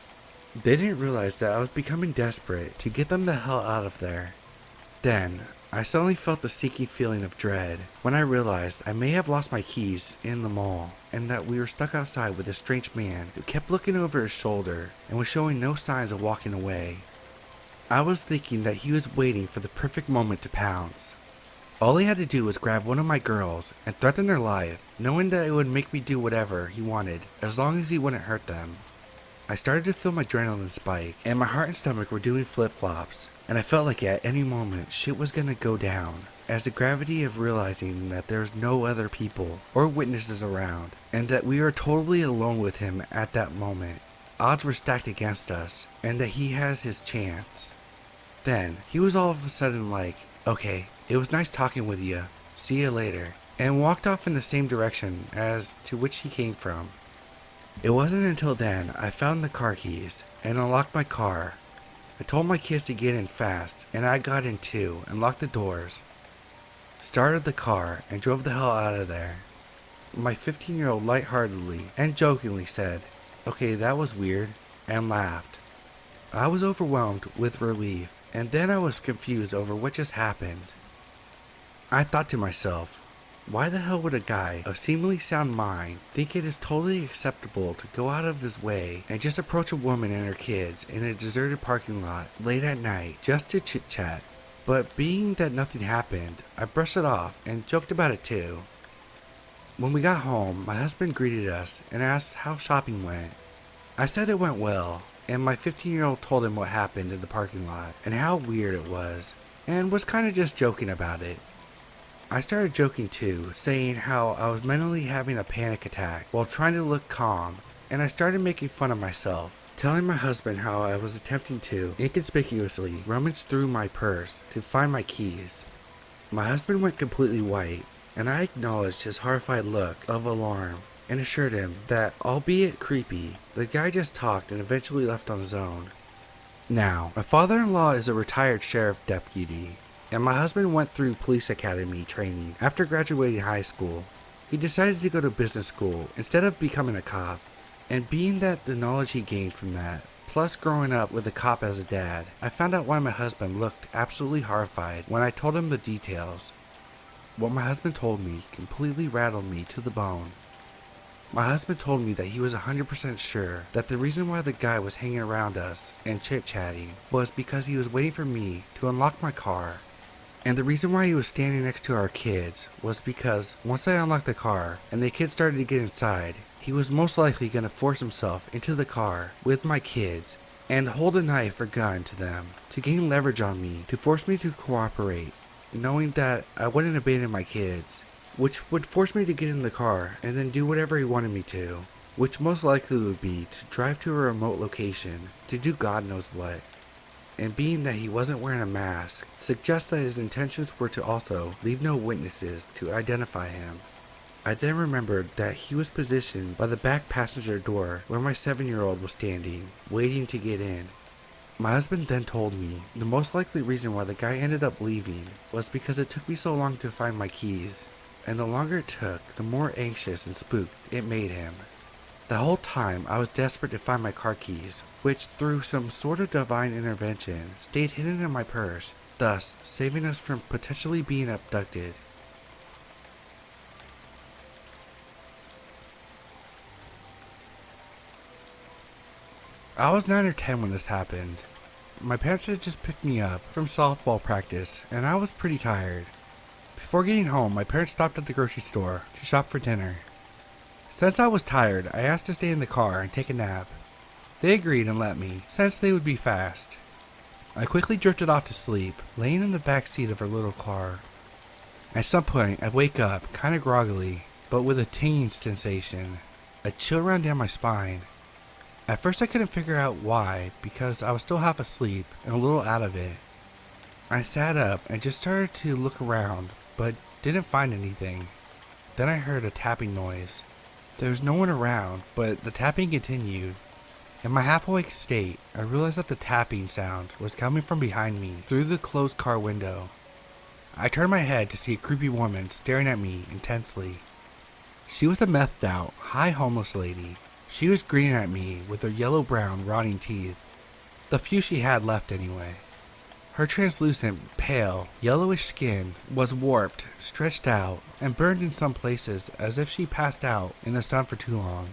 They didn't realize that I was becoming desperate to get them the hell out of there. Then, I suddenly felt the sinking feeling of dread when I realized I may have lost my keys in the mall and that we were stuck outside with a strange man who kept looking over his shoulder and was showing no signs of walking away. I was thinking that he was waiting for the perfect moment to pounce. All he had to do was grab one of my girls and threaten their life, knowing that it would make me do whatever he wanted as long as he wouldn't hurt them. I started to feel my adrenaline spike, and my heart and stomach were doing flip-flops, and I felt like at any moment shit was gonna go down, as the gravity of realizing that there's no other people or witnesses around, and that we are totally alone with him at that moment. Odds were stacked against us, and that he has his chance. Then, he was all of a sudden like, "Okay, it was nice talking with you, see you later," and walked off in the same direction as to which he came from. It wasn't until then I found the car keys and unlocked my car. I told my kids to get in fast, and I got in too and locked the doors. Started the car and drove the hell out of there. My 15-year-old lightheartedly and jokingly said, "Okay, that was weird," and laughed. I was overwhelmed with relief, and then I was confused over what just happened. I thought to myself, why the hell would a guy of seemingly sound mind think it is totally acceptable to go out of his way and just approach a woman and her kids in a deserted parking lot late at night just to chit-chat? But being that nothing happened, I brushed it off and joked about it too. When we got home, my husband greeted us and asked how shopping went. I said it went well, and my 15-year-old told him what happened in the parking lot and how weird it was, and was kind of just joking about it. I started joking too, saying how I was mentally having a panic attack while trying to look calm, and I started making fun of myself, telling my husband how I was attempting to inconspicuously rummage through my purse to find my keys. My husband went completely white, and I acknowledged his horrified look of alarm and assured him that, albeit creepy, the guy just talked and eventually left on his own. Now, my father-in-law is a retired sheriff deputy, and my husband went through police academy training after graduating high school. He decided to go to business school instead of becoming a cop, and being that the knowledge he gained from that, plus growing up with a cop as a dad, I found out why my husband looked absolutely horrified when I told him the details. What my husband told me completely rattled me to the bone. My husband told me that he was 100% sure that the reason why the guy was hanging around us and chit-chatting was because he was waiting for me to unlock my car. And the reason why he was standing next to our kids was because once I unlocked the car and the kids started to get inside, he was most likely going to force himself into the car with my kids and hold a knife or gun to them to gain leverage on me to force me to cooperate, knowing that I wouldn't abandon my kids, which would force me to get in the car and then do whatever he wanted me to, which most likely would be to drive to a remote location to do God knows what. And being that he wasn't wearing a mask suggests that his intentions were to also leave no witnesses to identify him. I then remembered that he was positioned by the back passenger door where my 7-year-old was standing, waiting to get in. My husband then told me the most likely reason why the guy ended up leaving was because it took me so long to find my keys, and the longer it took, the more anxious and spooked it made him. The whole time I was desperate to find my car keys, which through some sort of divine intervention stayed hidden in my purse, thus saving us from potentially being abducted. I was 9 or 10 when this happened. My parents had just picked me up from softball practice, and I was pretty tired. Before getting home, my parents stopped at the grocery store to shop for dinner. Since I was tired, I asked to stay in the car and take a nap. They agreed and let me, since they would be fast. I quickly drifted off to sleep, laying in the back seat of our little car. At some point, I wake up, kinda groggily, but with a tinging sensation. A chill ran down my spine. At first I couldn't figure out why, because I was still half asleep and a little out of it. I sat up and just started to look around, but didn't find anything. Then I heard a tapping noise. There was no one around, but the tapping continued. In my half-awake state, I realized that the tapping sound was coming from behind me through the closed car window. I turned my head to see a creepy woman staring at me intensely. She was a methed out, high homeless lady. She was grinning at me with her yellow-brown, rotting teeth. The few she had left anyway. Her translucent, pale, yellowish skin was warped, stretched out, and burned in some places as if she passed out in the sun for too long.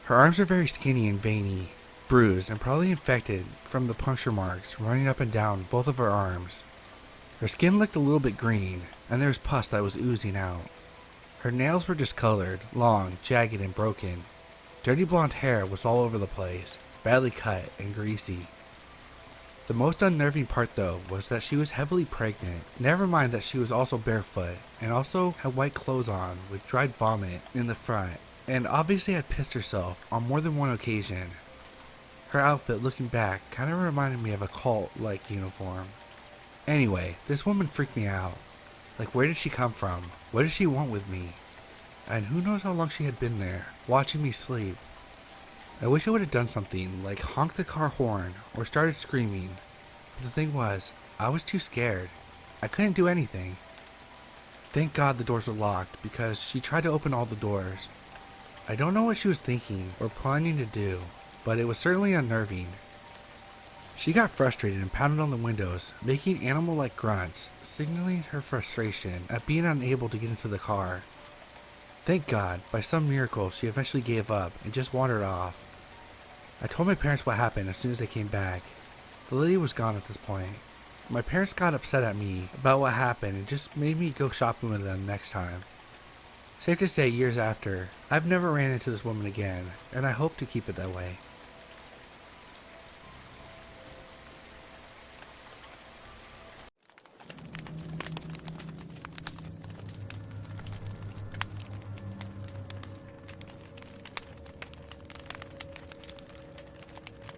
Her arms were very skinny and veiny, bruised and probably infected from the puncture marks running up and down both of her arms. Her skin looked a little bit green, and there was pus that was oozing out. Her nails were discolored, long, jagged, and broken. Dirty blonde hair was all over the place, badly cut and greasy. The most unnerving part though was that she was heavily pregnant, never mind that she was also barefoot, and also had white clothes on with dried vomit in the front, and obviously had pissed herself on more than one occasion. Her outfit looking back kinda reminded me of a cult-like uniform. Anyway, this woman freaked me out. Like, where did she come from? What did she want with me? And who knows how long she had been there, watching me sleep. I wish I would have done something, like honked the car horn, or started screaming. But the thing was, I was too scared. I couldn't do anything. Thank God the doors were locked, because she tried to open all the doors. I don't know what she was thinking, or planning to do, but it was certainly unnerving. She got frustrated and pounded on the windows, making animal-like grunts, signaling her frustration at being unable to get into the car. Thank God, by some miracle, she eventually gave up and just wandered off. I told my parents what happened as soon as they came back. The lady was gone at this point. My parents got upset at me about what happened and just made me go shopping with them next time. Safe to say, years after, I've never ran into this woman again, and I hope to keep it that way.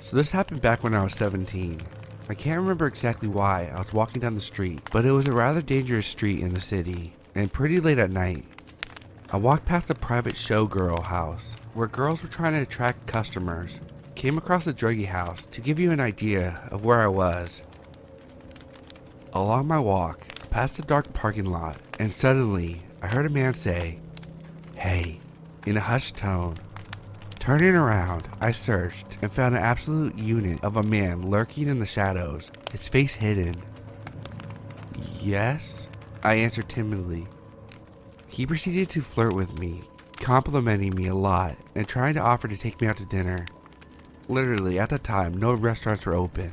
So this happened back when I was 17. I can't remember exactly why I was walking down the street, but it was a rather dangerous street in the city, and pretty late at night. I walked past a private showgirl house, where girls were trying to attract customers. Came across the druggie house to give you an idea of where I was. Along my walk, I passed a dark parking lot, and suddenly, I heard a man say, "Hey," in a hushed tone. Turning around, I searched and found an absolute unit of a man lurking in the shadows, his face hidden. "Yes?" I answered timidly. He proceeded to flirt with me, complimenting me a lot and trying to offer to take me out to dinner. Literally, at the time, no restaurants were open.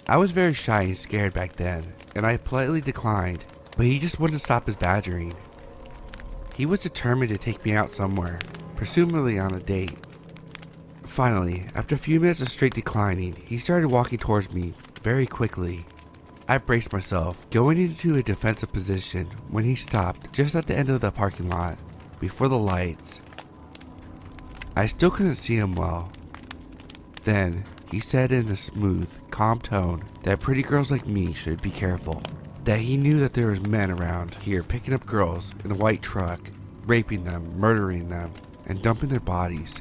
I was very shy and scared back then, and I politely declined, but he just wouldn't stop his badgering. He was determined to take me out somewhere, presumably on a date. Finally, after a few minutes of straight declining, he started walking towards me very quickly. I braced myself, going into a defensive position when he stopped just at the end of the parking lot, before the lights. I still couldn't see him well. Then, he said in a smooth, calm tone that pretty girls like me should be careful. That he knew that there was men around here picking up girls in a white truck, raping them, murdering them, and dumping their bodies.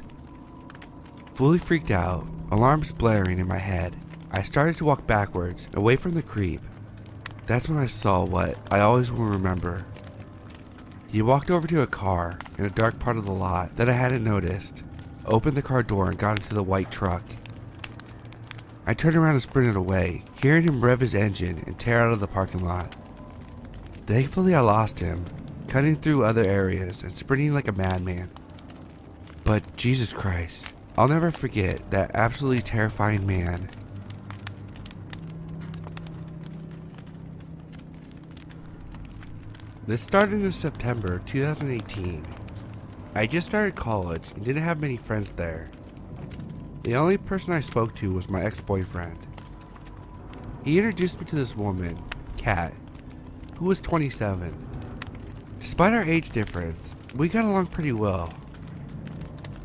Fully freaked out, alarms blaring in my head, I started to walk backwards, away from the creep. That's when I saw what I always will remember. He walked over to a car in a dark part of the lot that I hadn't noticed, opened the car door and got into the white truck. I turned around and sprinted away, hearing him rev his engine and tear out of the parking lot. Thankfully I lost him, cutting through other areas and sprinting like a madman. But Jesus Christ, I'll never forget that absolutely terrifying man. This started in September 2018. I just started college and didn't have many friends there. The only person I spoke to was my ex-boyfriend. He introduced me to this woman, Kat, who was 27. Despite our age difference, we got along pretty well.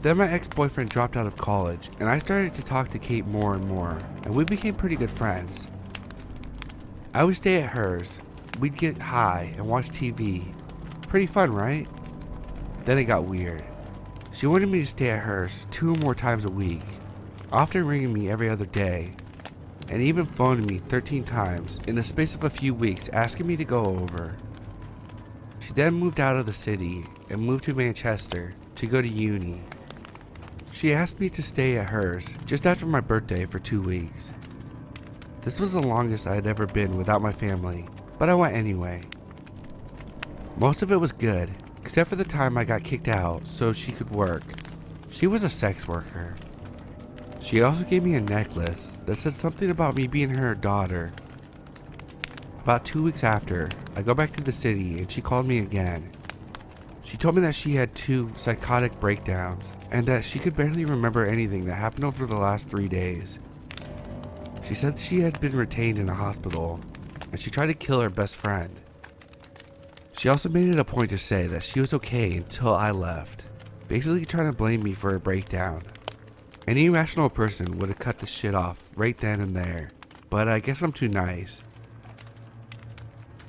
Then my ex-boyfriend dropped out of college and I started to talk to Kate more and more, and we became pretty good friends. I would stay at hers. We'd get high and watch TV. Pretty fun, right? Then it got weird. She wanted me to stay at hers 2 or more times a week, often ringing me every other day, and even phoning me 13 times in the space of a few weeks asking me to go over. She then moved out of the city and moved to Manchester to go to uni. She asked me to stay at hers just after my birthday for 2 weeks. This was the longest I had ever been without my family, but I went anyway. Most of it was good, except for the time I got kicked out so she could work. She was a sex worker. She also gave me a necklace that said something about me being her daughter. About 2 weeks after, I go back to the city and she called me again. She told me that she had 2 psychotic breakdowns and that she could barely remember anything that happened over the last 3 days. She said she had been retained in a hospital and she tried to kill her best friend. She also made it a point to say that she was okay until I left, basically trying to blame me for her breakdown. Any rational person would have cut the shit off right then and there, but I guess I'm too nice.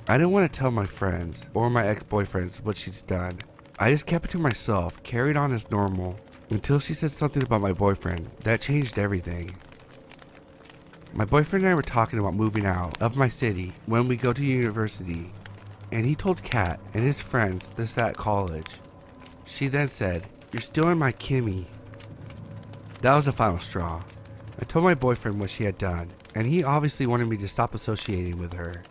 I didn't want to tell my friends or my ex-boyfriends what she's done. I just kept it to myself, carried on as normal, until she said something about my boyfriend that changed everything. My boyfriend and I were talking about moving out of my city when we go to university, and he told Kat and his friends this at college. She then said, "You're still in my Kimmy." That was the final straw. I told my boyfriend what she had done, and he obviously wanted me to stop associating with her.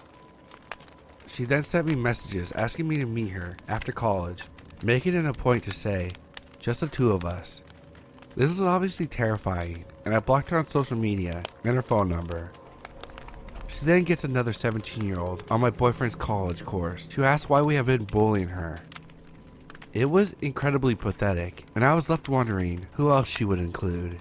She then sent me messages asking me to meet her after college, making it a point to say, just the 2 of us. This is obviously terrifying, and I blocked her on social media and her phone number. She then gets another 17-year-old on my boyfriend's college course to ask why we have been bullying her. It was incredibly pathetic, and I was left wondering who else she would include.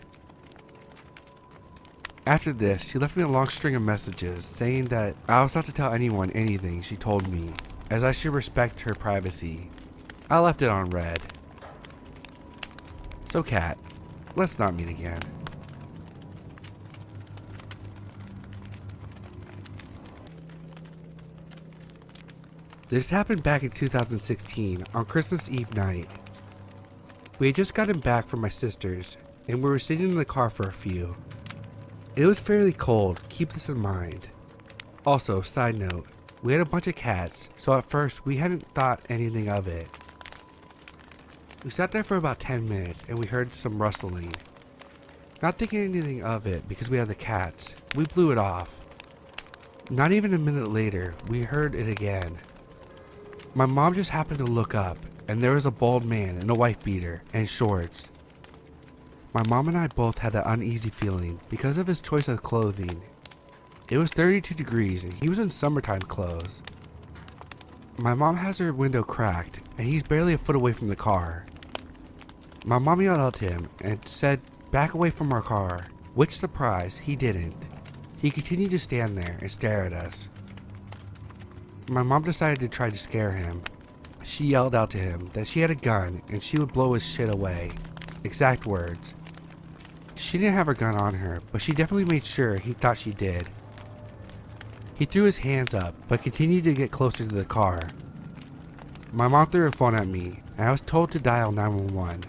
After this, she left me a long string of messages saying that I was not to tell anyone anything she told me, as I should respect her privacy. I left it on read. So Kat, let's not meet again. This happened back in 2016 on Christmas Eve night. We had just gotten back from my sister's and we were sitting in the car for a few. It was fairly cold, keep this in mind. Also, side note, we had a bunch of cats, so at first we hadn't thought anything of it. We sat there for about 10 minutes and we heard some rustling. Not thinking anything of it because we had the cats, we blew it off. Not even a minute later, we heard it again. My mom just happened to look up and there was a bald man in a wife beater and shorts. My mom and I both had an uneasy feeling because of his choice of clothing. It was 32 degrees and he was in summertime clothes. My mom has her window cracked and he's barely a foot away from the car. My mom yelled out to him and said, "Back away from our car," which surprise, he didn't. He continued to stand there and stare at us. My mom decided to try to scare him. She yelled out to him that she had a gun and she would blow his shit away. Exact words. She didn't have her gun on her, but she definitely made sure he thought she did. He threw his hands up, but continued to get closer to the car. My mom threw her phone at me, and I was told to dial 911.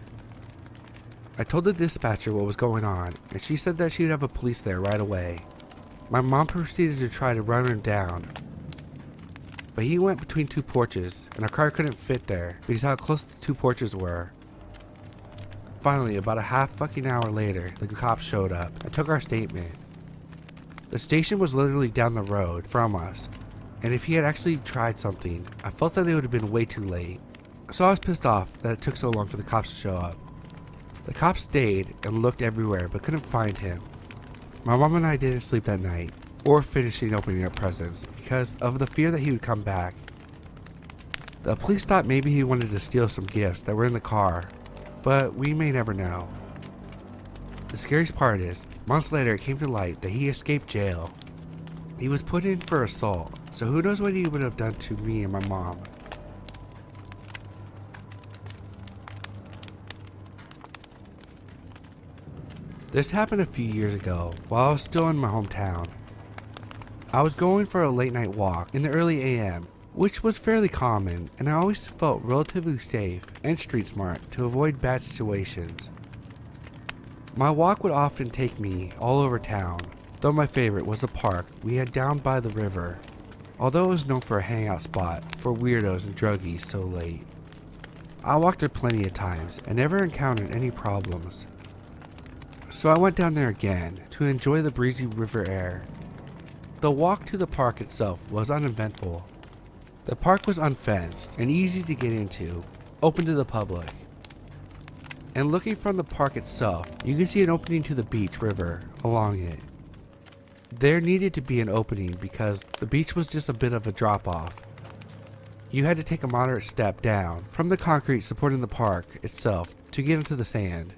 I told the dispatcher what was going on, and she said that she'd have a police there right away. My mom proceeded to try to run him down, but he went between two porches, and our car couldn't fit there because how close the two porches were. Finally, about a half fucking hour later, the cops showed up and took our statement. The station was literally down the road from us, and if he had actually tried something, I felt that it would have been way too late. So I was pissed off that it took so long for the cops to show up. The cops stayed and looked everywhere but couldn't find him. My mom and I didn't sleep that night, or finishing opening up presents, because of the fear that he would come back. The police thought maybe he wanted to steal some gifts that were in the car, but we may never know. The scariest part is, months later it came to light that he escaped jail. He was put in for assault, so who knows what he would have done to me and my mom. This happened a few years ago while I was still in my hometown. I was going for a late night walk in the early AM, which was fairly common, and I always felt relatively safe and street smart to avoid bad situations. My walk would often take me all over town, though my favorite was a park we had down by the river, although it was known for a hangout spot for weirdos and druggies so late. I walked there plenty of times and never encountered any problems. So I went down there again to enjoy the breezy river air. The walk to the park itself was uneventful. The park was unfenced and easy to get into, open to the public. And looking from the park itself, you can see an opening to the beach river along it. There needed to be an opening because the beach was just a bit of a drop off. You had to take a moderate step down from the concrete supporting the park itself to get into the sand.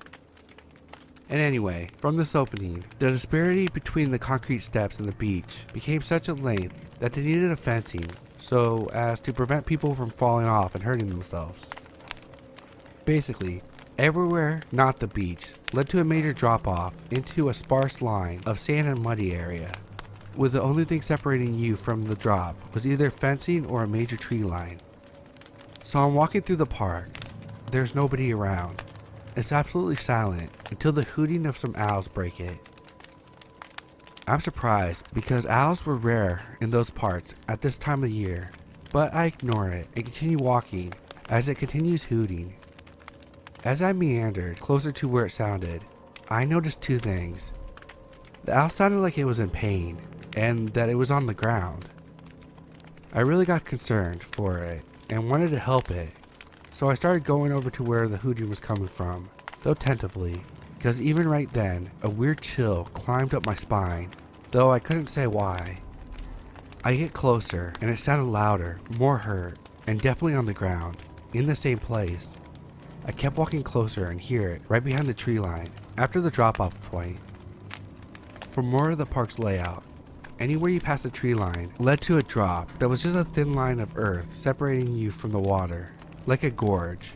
And anyway, from this opening, the disparity between the concrete steps and the beach became such a length that they needed a fencing so as to prevent people from falling off and hurting themselves. Basically, everywhere not the beach led to a major drop off into a sparse line of sand and muddy area, with the only thing separating you from the drop was either fencing or a major tree line. So I'm walking through the park. There's nobody around. It's absolutely silent until the hooting of some owls break it. I'm surprised because owls were rare in those parts at this time of year, but I ignore it and continue walking as it continues hooting. As I meandered closer to where it sounded, I noticed two things. The owl sounded like it was in pain, and that it was on the ground. I really got concerned for it and wanted to help it, so I started going over to where the hooting was coming from, though tentatively, because even right then, a weird chill climbed up my spine, though I couldn't say why. I get closer, and it sounded louder, more hurt, and definitely on the ground, in the same place. I kept walking closer and hear it right behind the tree line, after the drop-off point. For more of the park's layout, anywhere you passed the tree line led to a drop that was just a thin line of earth separating you from the water, like a gorge.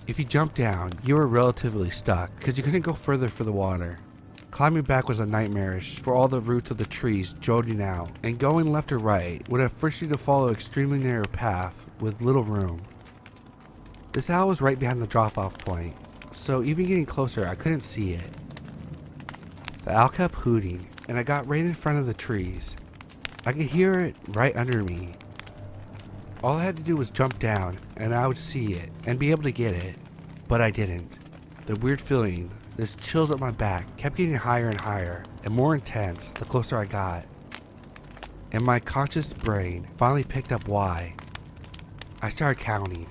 If you jumped down, you were relatively stuck because you couldn't go further for the water. Climbing back was a nightmarish for all the roots of the trees jutting out, and going left or right would have forced you to follow an extremely narrow path with little room. This owl was right behind the drop-off point, so even getting closer I couldn't see it. The owl kept hooting, and I got right in front of the trees. I could hear it right under me. All I had to do was jump down, and I would see it, and be able to get it, but I didn't. The weird feeling, this chills up my back, kept getting higher and higher, and more intense the closer I got. And my conscious brain finally picked up why. I started counting.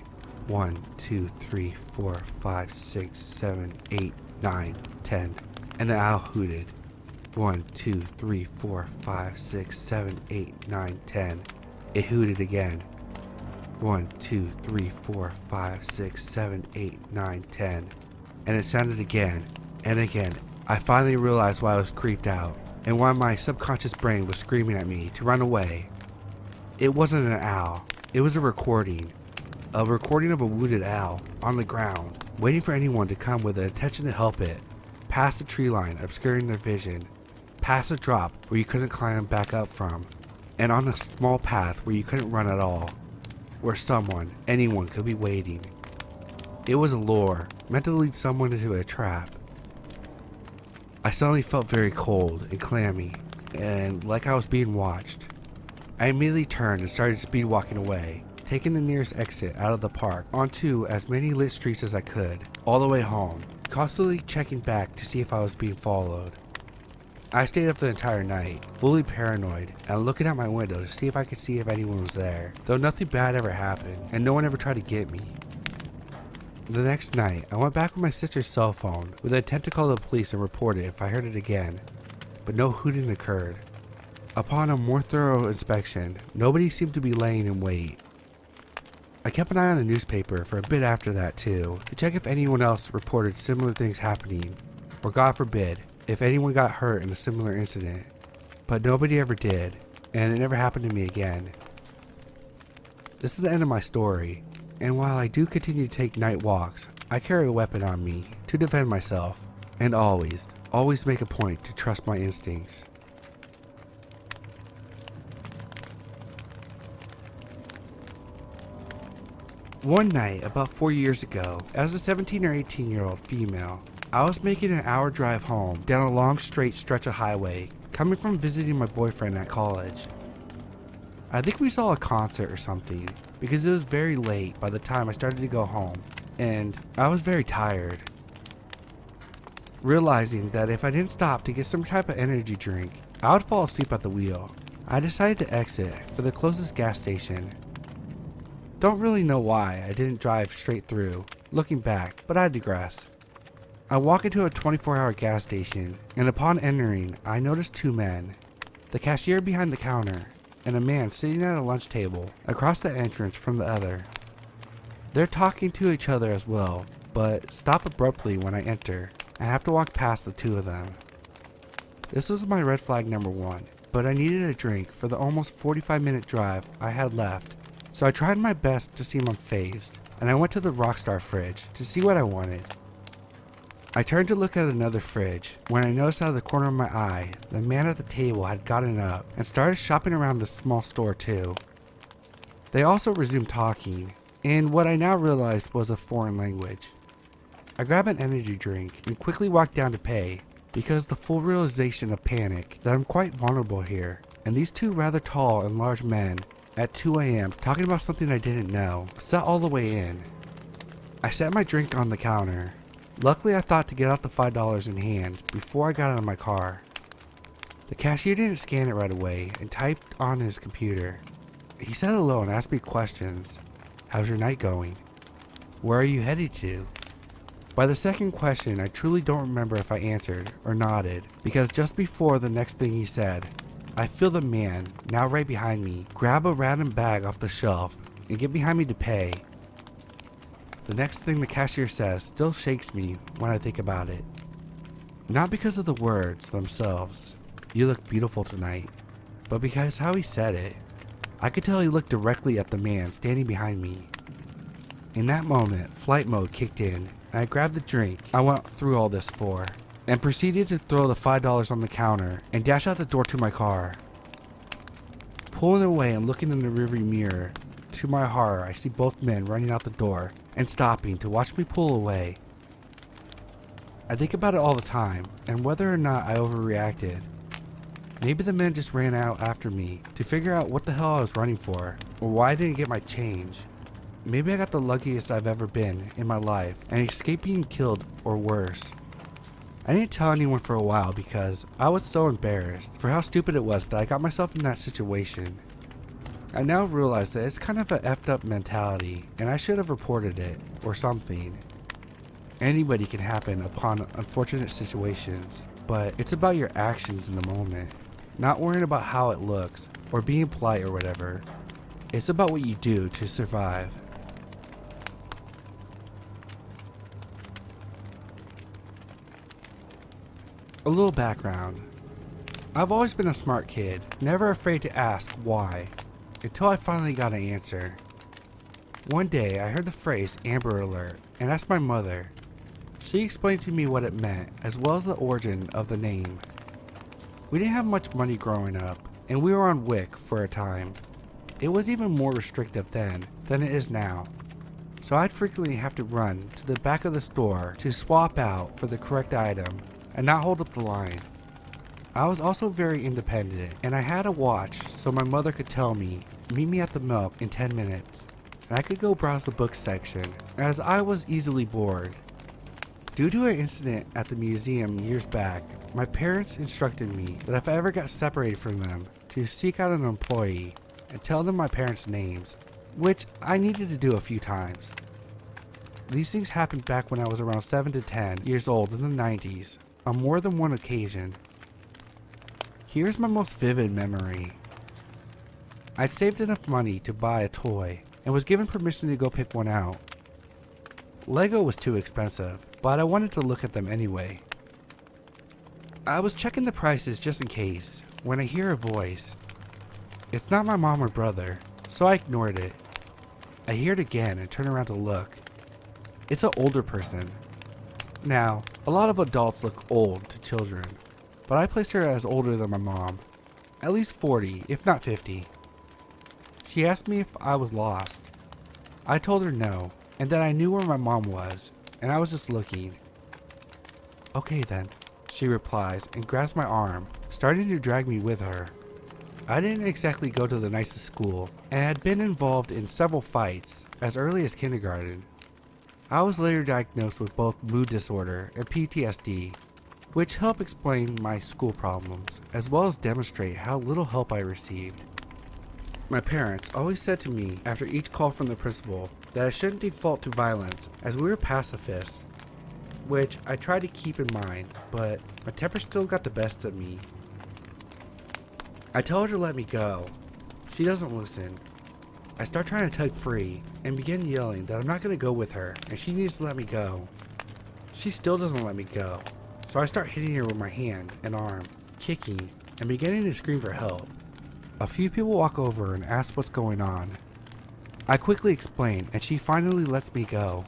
1, 2, 3, 4, 5, 6, 7, 8, 9, 10, and the owl hooted. 1, 2, 3, 4, 5, 6, 7, 8, 9, 10. It hooted again. 1, 2, 3, 4, 5, 6, 7, 8, 9, 10. And it sounded again and again. I finally realized why I was creeped out and why my subconscious brain was screaming at me to run away. It wasn't an owl. It was a recording. A recording of a wounded owl on the ground, waiting for anyone to come with the intention to help it, past the tree line obscuring their vision, past a drop where you couldn't climb back up from, and on a small path where you couldn't run at all, where anyone could be waiting. It was a lure, meant to lead someone into a trap. I suddenly felt very cold and clammy, and like I was being watched. I immediately turned and started speed walking away, taking the nearest exit out of the park onto as many lit streets as I could, all the way home, constantly checking back to see if I was being followed. I stayed up the entire night, fully paranoid, and looking out my window to see if I could see if anyone was there, though nothing bad ever happened, and no one ever tried to get me. The next night, I went back with my sister's cell phone with the intent to call the police and report it if I heard it again, but no hooting occurred. Upon a more thorough inspection, nobody seemed to be laying in wait. I kept an eye on the newspaper for a bit after that too, to check if anyone else reported similar things happening, or God forbid, if anyone got hurt in a similar incident, but nobody ever did, and it never happened to me again. This is the end of my story, and while I do continue to take night walks, I carry a weapon on me to defend myself, and always make a point to trust my instincts. One night, about 4 years ago, as a 17 or 18-year-old female, I was making an hour drive home down a long straight stretch of highway, coming from visiting my boyfriend at college. I think we saw a concert or something, because it was very late by the time I started to go home, and I was very tired. Realizing that if I didn't stop to get some type of energy drink, I would fall asleep at the wheel, I decided to exit for the closest gas station. Don't really know why I didn't drive straight through, looking back, but I digress. I walk into a 24-hour gas station, and upon entering, I notice two men, the cashier behind the counter, and a man sitting at a lunch table across the entrance from the other. They're talking to each other as well, but stop abruptly when I enter. I have to walk past the two of them. This was my red flag number one, but I needed a drink for the almost 45-minute drive I had left, so I tried my best to seem unfazed, and I went to the Rockstar fridge to see what I wanted. I turned to look at another fridge when I noticed out of the corner of my eye the man at the table had gotten up and started shopping around the small store too. They also resumed talking in what I now realized was a foreign language. I grabbed an energy drink and quickly walked down to pay because the full realization of panic that I'm quite vulnerable here, and these two rather tall and large men at 2 a.m. talking about something I didn't know set all the way in. I set my drink on the counter. Luckily, I thought to get out the $5 in hand before I got out of my car. The cashier didn't scan it right away and typed on his computer. He said hello and asked me questions. How's your night going? Where are you headed to? By the second question, I truly don't remember if I answered or nodded, because just before the next thing he said, I feel the man, now right behind me, grab a random bag off the shelf and get behind me to pay. The next thing the cashier says still shakes me when I think about it. Not because of the words themselves, "You look beautiful tonight," but because how he said it. I could tell he looked directly at the man standing behind me. In that moment, flight mode kicked in, and I grabbed the drink I went through all this for, and proceeded to throw the $5 on the counter and dash out the door to my car. Pulling away and looking in the rearview mirror, to my horror, I see both men running out the door and stopping to watch me pull away. I think about it all the time, and whether or not I overreacted. Maybe the men just ran out after me to figure out what the hell I was running for, or why I didn't get my change. Maybe I got the luckiest I've ever been in my life and escaped being killed or worse. I didn't tell anyone for a while because I was so embarrassed for how stupid it was that I got myself in that situation. I now realize that it's kind of a effed up mentality, and I should have reported it, or something. Anybody can happen upon unfortunate situations, but it's about your actions in the moment, not worrying about how it looks, or being polite or whatever. It's about what you do to survive. A little background. I've always been a smart kid, never afraid to ask why, until I finally got an answer. One day I heard the phrase Amber Alert and asked my mother. She explained to me what it meant as well as the origin of the name. We didn't have much money growing up, and we were on WIC for a time. It was even more restrictive then than it is now, so I'd frequently have to run to the back of the store to swap out for the correct item and not hold up the line. I was also very independent, and I had a watch so my mother could tell me, meet me at the milk in 10 minutes, and I could go browse the books section as I was easily bored. Due to an incident at the museum years back, my parents instructed me that if I ever got separated from them, to seek out an employee and tell them my parents' names, which I needed to do a few times. These things happened back when I was around 7 to 10 years old in the 90s, on more than one occasion. Here's my most vivid memory. I'd saved enough money to buy a toy and was given permission to go pick one out. Lego was too expensive, but I wanted to look at them anyway. I was checking the prices just in case when I hear a voice. It's not my mom or brother, so I ignored it. I hear it again and turn around to look. It's an older person. Now, a lot of adults look old to children, but I placed her as older than my mom, at least 40, if not 50. She asked me if I was lost. I told her no, and that I knew where my mom was, and I was just looking. Okay then, she replies and grabs my arm, starting to drag me with her. I didn't exactly go to the nicest school, and had been involved in several fights as early as kindergarten. I was later diagnosed with both mood disorder and PTSD, which helped explain my school problems, as well as demonstrate how little help I received. My parents always said to me after each call from the principal that I shouldn't default to violence as we were pacifists, which I tried to keep in mind, but my temper still got the best of me. I tell her to let me go. She doesn't listen. I start trying to tug free and begin yelling that I'm not going to go with her and she needs to let me go. She still doesn't let me go. So I start hitting her with my hand and arm, kicking, and beginning to scream for help. A few people walk over and ask what's going on. I quickly explain and she finally lets me go.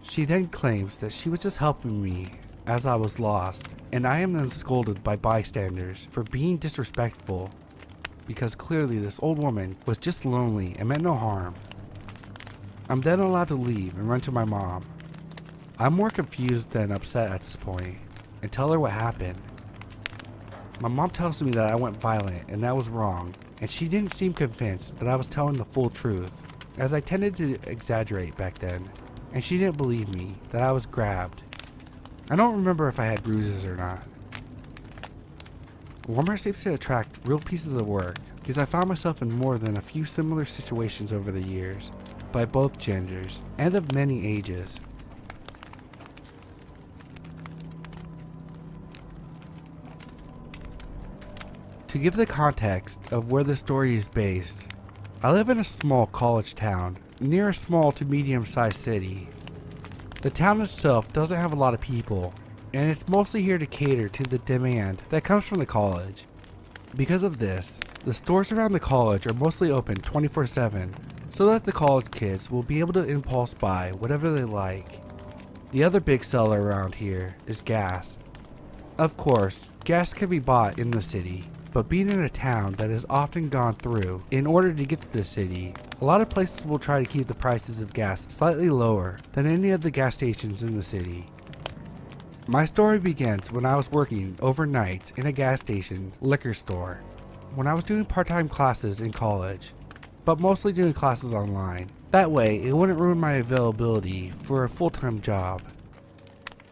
She then claims that she was just helping me as I was lost, and I am then scolded by bystanders for being disrespectful, because clearly this old woman was just lonely and meant no harm. I'm then allowed to leave and run to my mom. I'm more confused than upset at this point, and tell her what happened. My mom tells me that I went violent and that was wrong, and she didn't seem convinced that I was telling the full truth, as I tended to exaggerate back then, and she didn't believe me that I was grabbed. I don't remember if I had bruises or not. Walmart seems to attract real pieces of work, because I found myself in more than a few similar situations over the years, by both genders, and of many ages. To give the context of where the story is based, I live in a small college town near a small to medium-sized city. The town itself doesn't have a lot of people, and it's mostly here to cater to the demand that comes from the college. Because of this, the stores around the college are mostly open 24/7, so that the college kids will be able to impulse buy whatever they like. The other big seller around here is gas. Of course, gas can be bought in the city, but being in a town that is often gone through in order to get to the city, a lot of places will try to keep the prices of gas slightly lower than any of the gas stations in the city. My story begins when I was working overnight in a gas station liquor store, when I was doing part-time classes in college, but mostly doing classes online. That way, it wouldn't ruin my availability for a full-time job.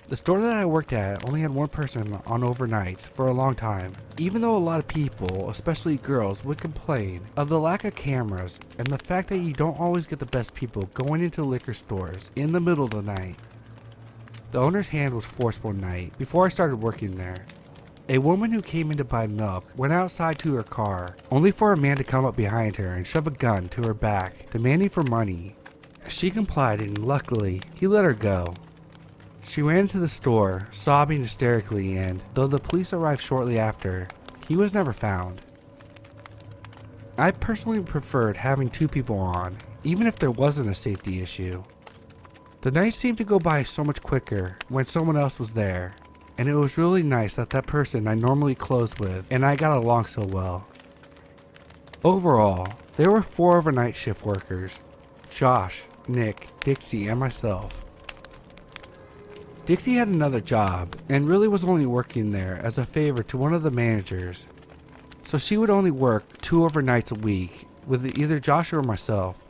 The store that I worked at only had one person on overnights for a long time, even though a lot of people, especially girls, would complain of the lack of cameras and the fact that you don't always get the best people going into liquor stores in the middle of the night. The owner's hand was forced one night before I started working there. A woman who came in to buy milk went outside to her car, only for a man to come up behind her and shove a gun to her back, demanding for money. She complied, and luckily, he let her go. She ran into the store, sobbing hysterically, and though the police arrived shortly after, he was never found. I personally preferred having two people on, even if there wasn't a safety issue. The night seemed to go by so much quicker when someone else was there. and it was really nice that that person I normally close with and I got along so well. Overall, there were 4 overnight shift workers: Josh, Nick, Dixie, and myself. Dixie had another job and really was only working there as a favor to one of the managers, so she would only work 2 overnights a week with either Josh or myself.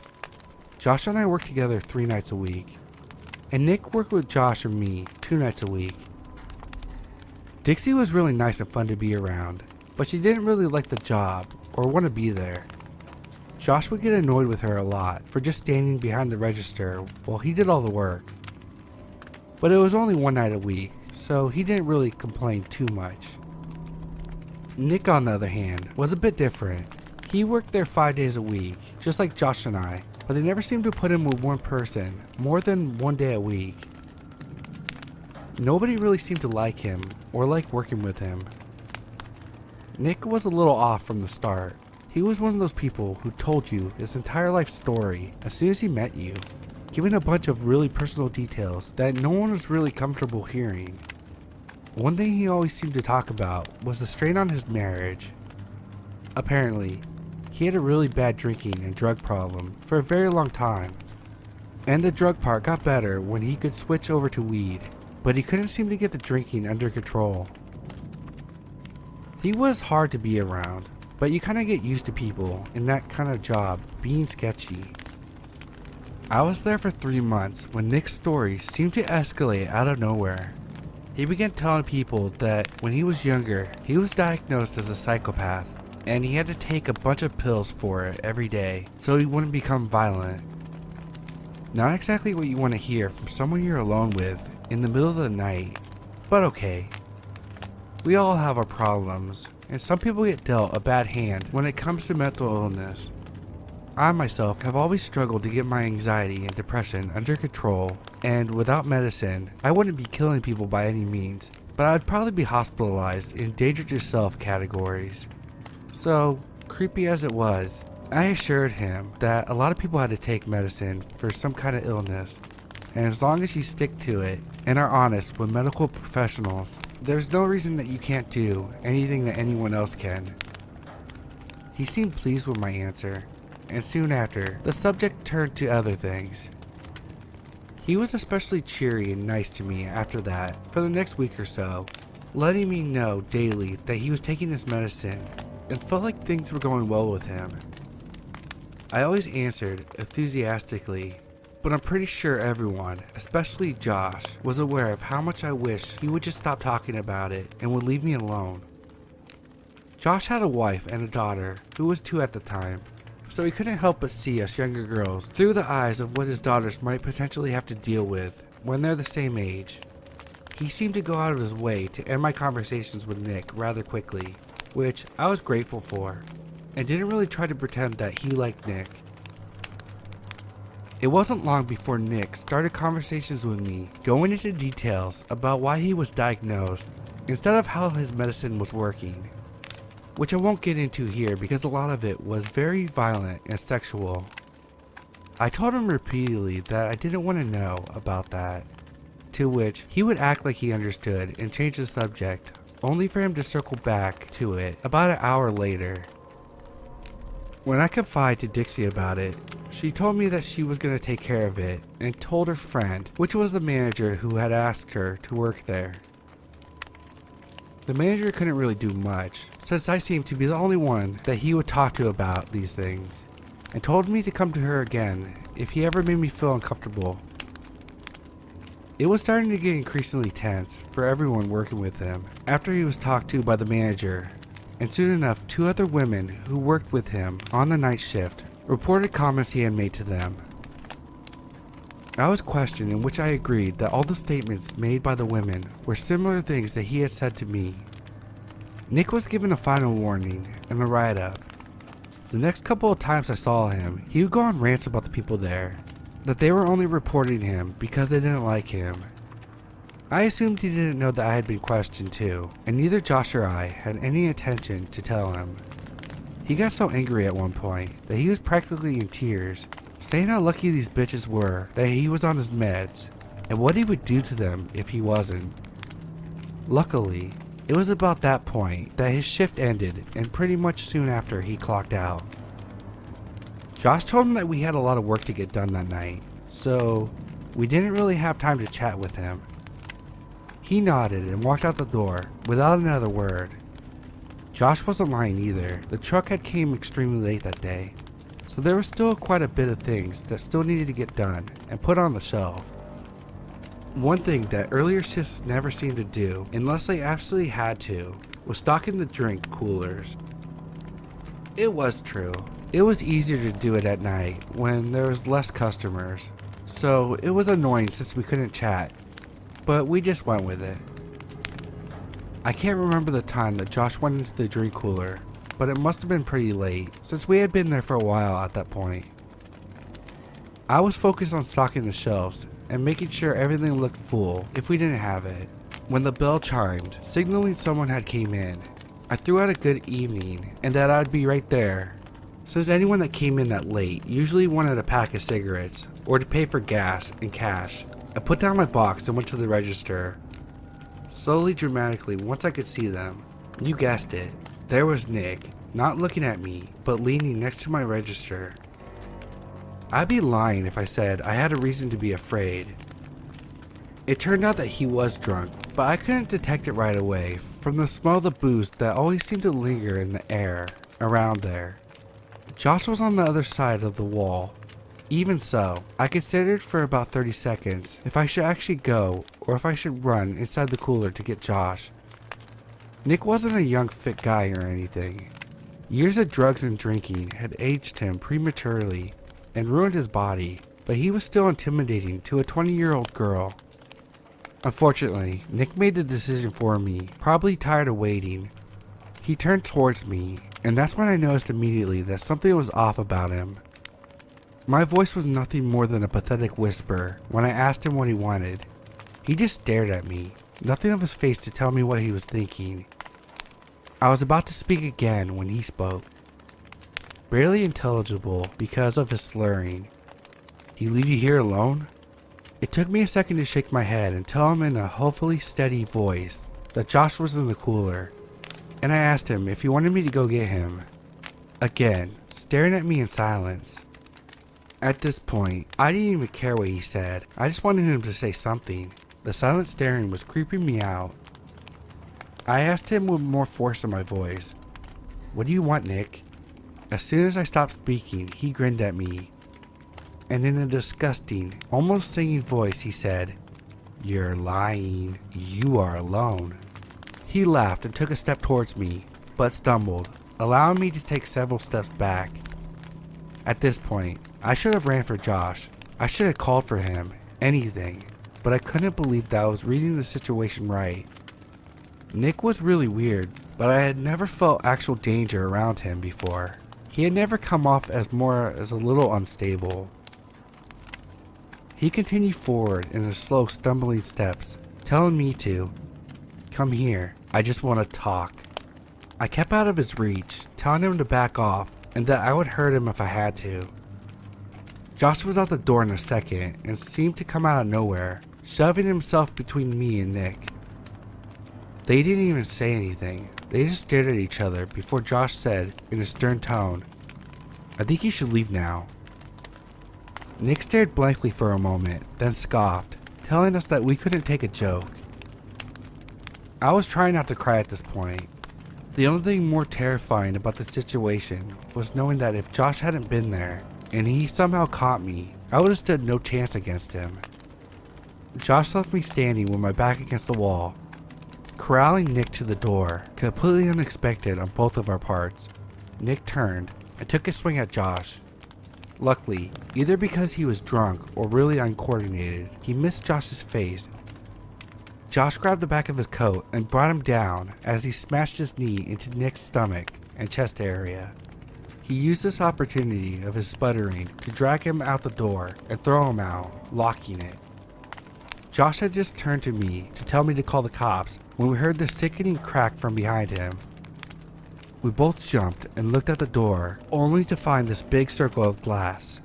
Josh and I worked together 3 nights a week, and Nick worked with Josh and me 2 nights a week. Dixie was really nice and fun to be around, but she didn't really like the job or want to be there. Josh would get annoyed with her a lot for just standing behind the register while he did all the work. But it was only 1 night a week, so he didn't really complain too much. Nick, on the other hand, was a bit different. He worked there 5 days a week, just like Josh and I, but they never seemed to put him with one person more than 1 day a week. Nobody really seemed to like him or like working with him. Nick was a little off from the start. He was one of those people who told you his entire life story as soon as he met you, giving a bunch of really personal details that no one was really comfortable hearing. One thing he always seemed to talk about was the strain on his marriage. Apparently, he had a really bad drinking and drug problem for a very long time, and the drug part got better when he could switch over to weed, but he couldn't seem to get the drinking under control. He was hard to be around, but you kinda get used to people in that kind of job being sketchy. I was there for 3 months when Nick's story seemed to escalate out of nowhere. He began telling people that when he was younger, he was diagnosed as a psychopath, and he had to take a bunch of pills for it every day so he wouldn't become violent. Not exactly what you want to hear from someone you're alone with in the middle of the night, but okay. We all have our problems, and some people get dealt a bad hand when it comes to mental illness. I myself have always struggled to get my anxiety and depression under control, and without medicine, I wouldn't be killing people by any means, but I would probably be hospitalized in danger to self categories. So, creepy as it was, I assured him that a lot of people had to take medicine for some kind of illness, and as long as you stick to it and are honest with medical professionals, there's no reason that you can't do anything that anyone else can. He seemed pleased with my answer, and soon after, the subject turned to other things. He was especially cheery and nice to me after that for the next week or so, letting me know daily that he was taking his medicine and felt like things were going well with him. I always answered enthusiastically, but I'm pretty sure everyone, especially Josh, was aware of how much I wish he would just stop talking about it and would leave me alone. Josh had a wife and a daughter who was 2 at the time, so he couldn't help but see us younger girls through the eyes of what his daughters might potentially have to deal with when they're the same age. He seemed to go out of his way to end my conversations with Nick rather quickly, which I was grateful for, and didn't really try to pretend that he liked Nick. It wasn't long before Nick started conversations with me, going into details about why he was diagnosed instead of how his medicine was working, which I won't get into here because a lot of it was very violent and sexual. I told him repeatedly that I didn't want to know about that, to which he would act like he understood and change the subject, only for him to circle back to it about an hour later. When I confided to Dixie about it, she told me that she was going to take care of it and told her friend, which was the manager who had asked her to work there. The manager couldn't really do much, since I seemed to be the only one that he would talk to about these things, and told me to come to her again if he ever made me feel uncomfortable. It was starting to get increasingly tense for everyone working with him after he was talked to by the manager, and soon enough 2 other women who worked with him on the night shift reported comments he had made to them. I was questioned, in which I agreed that all the statements made by the women were similar things that he had said to me. Nick was given a final warning and a write-up. The next couple of times I saw him, he would go on rants about the people there, that they were only reporting him because they didn't like him. I assumed he didn't know that I had been questioned too, and neither Josh or I had any intention to tell him. He got so angry at one point that he was practically in tears, saying how lucky these bitches were that he was on his meds, and what he would do to them if he wasn't. Luckily, it was about that point that his shift ended, and pretty much soon after he clocked out. Josh told him that we had a lot of work to get done that night, so we didn't really have time to chat with him. He nodded and walked out the door without another word. Josh wasn't lying either. The truck had came extremely late that day, so there was still quite a bit of things that still needed to get done and put on the shelf. One thing that earlier shifts never seemed to do, unless they absolutely had to, was stocking the drink coolers. It was true. It was easier to do it at night when there was less customers, so it was annoying since we couldn't chat, but we just went with it. I can't remember the time that Josh went into the drink cooler, but it must have been pretty late since we had been there for a while at that point. I was focused on stocking the shelves and making sure everything looked full if we didn't have it. When the bell chimed, signaling someone had came in, I threw out a good evening and that I'd be right there. Since anyone that came in that late usually wanted a pack of cigarettes or to pay for gas and cash, I put down my box and went to the register. Slowly, dramatically, once I could see them, you guessed it, there was Nick, not looking at me, but leaning next to my register. I'd be lying if I said I had a reason to be afraid. It turned out that he was drunk, but I couldn't detect it right away from the smell of the booze that always seemed to linger in the air around there. Josh was on the other side of the wall. Even so, I considered for about 30 seconds if I should actually go or if I should run inside the cooler to get Josh. Nick wasn't a young fit guy or anything. Years of drugs and drinking had aged him prematurely and ruined his body, but he was still intimidating to a 20-year-old girl. Unfortunately, Nick made the decision for me, probably tired of waiting. He turned towards me, and that's when I noticed immediately that something was off about him. My voice was nothing more than a pathetic whisper when I asked him what he wanted. He just stared at me, nothing of his face to tell me what he was thinking. I was about to speak again when he spoke. Barely intelligible because of his slurring. "He leave you here alone?" It took me a second to shake my head and tell him in a hopefully steady voice that Josh was in the cooler, and I asked him if he wanted me to go get him. Again, staring at me in silence. At this point, I didn't even care what he said. I just wanted him to say something. The silent staring was creeping me out. I asked him with more force in my voice, "What do you want, Nick?" As soon as I stopped speaking, he grinned at me, and in a disgusting, almost singing voice he said, "You're lying. You are alone." He laughed and took a step towards me, but stumbled, allowing me to take several steps back. At this point, I should have ran for Josh. I should have called for him, anything, but I couldn't believe that I was reading the situation right. Nick was really weird, but I had never felt actual danger around him before. He had never come off as more as a little unstable. He continued forward in his slow, stumbling steps, telling me to come here. I just want to talk. I kept out of his reach, telling him to back off and that I would hurt him if I had to. Josh was out the door in a second and seemed to come out of nowhere, shoving himself between me and Nick. They didn't even say anything. They just stared at each other before Josh said in a stern tone, "I think you should leave now." Nick stared blankly for a moment, then scoffed, telling us that we couldn't take a joke. I was trying not to cry at this point. The only thing more terrifying about the situation was knowing that if Josh hadn't been there, and he somehow caught me, I would have stood no chance against him. Josh left me standing with my back against the wall, corralling Nick to the door, completely unexpected on both of our parts. Nick turned and took a swing at Josh. Luckily, either because he was drunk or really uncoordinated, he missed Josh's face. Josh grabbed the back of his coat and brought him down as he smashed his knee into Nick's stomach and chest area. He used this opportunity of his sputtering to drag him out the door and throw him out, locking it. Josh had just turned to me to tell me to call the cops when we heard the sickening crack from behind him. We both jumped and looked at the door, only to find this big circle of glass.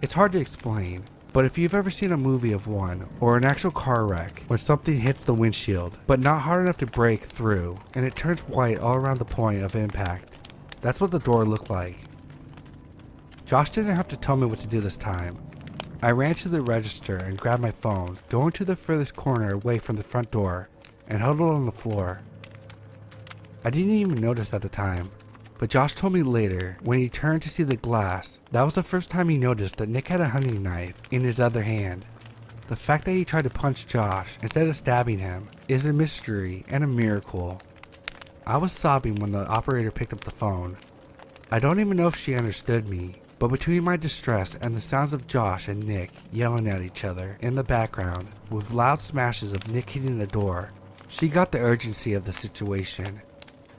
It's hard to explain, But if you've ever seen a movie of one, or an actual car wreck, when something hits the windshield, but not hard enough to break through, and it turns white all around the point of impact, that's what the door looked like. Josh didn't have to tell me what to do this time. I ran to the register and grabbed my phone, going to the furthest corner away from the front door, and huddled on the floor. I didn't even notice at the time, but Josh told me later, when he turned to see the glass, that was the first time he noticed that Nick had a hunting knife in his other hand. The fact that he tried to punch Josh instead of stabbing him is a mystery and a miracle. I was sobbing when the operator picked up the phone. I don't even know if she understood me, but between my distress and the sounds of Josh and Nick yelling at each other in the background, with loud smashes of Nick hitting the door, she got the urgency of the situation.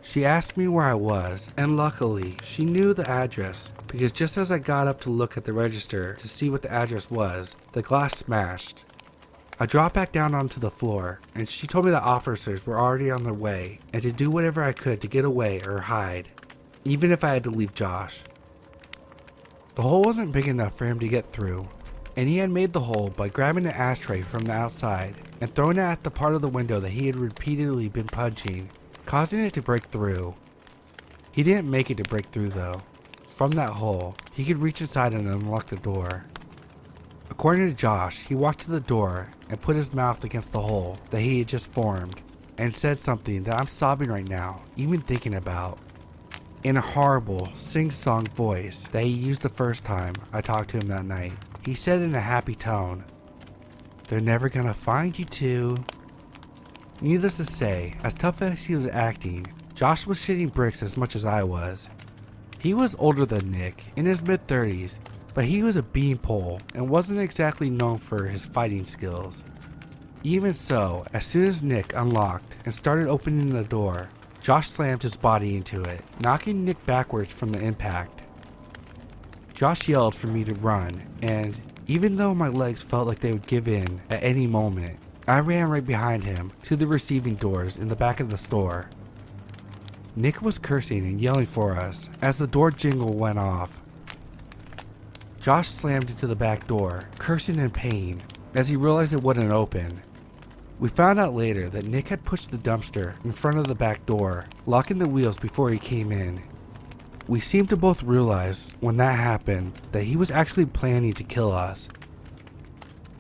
She asked me where I was, and luckily, she knew the address, because just as I got up to look at the register to see what the address was, the glass smashed. I dropped back down onto the floor, and she told me that officers were already on their way, and to do whatever I could to get away or hide, even if I had to leave Josh. The hole wasn't big enough for him to get through, and he had made the hole by grabbing an ashtray from the outside and throwing it at the part of the window that he had repeatedly been punching, causing it to break through. He didn't make it to break through though. From that hole, he could reach inside and unlock the door. According to Josh, he walked to the door and put his mouth against the hole that he had just formed and said something that I'm sobbing right now, even thinking about. In a horrible, sing-song voice that he used the first time I talked to him that night, he said in a happy tone, "They're never gonna find you two." Needless to say, as tough as he was acting, Josh was shitting bricks as much as I was. He was older than Nick, in his mid-30s, but he was a beanpole and wasn't exactly known for his fighting skills. Even so, as soon as Nick unlocked and started opening the door, Josh slammed his body into it, knocking Nick backwards from the impact. Josh yelled for me to run, and even though my legs felt like they would give in at any moment, I ran right behind him to the receiving doors in the back of the store. Nick was cursing and yelling for us as the door jingle went off. Josh slammed into the back door, cursing in pain, as he realized it wouldn't open. We found out later that Nick had pushed the dumpster in front of the back door, locking the wheels before he came in. We seemed to both realize when that happened that he was actually planning to kill us.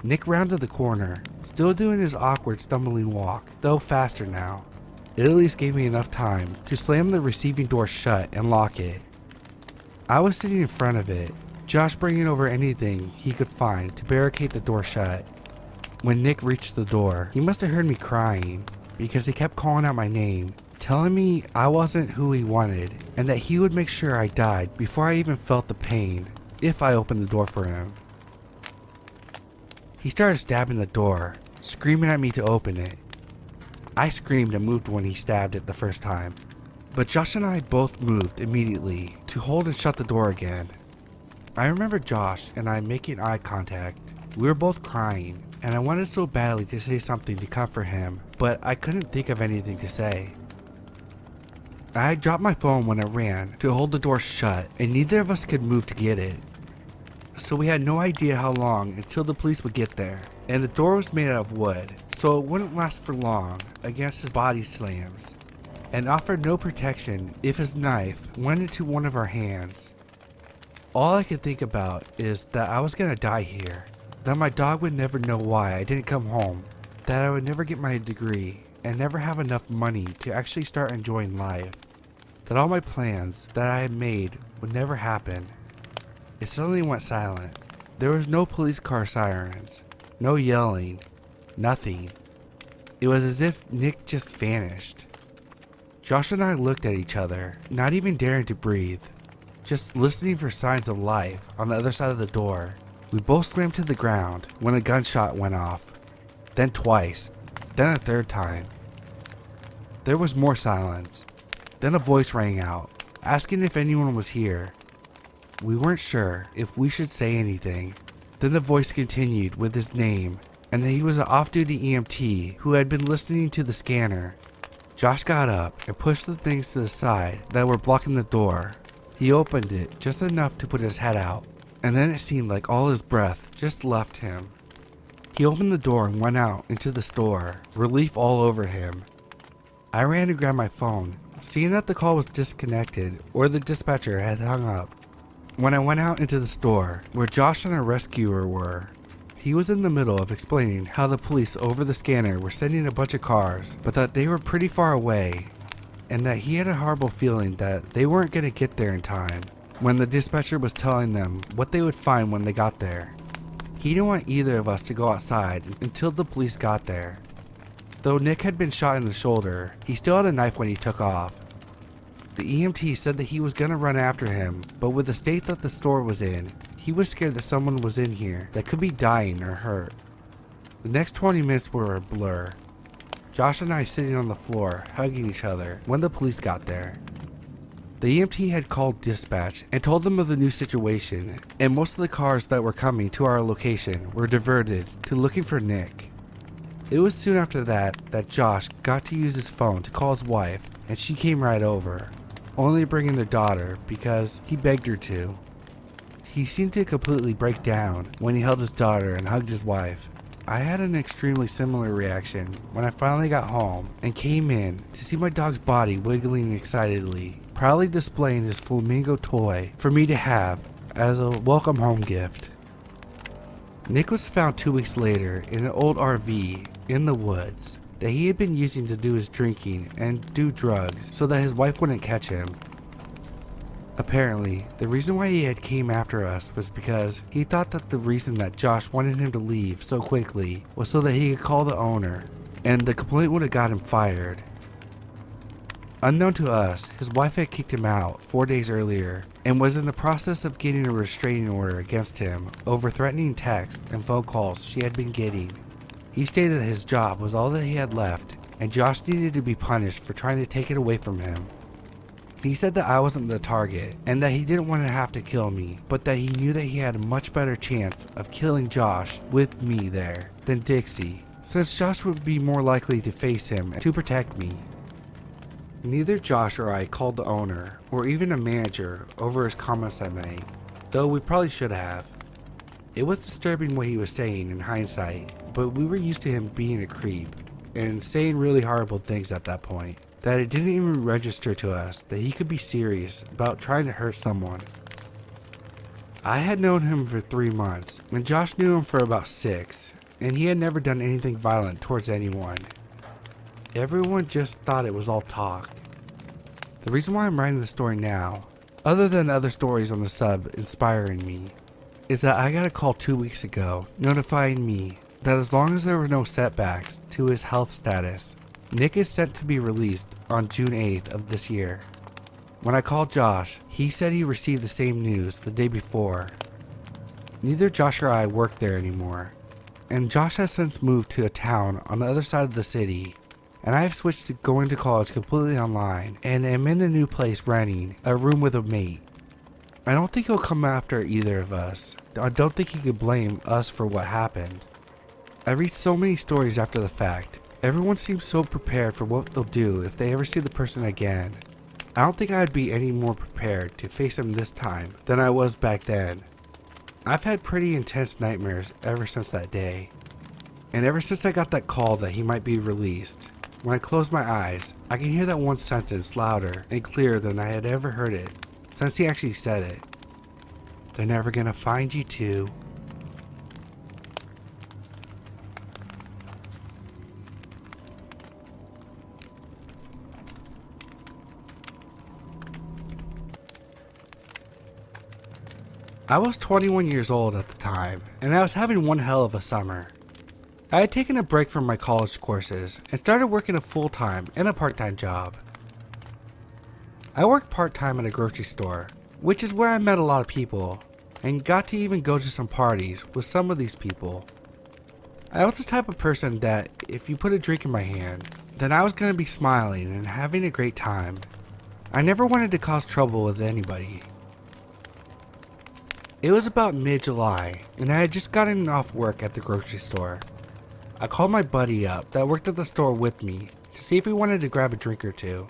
Nick rounded the corner, still doing his awkward stumbling walk, though faster now. It at least gave me enough time to slam the receiving door shut and lock it. I was sitting in front of it, Josh bringing over anything he could find to barricade the door shut. When Nick reached the door, he must have heard me crying, because he kept calling out my name, telling me I wasn't who he wanted, and that he would make sure I died before I even felt the pain, if I opened the door for him. He started stabbing the door, screaming at me to open it. I screamed and moved when he stabbed it the first time, but Josh and I both moved immediately to hold and shut the door again. I remember Josh and I making eye contact. We were both crying, and I wanted so badly to say something to comfort him, but I couldn't think of anything to say. I had dropped my phone when I ran to hold the door shut, and neither of us could move to get it. So we had no idea how long until the police would get there, and the door was made out of wood, so it wouldn't last for long against his body slams, and offered no protection if his knife went into one of our hands. All I could think about is that I was gonna die here, that my dog would never know why I didn't come home, that I would never get my degree, and never have enough money to actually start enjoying life, that all my plans that I had made would never happen. It suddenly went silent. There was no police car sirens, no yelling, nothing. It was as if Nick just vanished. Josh and I looked at each other, not even daring to breathe, just listening for signs of life on the other side of the door. We both slammed to the ground when a gunshot went off, then twice, then a third time. There was more silence. Then a voice rang out, asking if anyone was here. We weren't sure if we should say anything. Then the voice continued with his name, and that he was an off-duty EMT who had been listening to the scanner. Josh got up and pushed the things to the side that were blocking the door. He opened it just enough to put his head out. and then it seemed like all his breath just left him. He opened the door and went out into the store, relief all over him. I ran to grab my phone, seeing that the call was disconnected or the dispatcher had hung up. When I went out into the store, where Josh and a rescuer were, he was in the middle of explaining how the police over the scanner were sending a bunch of cars, but that they were pretty far away, and that he had a horrible feeling that they weren't going to get there in time, when the dispatcher was telling them what they would find when they got there. He didn't want either of us to go outside until the police got there. Though Nick had been shot in the shoulder, he still had a knife when he took off. The EMT said that he was going to run after him, but with the state that the store was in, he was scared that someone was in here that could be dying or hurt. The next 20 minutes were a blur. Josh and I sitting on the floor, hugging each other, when the police got there. The EMT had called dispatch and told them of the new situation, and most of the cars that were coming to our location were diverted to looking for Nick. It was soon after that Josh got to use his phone to call his wife, and she came right over, only bringing their daughter because he begged her to. He seemed to completely break down when he held his daughter and hugged his wife. I had an extremely similar reaction when I finally got home and came in to see my dog's body wiggling excitedly, proudly displaying his flamingo toy for me to have as a welcome home gift. Nick was found 2 weeks later in an old RV in the woods that he had been using to do his drinking and do drugs so that his wife wouldn't catch him. Apparently, the reason why he had came after us was because he thought that the reason that Josh wanted him to leave so quickly was so that he could call the owner, and the complaint would have got him fired. Unknown to us, his wife had kicked him out 4 days earlier and was in the process of getting a restraining order against him over threatening texts and phone calls she had been getting. He stated that his job was all that he had left and Josh needed to be punished for trying to take it away from him. He said that I wasn't the target and that he didn't want to have to kill me, but that he knew that he had a much better chance of killing Josh with me there than Dixie, since Josh would be more likely to face him to protect me. Neither Josh or I called the owner or even a manager over his comments that night, though we probably should have. It was disturbing what he was saying in hindsight, but we were used to him being a creep and saying really horrible things at that point, that it didn't even register to us that he could be serious about trying to hurt someone. I had known him for 3 months, and Josh knew him for about 6, and he had never done anything violent towards anyone. Everyone just thought it was all talk. The reason why I'm writing this story now, other than other stories on the sub inspiring me, is that I got a call 2 weeks ago notifying me that as long as there were no setbacks to his health status, Nick is set to be released on June 8th of this year. When I called Josh, he said he received the same news the day before. Neither Josh or I work there anymore, and Josh has since moved to a town on the other side of the city, and I have switched to going to college completely online and am in a new place renting a room with a mate. I don't think he'll come after either of us. I don't think he could blame us for what happened. I read so many stories after the fact. Everyone seems so prepared for what they'll do if they ever see the person again. I don't think I'd be any more prepared to face him this time than I was back then. I've had pretty intense nightmares ever since that day. And ever since I got that call that he might be released, when I close my eyes, I can hear that one sentence louder and clearer than I had ever heard it since he actually said it. They're never gonna find you too. I was 21 years old at the time, and I was having one hell of a summer. I had taken a break from my college courses and started working a full-time and a part-time job. I worked part-time at a grocery store, which is where I met a lot of people, and got to even go to some parties with some of these people. I was the type of person that if you put a drink in my hand, then I was going to be smiling and having a great time. I never wanted to cause trouble with anybody. It was about mid-July, and I had just gotten off work at the grocery store. I called my buddy up that worked at the store with me to see if he wanted to grab a drink or two.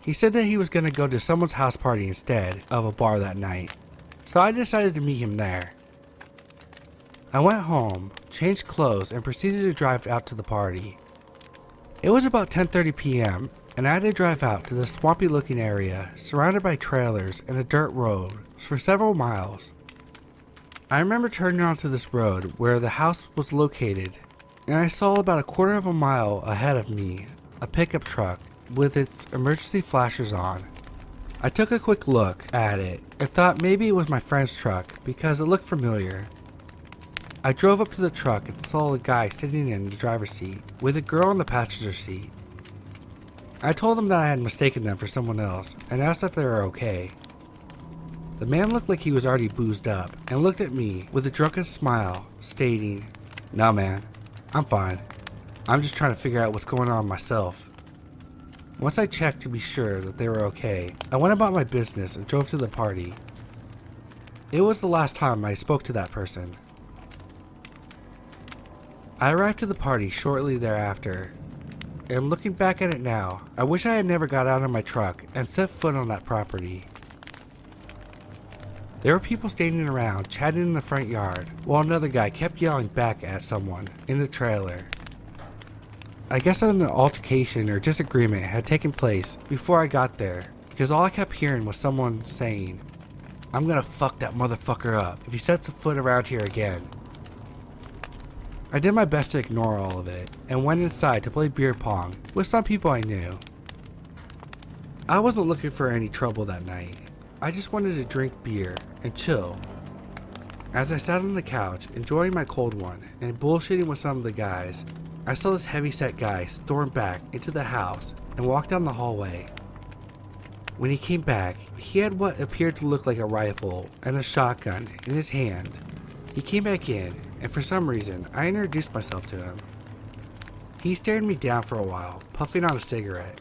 He said that he was going to go to someone's house party instead of a bar that night. so I decided to meet him there. I went home, changed clothes, and proceeded to drive out to the party. It was about 10:30 p.m., and I had to drive out to this swampy looking area surrounded by trailers and a dirt road for several miles. I remember turning onto this road where the house was located, and I saw about a quarter of a mile ahead of me a pickup truck with its emergency flashers on. I took a quick look at it and thought maybe it was my friend's truck because it looked familiar. I drove up to the truck and saw a guy sitting in the driver's seat with a girl in the passenger seat. I told him that I had mistaken them for someone else and asked if they were okay. The man looked like he was already boozed up and looked at me with a drunken smile, stating, "No man, I'm fine. I'm just trying to figure out what's going on myself." Once I checked to be sure that they were okay, I went about my business and drove to the party. It was the last time I spoke to that person. I arrived to the party shortly thereafter, and looking back at it now, I wish I had never got out of my truck and set foot on that property. There were people standing around chatting in the front yard, while another guy kept yelling back at someone in the trailer. I guess an altercation or disagreement had taken place before I got there, because all I kept hearing was someone saying, "I'm gonna fuck that motherfucker up if he sets a foot around here again." I did my best to ignore all of it and went inside to play beer pong with some people I knew. I wasn't looking for any trouble that night. I just wanted to drink beer and chill. As I sat on the couch enjoying my cold one and bullshitting with some of the guys, I saw this heavy-set guy storm back into the house and walk down the hallway. When he came back, he had what appeared to look like a rifle and a shotgun in his hand. He came back in, and for some reason, I introduced myself to him. He stared me down for a while, puffing on a cigarette.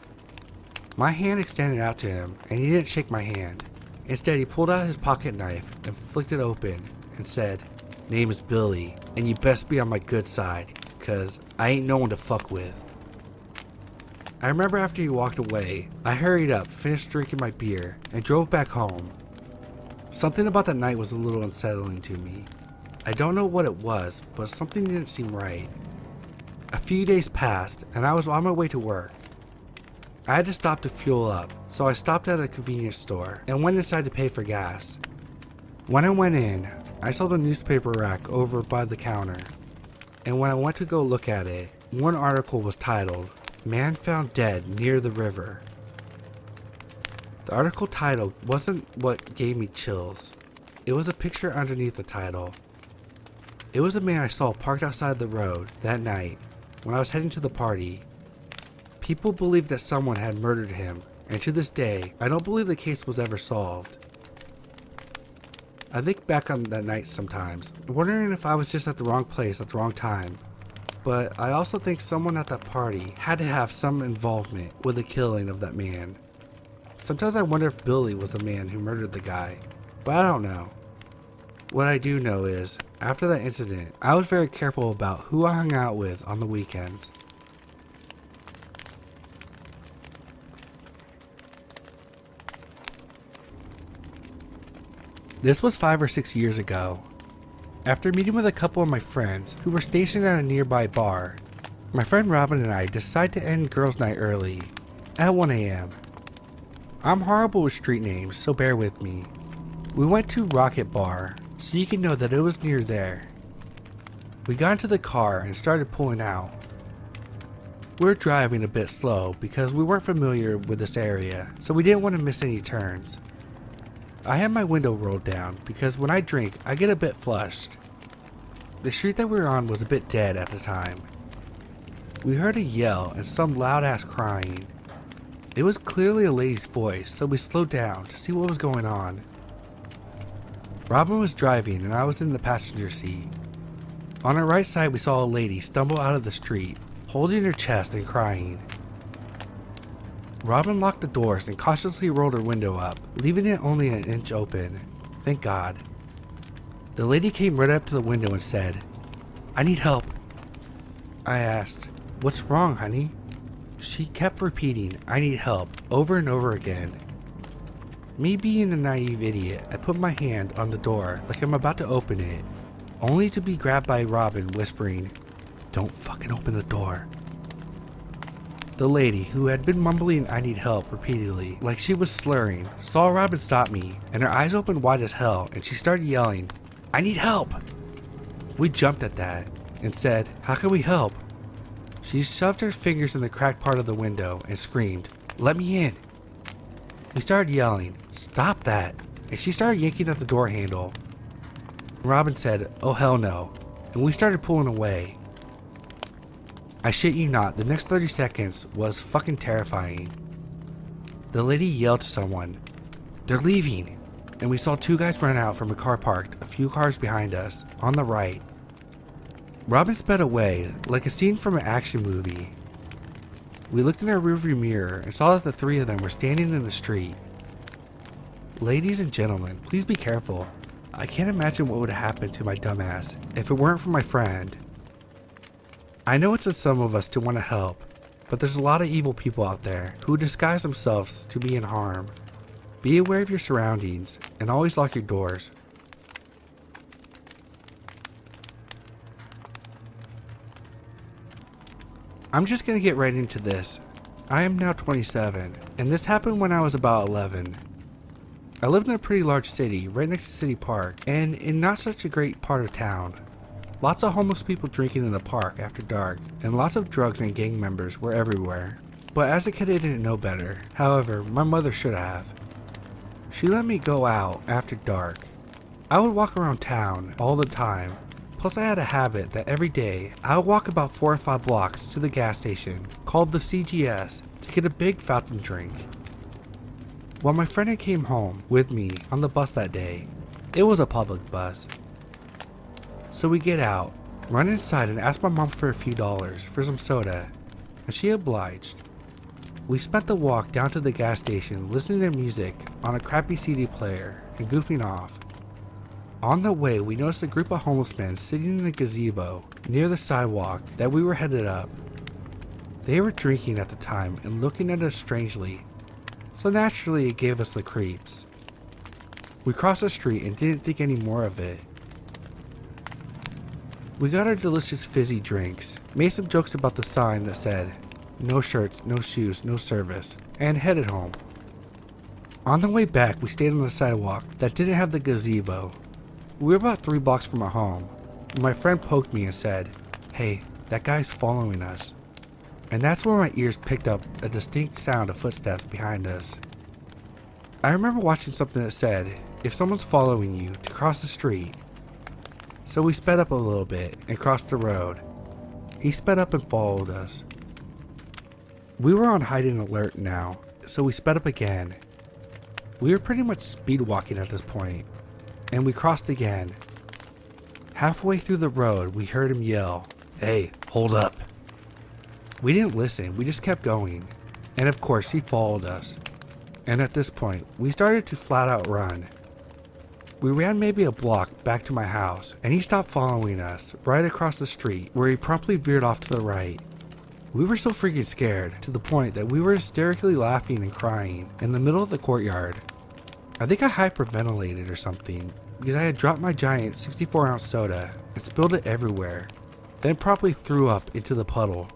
My hand extended out to him, and he didn't shake my hand. Instead, he pulled out his pocket knife and flicked it open and said, "Name is Billy, and you best be on my good side, 'cause I ain't no one to fuck with." I remember after he walked away, I hurried up, finished drinking my beer, and drove back home. Something about that night was a little unsettling to me. I don't know what it was, but something didn't seem right. A few days passed, and I was on my way to work. I had to stop to fuel up, so I stopped at a convenience store and went inside to pay for gas. When I went in, I saw the newspaper rack over by the counter, and when I went to go look at it, one article was titled, "Man Found Dead Near the River." The article title wasn't what gave me chills. It was a picture underneath the title. It was a man I saw parked outside the road that night when I was heading to the party. People believed that someone had murdered him, and to this day, I don't believe the case was ever solved. I think back on that night sometimes, wondering if I was just at the wrong place at the wrong time. But I also think someone at that party had to have some involvement with the killing of that man. Sometimes I wonder if Billy was the man who murdered the guy, but I don't know. What I do know is, after that incident, I was very careful about who I hung out with on the weekends. This was 5 or 6 years ago. After meeting with a couple of my friends who were stationed at a nearby bar, my friend Robin and I decided to end girls' night early, at 1 a.m. I'm horrible with street names, so bear with me. We went to Rocket Bar, so you can know that it was near there. We got into the car and started pulling out. We were driving a bit slow because we weren't familiar with this area, so we didn't want to miss any turns. I had my window rolled down because when I drink, I get a bit flushed. The street that we were on was a bit dead at the time. We heard a yell and some loud ass crying. It was clearly a lady's voice, so we slowed down to see what was going on. Robin was driving and I was in the passenger seat. On our right side, we saw a lady stumble out of the street, holding her chest and crying. Robin locked the doors and cautiously rolled her window up, leaving it only an inch open. Thank God. The lady came right up to the window and said, "I need help." I asked, "What's wrong, honey?" She kept repeating, "I need help," over and over again. Me being a naive idiot, I put my hand on the door like I'm about to open it, only to be grabbed by Robin whispering, "Don't fucking open the door." The lady, who had been mumbling "I need help" repeatedly, like she was slurring, saw Robin stop me, and her eyes opened wide as hell, and she started yelling, "I need help!" We jumped at that, and said, "How can we help?" She shoved her fingers in the cracked part of the window and screamed, "Let me in!" We started yelling, "Stop that!" and she started yanking at the door handle. Robin said, "Oh hell no," and we started pulling away. I shit you not, the next 30 seconds was fucking terrifying. The lady yelled to someone, "They're leaving," and we saw two guys run out from a car parked a few cars behind us, on the right. Robin sped away, like a scene from an action movie. We looked in our rearview mirror and saw that the three of them were standing in the street. Ladies and gentlemen, please be careful. I can't imagine what would have happened to my dumbass if it weren't for my friend. I know it's in some of us to want to help, but there's a lot of evil people out there who disguise themselves to be in harm. Be aware of your surroundings and always lock your doors. I'm just gonna get right into this. I am now 27, and this happened when I was about 11. I lived in a pretty large city right next to City Park, and in not such a great part of town. Lots of homeless people drinking in the park after dark, and lots of drugs and gang members were everywhere. But as a kid I didn't know better. However, my mother should have. She let me go out after dark. I would walk around town all the time. Plus I had a habit that every day I would walk about 4 or 5 blocks to the gas station called the CGS to get a big fountain drink. While my friend had came home with me on the bus that day, it was a public bus. So we get out, run inside and ask my mom for a few dollars for some soda, and she obliged. We spent the walk down to the gas station listening to music on a crappy CD player and goofing off. On the way, we noticed a group of homeless men sitting in a gazebo near the sidewalk that we were headed up. They were drinking at the time and looking at us strangely, so naturally it gave us the creeps. We crossed the street and didn't think any more of it. We got our delicious fizzy drinks, made some jokes about the sign that said, "No shirts, no shoes, no service," and headed home. On the way back, we stayed on the sidewalk that didn't have the gazebo. We were about 3 blocks from our home, when my friend poked me and said, "Hey, that guy's following us." And that's when my ears picked up a distinct sound of footsteps behind us. I remember watching something that said, if someone's following you, to cross the street. So we sped up a little bit and crossed the road. He sped up and followed us. We were on hiding alert now, so we sped up again. We were pretty much speed walking at this point, and we crossed again. Halfway through the road, we heard him yell, "Hey, hold up." We didn't listen, we just kept going, and of course he followed us. And at this point, we started to flat out run. We ran maybe a block back to my house, and he stopped following us right across the street, where he promptly veered off to the right. We were so freaking scared, to the point that we were hysterically laughing and crying in the middle of the courtyard. I think I hyperventilated or something, because I had dropped my giant 64-ounce soda and spilled it everywhere, then promptly threw up into the puddle.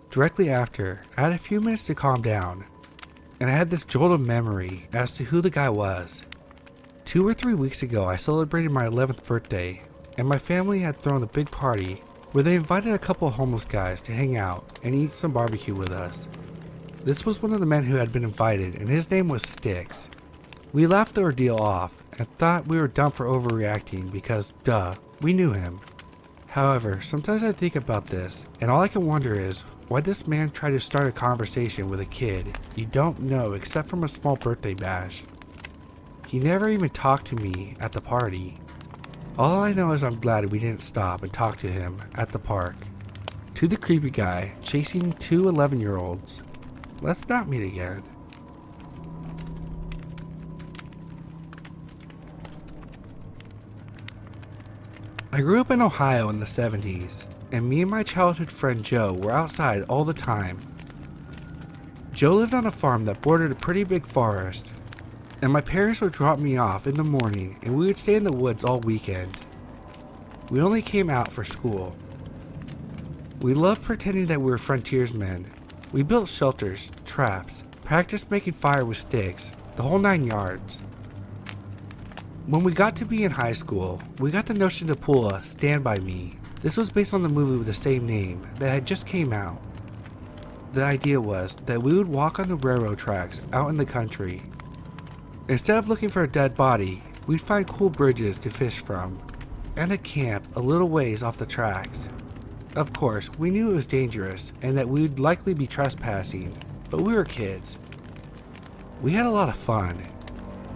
Directly after, I had a few minutes to calm down, and I had this jolt of memory as to who the guy was. 2 or 3 weeks ago, I celebrated my 11th birthday, and my family had thrown a big party where they invited a couple of homeless guys to hang out and eat some barbecue with us. This was one of the men who had been invited, and his name was Sticks. We laughed the ordeal off and thought we were dumb for overreacting because, duh, we knew him. However, sometimes I think about this, and all I can wonder is why this man tried to start a conversation with a kid you don't know except from a small birthday bash. He never even talked to me at the party. All I know is I'm glad we didn't stop and talk to him at the park. To the creepy guy chasing 2 11-year-olds, let's not meet again. I grew up in Ohio in the 70s, and me and my childhood friend Joe were outside all the time. Joe lived on a farm that bordered a pretty big forest. and my parents would drop me off in the morning and we would stay in the woods all weekend. We only came out for school. We loved pretending that we were frontiersmen. We built shelters, traps, practiced making fire with sticks, the whole 9 yards. When we got to be in high school, we got the notion to pull a Stand By Me. This was based on the movie with the same name that had just came out. The idea was that we would walk on the railroad tracks out in the country. Instead of looking for a dead body, we'd find cool bridges to fish from, and a camp a little ways off the tracks. Of course, we knew it was dangerous and that we would likely be trespassing, but we were kids. We had a lot of fun.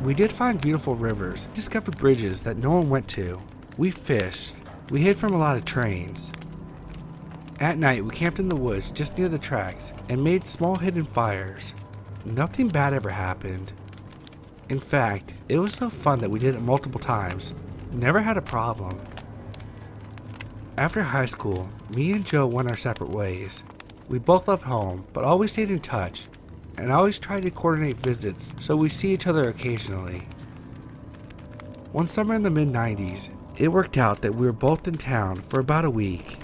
We did find beautiful rivers, discovered bridges that no one went to. We fished. We hid from a lot of trains. At night, we camped in the woods just near the tracks and made small hidden fires. Nothing bad ever happened. In fact, it was so fun that we did it multiple times. Never had a problem. After high school, me and Joe went our separate ways. We both left home, but always stayed in touch, and always tried to coordinate visits so we see each other occasionally. One summer in the mid-90s, it worked out that we were both in town for about a week.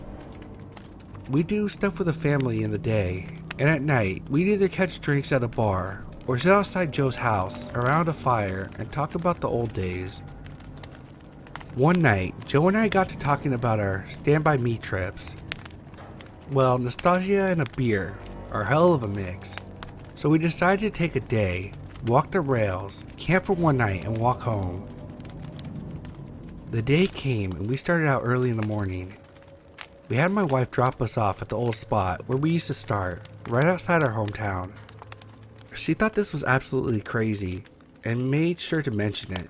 We'd do stuff with the family in the day, and at night, we'd either catch drinks at a bar or sit outside Joe's house around a fire and talk about the old days. One night, Joe and I got to talking about our Stand By Me trips. Well, nostalgia and a beer are a hell of a mix, so we decided to take a day, walk the rails, camp for one night, and walk home. The day came and we started out early in the morning. We had my wife drop us off at the old spot where we used to start, right outside our hometown. She thought this was absolutely crazy and made sure to mention it.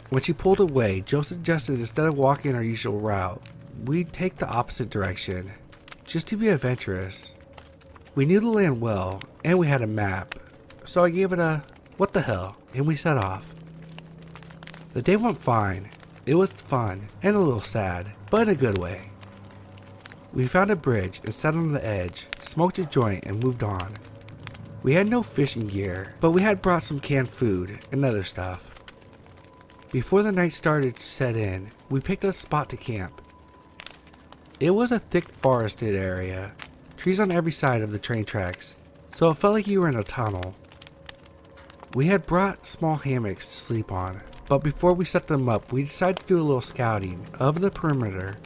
When she pulled away, Joe suggested instead of walking our usual route, we'd take the opposite direction, just to be adventurous. We knew the land well, and we had a map, so I gave it a what the hell, and we set off. The day went fine. It was fun and a little sad, but in a good way. We found a bridge and sat on the edge, smoked a joint, and moved on. We had no fishing gear, but we had brought some canned food and other stuff. Before the night started to set in, we picked a spot to camp. It was a thick forested area, trees on every side of the train tracks, so it felt like you were in a tunnel. We had brought small hammocks to sleep on, but before we set them up, we decided to do a little scouting of the perimeter.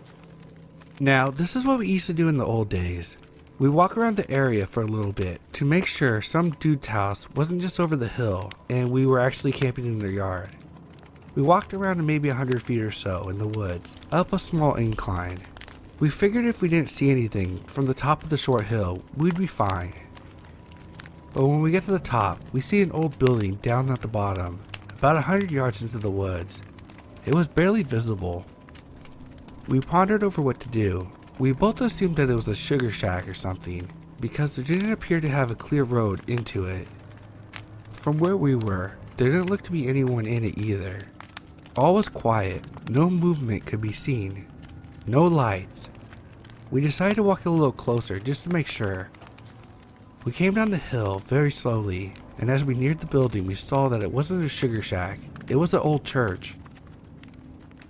Now, this is what we used to do in the old days. We walk around the area for a little bit to make sure some dude's house wasn't just over the hill and we were actually camping in their yard. We walked around maybe 100 feet or so in the woods, up a small incline. We figured if we didn't see anything from the top of the short hill, we'd be fine. But when we get to the top, we see an old building down at the bottom, about 100 yards into the woods. It was barely visible. We pondered over what to do. We both assumed that it was a sugar shack or something, because there didn't appear to have a clear road into it. From where we were, there didn't look to be anyone in it either. All was quiet, no movement could be seen, no lights. We decided to walk a little closer just to make sure. We came down the hill very slowly, and as we neared the building we saw that it wasn't a sugar shack, it was an old church.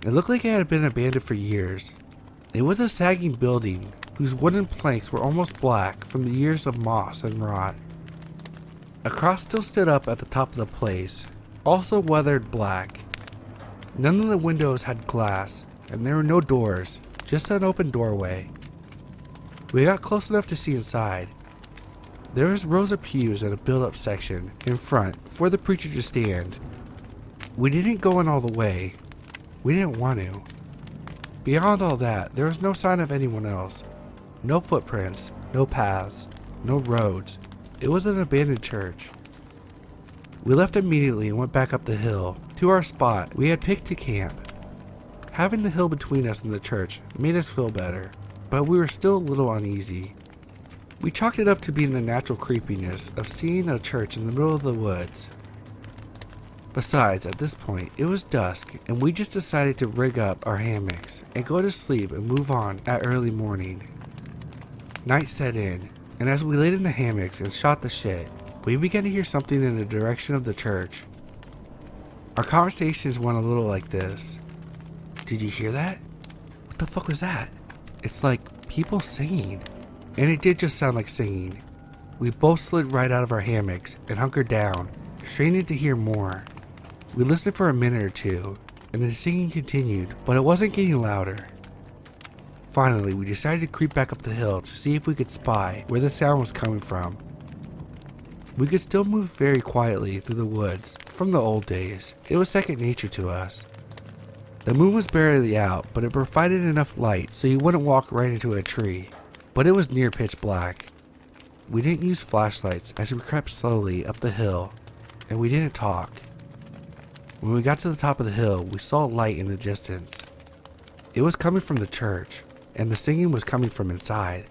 It looked like it had been abandoned for years. It was a sagging building whose wooden planks were almost black from the years of moss and rot. A cross still stood up at the top of the place, also weathered black. None of the windows had glass, and there were no doors, just an open doorway. We got close enough to see inside. There was rows of pews and a build-up section in front for the preacher to stand. We didn't go in all the way. We didn't want to. Beyond all that, there was no sign of anyone else. No footprints, no paths, no roads. It was an abandoned church. We left immediately and went back up the hill to our spot we had picked to camp. Having the hill between us and the church made us feel better, but we were still a little uneasy. We chalked it up to being the natural creepiness of seeing a church in the middle of the woods. Besides, at this point, it was dusk and we just decided to rig up our hammocks and go to sleep and move on at early morning. Night set in, and as we laid in the hammocks and shot the shit, we began to hear something in the direction of the church. Our conversations went a little like this. Did you hear that? What the fuck was that? It's like people singing. And it did just sound like singing. We both slid right out of our hammocks and hunkered down, straining to hear more. We listened for a minute or two, and the singing continued, but it wasn't getting louder. Finally, we decided to creep back up the hill to see if we could spy where the sound was coming from. We could still move very quietly through the woods from the old days. It was second nature to us. The moon was barely out, but it provided enough light so you wouldn't walk right into a tree. But it was near pitch black. We didn't use flashlights as we crept slowly up the hill, and we didn't talk. When we got to the top of the hill, we saw a light in the distance. It was coming from the church, and the singing was coming from inside.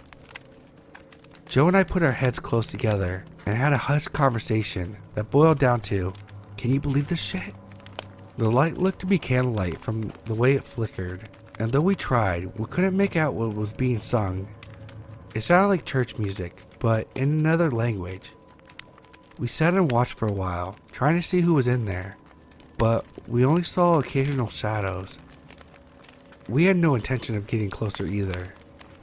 Joe and I put our heads close together and had a hushed conversation that boiled down to, can you believe this shit? The light looked to be candlelight from the way it flickered, and though we tried, we couldn't make out what was being sung. It sounded like church music, but in another language. We sat and watched for a while, trying to see who was in there, but we only saw occasional shadows. We had no intention of getting closer either.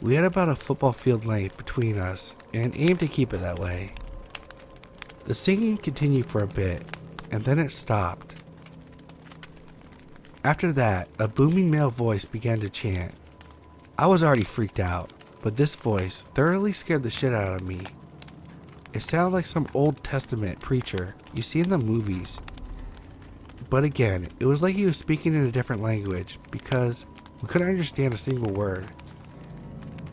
We had about a football field length between us and aimed to keep it that way. The singing continued for a bit, and then it stopped. After that, a booming male voice began to chant. I was already freaked out, but this voice thoroughly scared the shit out of me. It sounded like some Old Testament preacher you see in the movies. But again, it was like he was speaking in a different language because we couldn't understand a single word.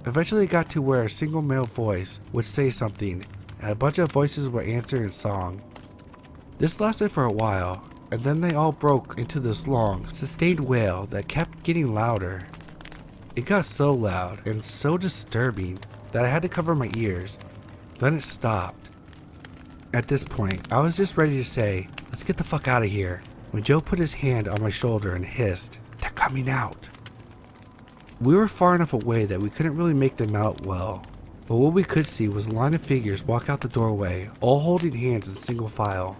Eventually it got to where a single male voice would say something and a bunch of voices would answer in song. This lasted for a while, and then they all broke into this long, sustained wail that kept getting louder. It got so loud and so disturbing that I had to cover my ears. Then it stopped. At this point, I was just ready to say, let's get the fuck out of here, when Joe put his hand on my shoulder and hissed, they're coming out. We were far enough away that we couldn't really make them out well, but what we could see was a line of figures walk out the doorway, all holding hands in single file.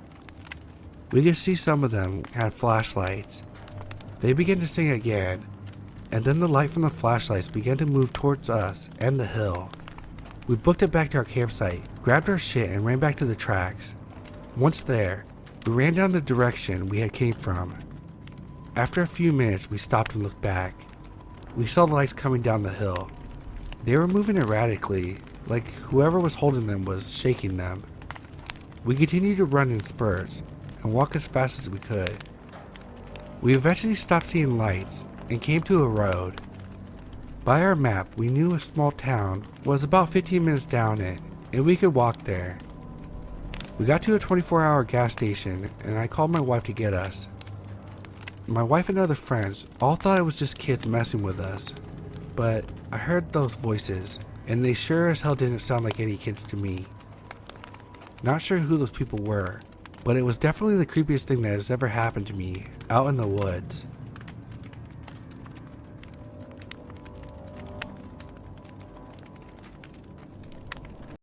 We could see some of them had flashlights. They began to sing again, and then the light from the flashlights began to move towards us and the hill. We booked it back to our campsite, grabbed our shit and ran back to the tracks. Once there, we ran down the direction we had came from. After a few minutes, we stopped and looked back. We saw the lights coming down the hill. They were moving erratically, like whoever was holding them was shaking them. We continued to run in spurts and walk as fast as we could. We eventually stopped seeing lights and came to a road. By our map, we knew a small town was about 15 minutes down it, and we could walk there. We got to a 24-hour gas station, and I called my wife to get us. My wife and other friends all thought it was just kids messing with us, but I heard those voices, and they sure as hell didn't sound like any kids to me. Not sure who those people were, but it was definitely the creepiest thing that has ever happened to me out in the woods.